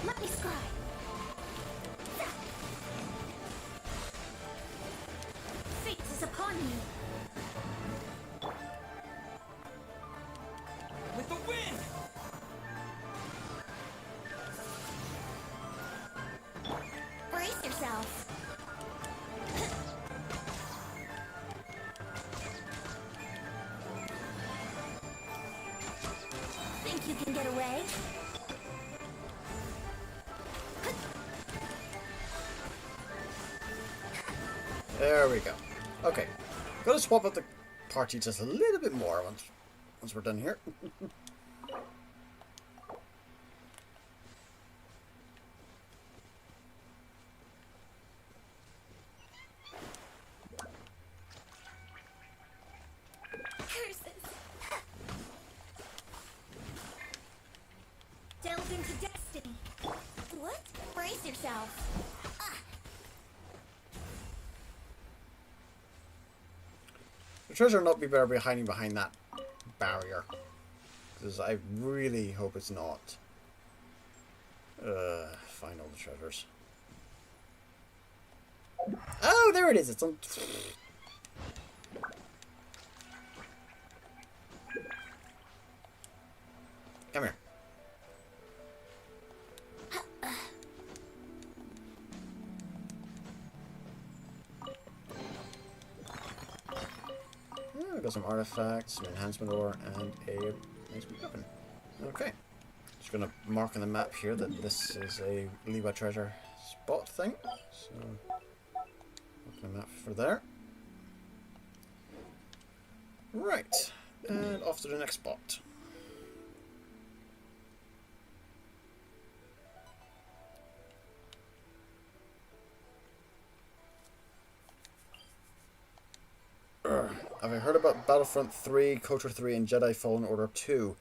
Let me scry. Fate is upon you. With the wind! Brace yourself. Think you can get away? There we go. Okay. Gotta swap up the party just a little bit more once we're done here. Curses. Delve into destiny. What? Brace yourself. The treasure not be better be hiding behind that barrier. Because I really hope it's not. Find all the treasures. Oh, there it is. It's on. Come here. Oh, got some artifacts, some enhancement ore, and a nice weapon. Okay. Just gonna mark on the map here that this is a Lewa treasure spot thing. So, mark the map for there. Right. And off to the next spot. Have I heard about Battlefront 3, KOTOR 3, and Jedi Fallen Order 2?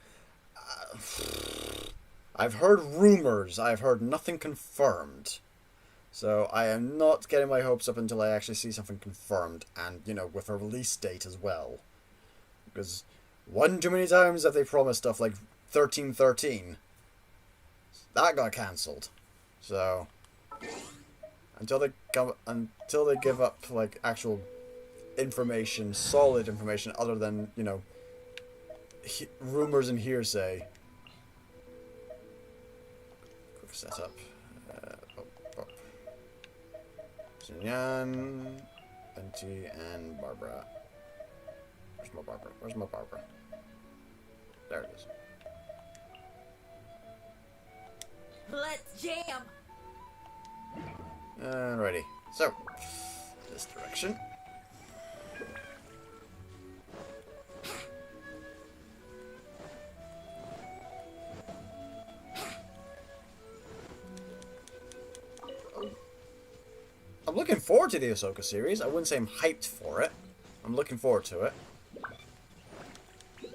I've heard rumors. I've heard nothing confirmed. So I am not getting my hopes up until I actually see something confirmed. And, you know, with a release date as well. Because one too many times have they promised stuff like 1313. That got cancelled. So until they give up like actual information, solid information, other than, you know, rumors and hearsay. Quick setup. Xinyan, Venti, and Barbara. Where's my Barbara? Where's my Barbara? There it is. Let's jam! Alrighty. So, this direction. I'm looking forward to the Ahsoka series. I wouldn't say I'm hyped for it. I'm looking forward to it. The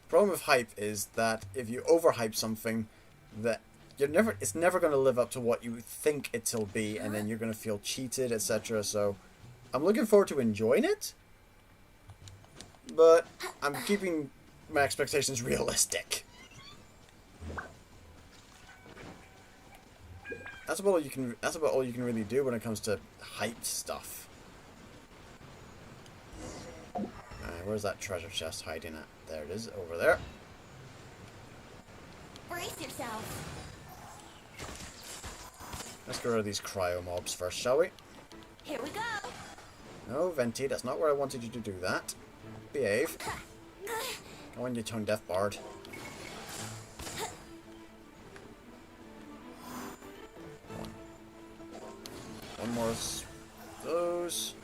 problem with hype is that if you overhype something, that it's never going to live up to what you think it'll be, and then you're going to feel cheated, etc. So, I'm looking forward to enjoying it, but I'm keeping my expectations realistic. That's about all you can. That's about all you can really do when it comes to hyped stuff. Where's that treasure chest hiding at? There it is, over there. Brace yourself. Let's get rid of these cryo mobs first, shall we? Here we go. No, Venti, that's not where I wanted you to do that. Behave. Go on, you tone deaf bard. One more of those.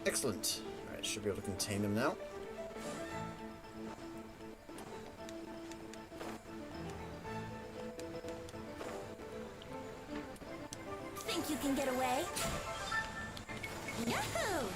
Excellent. Alright, should be able to contain them now. Think you can get away? Yahoo!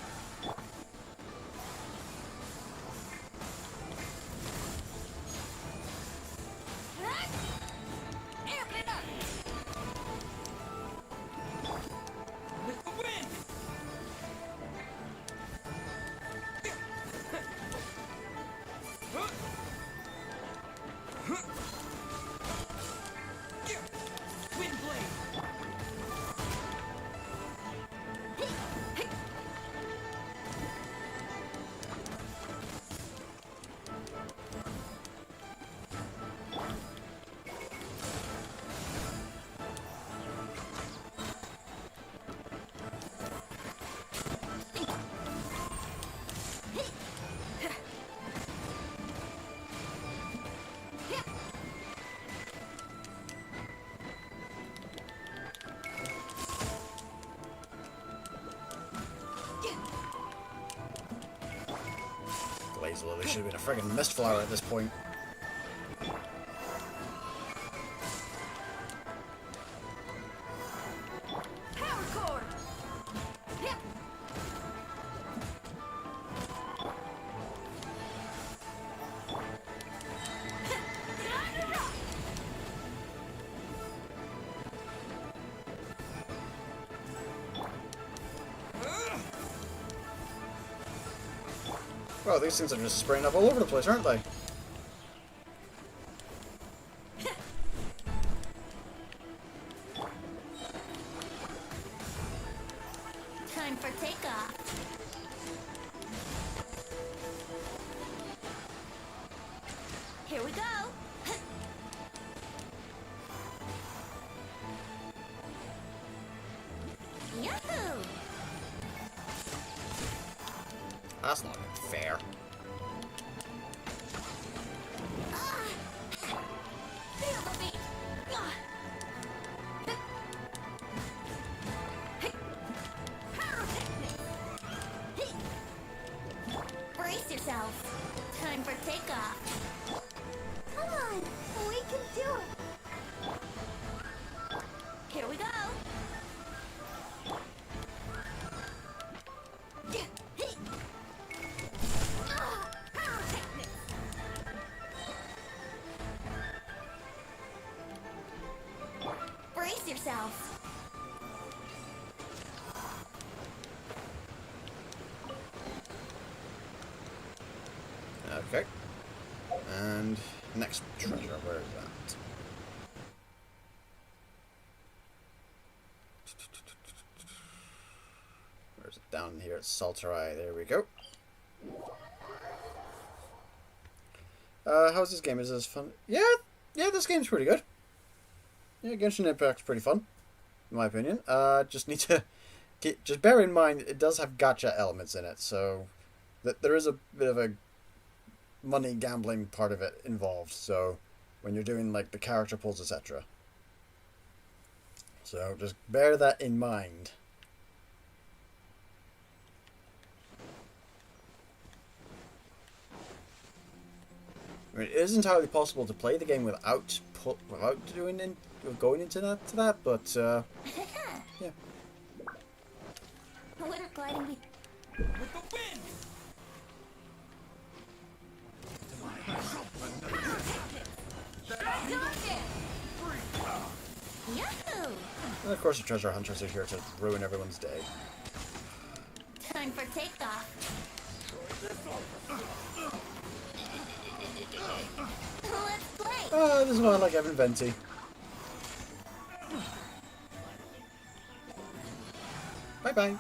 Lily should have been a friggin' mist flower at this point. Power cord. Yep. Well, these things are just spraying up all over the place, aren't they? Time for takeoff. Here we go. Yahoo! That's not fair. Feel the beat. Brace yourself. Time for takeoff. Come on, we can do it. Here we go. Brace yourself. Okay. And next treasure, where is that? down here at Salterai. There we go. How's this game? Is this fun? Yeah, this game's pretty good. Yeah, Genshin Impact's pretty fun, in my opinion. Just need to just bear in mind it does have gacha elements in it, so that there is a bit of a money gambling part of it involved. So when you're doing like the character pulls, etc. So just bear that in mind. I mean, it is entirely possible to play the game without going into that, but yeah. We're gliding with the wind. Yahoo! And of course the treasure hunters are here to ruin everyone's day. Time for takeoff. Let's play. Oh, this is why I like Evan Venti. Bye bye.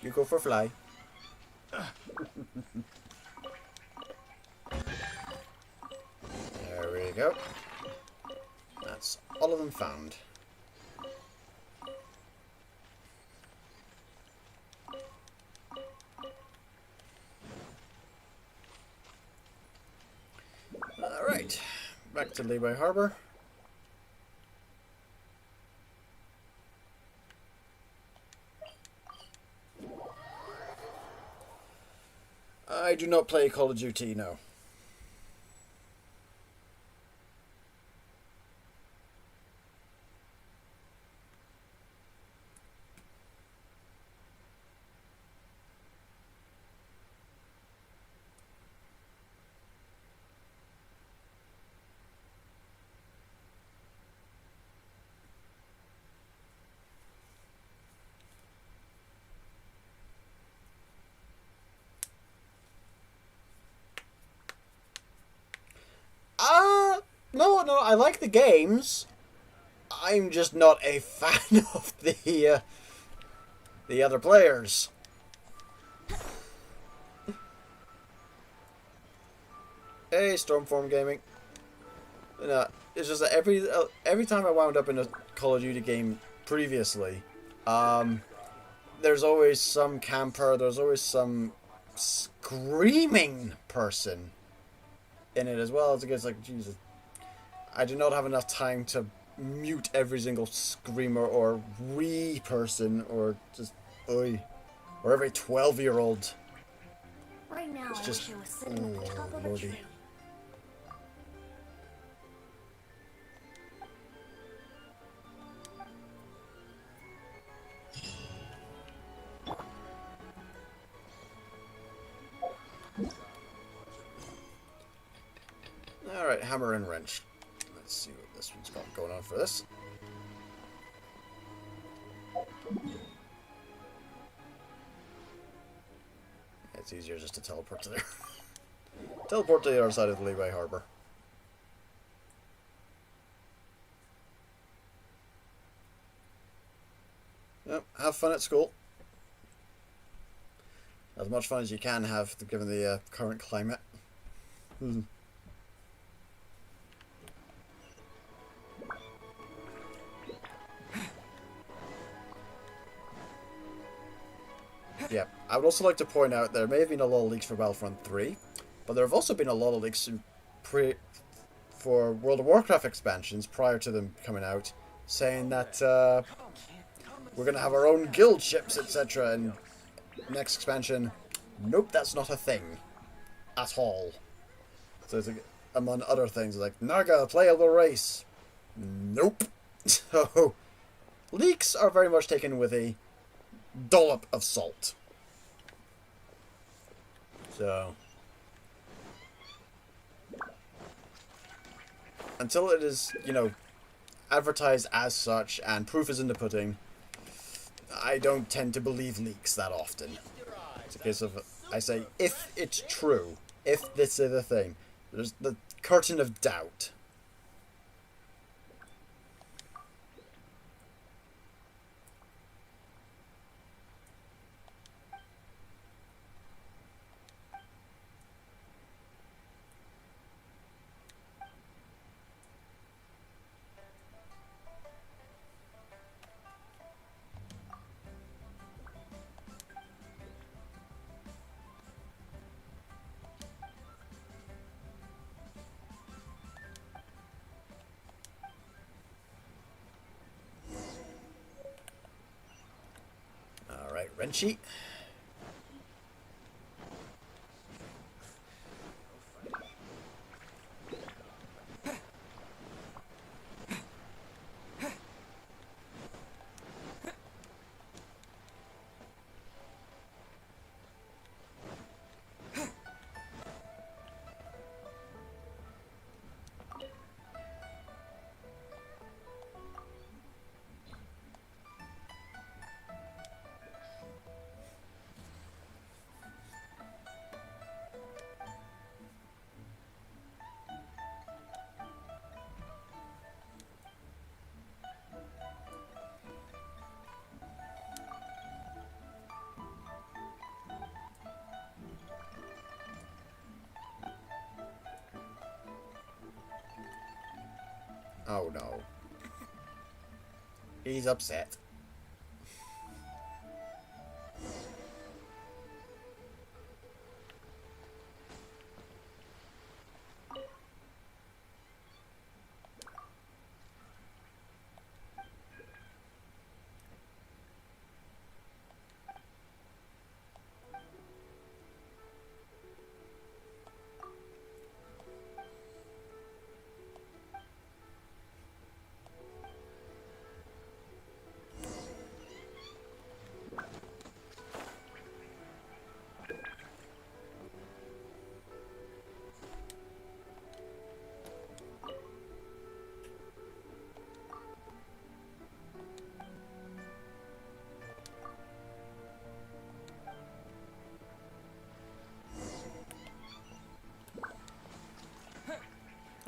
You go for fly. There we go. That's all of them found. Alright, back to Leeway Harbor. I do not play Call of Duty, no. No, I like the games. I'm just not a fan of the other players. Hey, Stormform Gaming. No, it's just that every time I wound up in a Call of Duty game previously, there's always some camper, there's always some screaming person in it as well. It's like, Jesus, I do not have enough time to mute every single screamer or wee person or just oi, or every 12-year-old. Right now, It's just, I wish I was sitting at the top of a lordy. tree. Alright, hammer and wrench. Let's see what this one's got going on for this. It's easier just to teleport to there. Teleport to the other side of the Leeway Harbor. Yep, have fun at school. As much fun as you can have, given the current climate. Yeah, I would also like to point out there may have been a lot of leaks for Battlefront 3, but there have also been a lot of leaks for World of Warcraft expansions prior to them coming out, saying that we're going to have our own guild ships, etc. And next expansion, nope, that's not a thing at all. So it's like, among other things, like Naga, playable race. Nope. So leaks are very much taken with a dollop of salt. So until it is, advertised as such and proof is in the pudding, I don't tend to believe leaks that often. It's a case of, I say, if it's true, if this is a thing, there's the curtain of doubt. Wrenchy. Oh no. He's upset.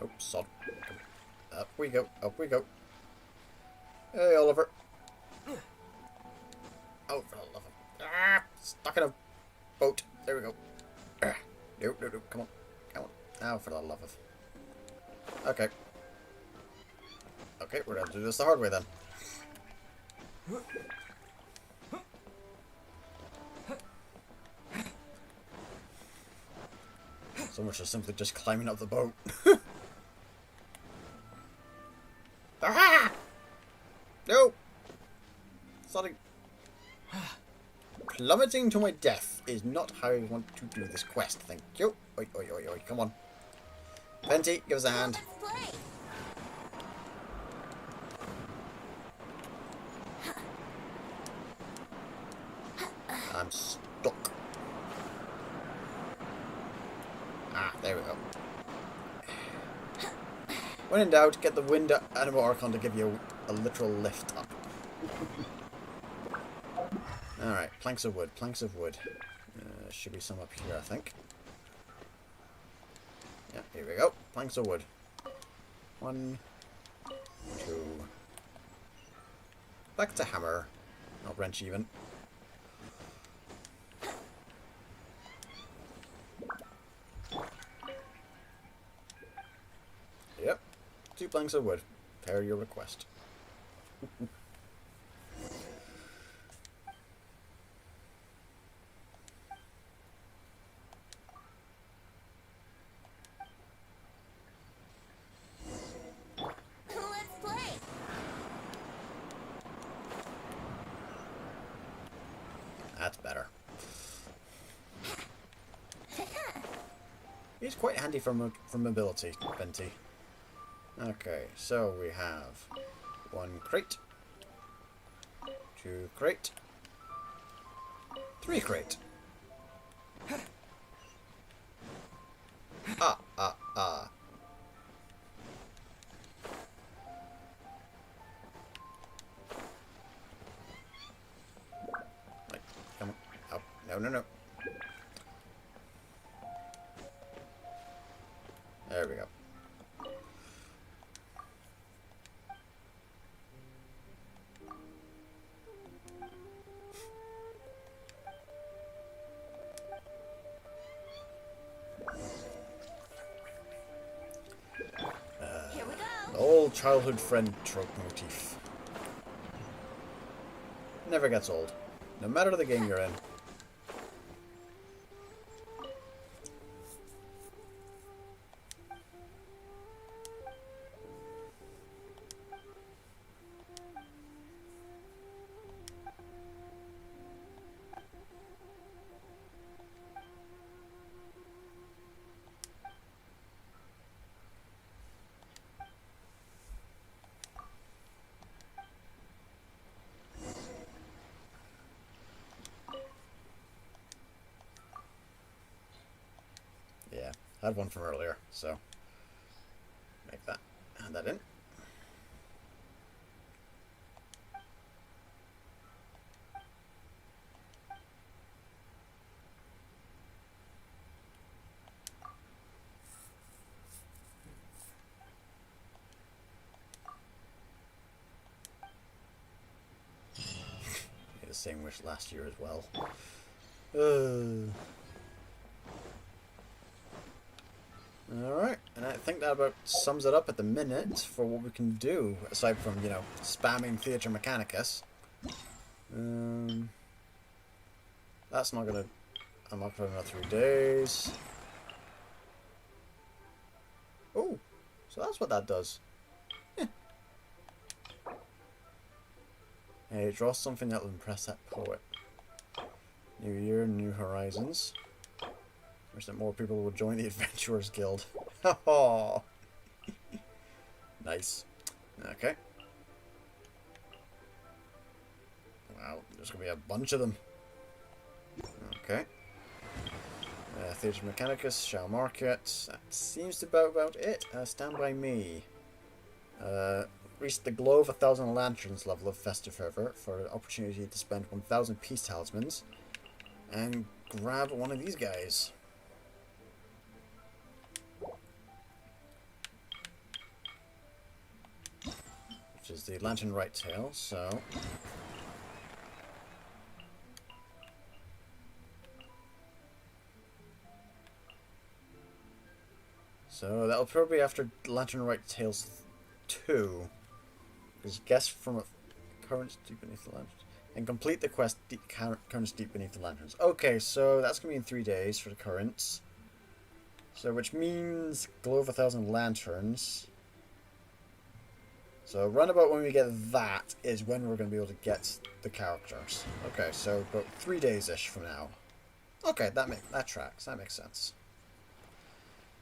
Oh, sod. Up we go, up we go. Hey, Oliver. Oh, for the love of... Ah, stuck in a boat. There we go. Ah, no, no, no, come on. Come on. Oh, for the love of... Okay. Okay, we're gonna do this the hard way then. So much as simply just climbing up the boat. Ah! No! Something... Plummeting to my death is not how I want to do this quest, thank you. Oi, oi, oi, oi, come on. Venti, give us a hand. I'm stuck. Ah, there we go. When in doubt, get the Wind Animal Archon to give you a literal lift up. Alright, planks of wood, planks of wood. Should be some up here, I think. Yeah, here we go. Planks of wood. 1, 2. Back to hammer. Not wrench even. Yep. 2 planks of wood. Per your request. That's better. He's quite handy for mobility, Venti. Okay, so we have 1 crate, 2 crate, 3 crate. Ah. Right, come on, up. No. There we go. Here we go. Old childhood friend trope motif. Never gets old. No matter the game you're in. I had one from earlier, so make that, add that in. Made the same wish last year as well. Alright, and I think that about sums it up at the minute for what we can do, aside from, you know, spamming Theatre Mechanicus. That's not gonna unlock for another 3 days. Oh, so that's what that does. Hey, draw something that will impress that poet. New year, new horizons. Wish that more people would join the Adventurers Guild. Oh, nice. Okay. Wow, there's gonna be a bunch of them. Okay. Theatre Mechanicus, shall mark it. That seems to be about it. Stand by me. Reach the glow of 1,000 lanterns level of festive fervor for an opportunity to spend 1,000 peace talismans and grab one of these guys. Which is the Lantern Rite tail, so that'll probably be after Lantern Rite Tales 2. Because guess from a currents deep beneath the lanterns. And complete the quest currents deep beneath the lanterns. Okay, so that's going to be in 3 days for the currents. So which means glow of 1,000 lanterns. So round about when we get that is when we're going to be able to get the characters. Okay, so about 3 days-ish from now. Okay, that tracks. That makes sense.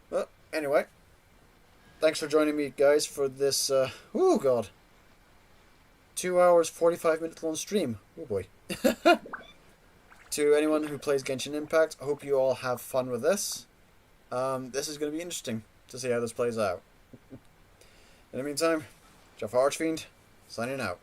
Well, anyway. Thanks for joining me, guys, for this, oh god. 2 hours, 45 minute long stream. Oh boy. To anyone who plays Genshin Impact, I hope you all have fun with this. This is going to be interesting to see how this plays out. In the meantime, JaffaArchfiend, signing out.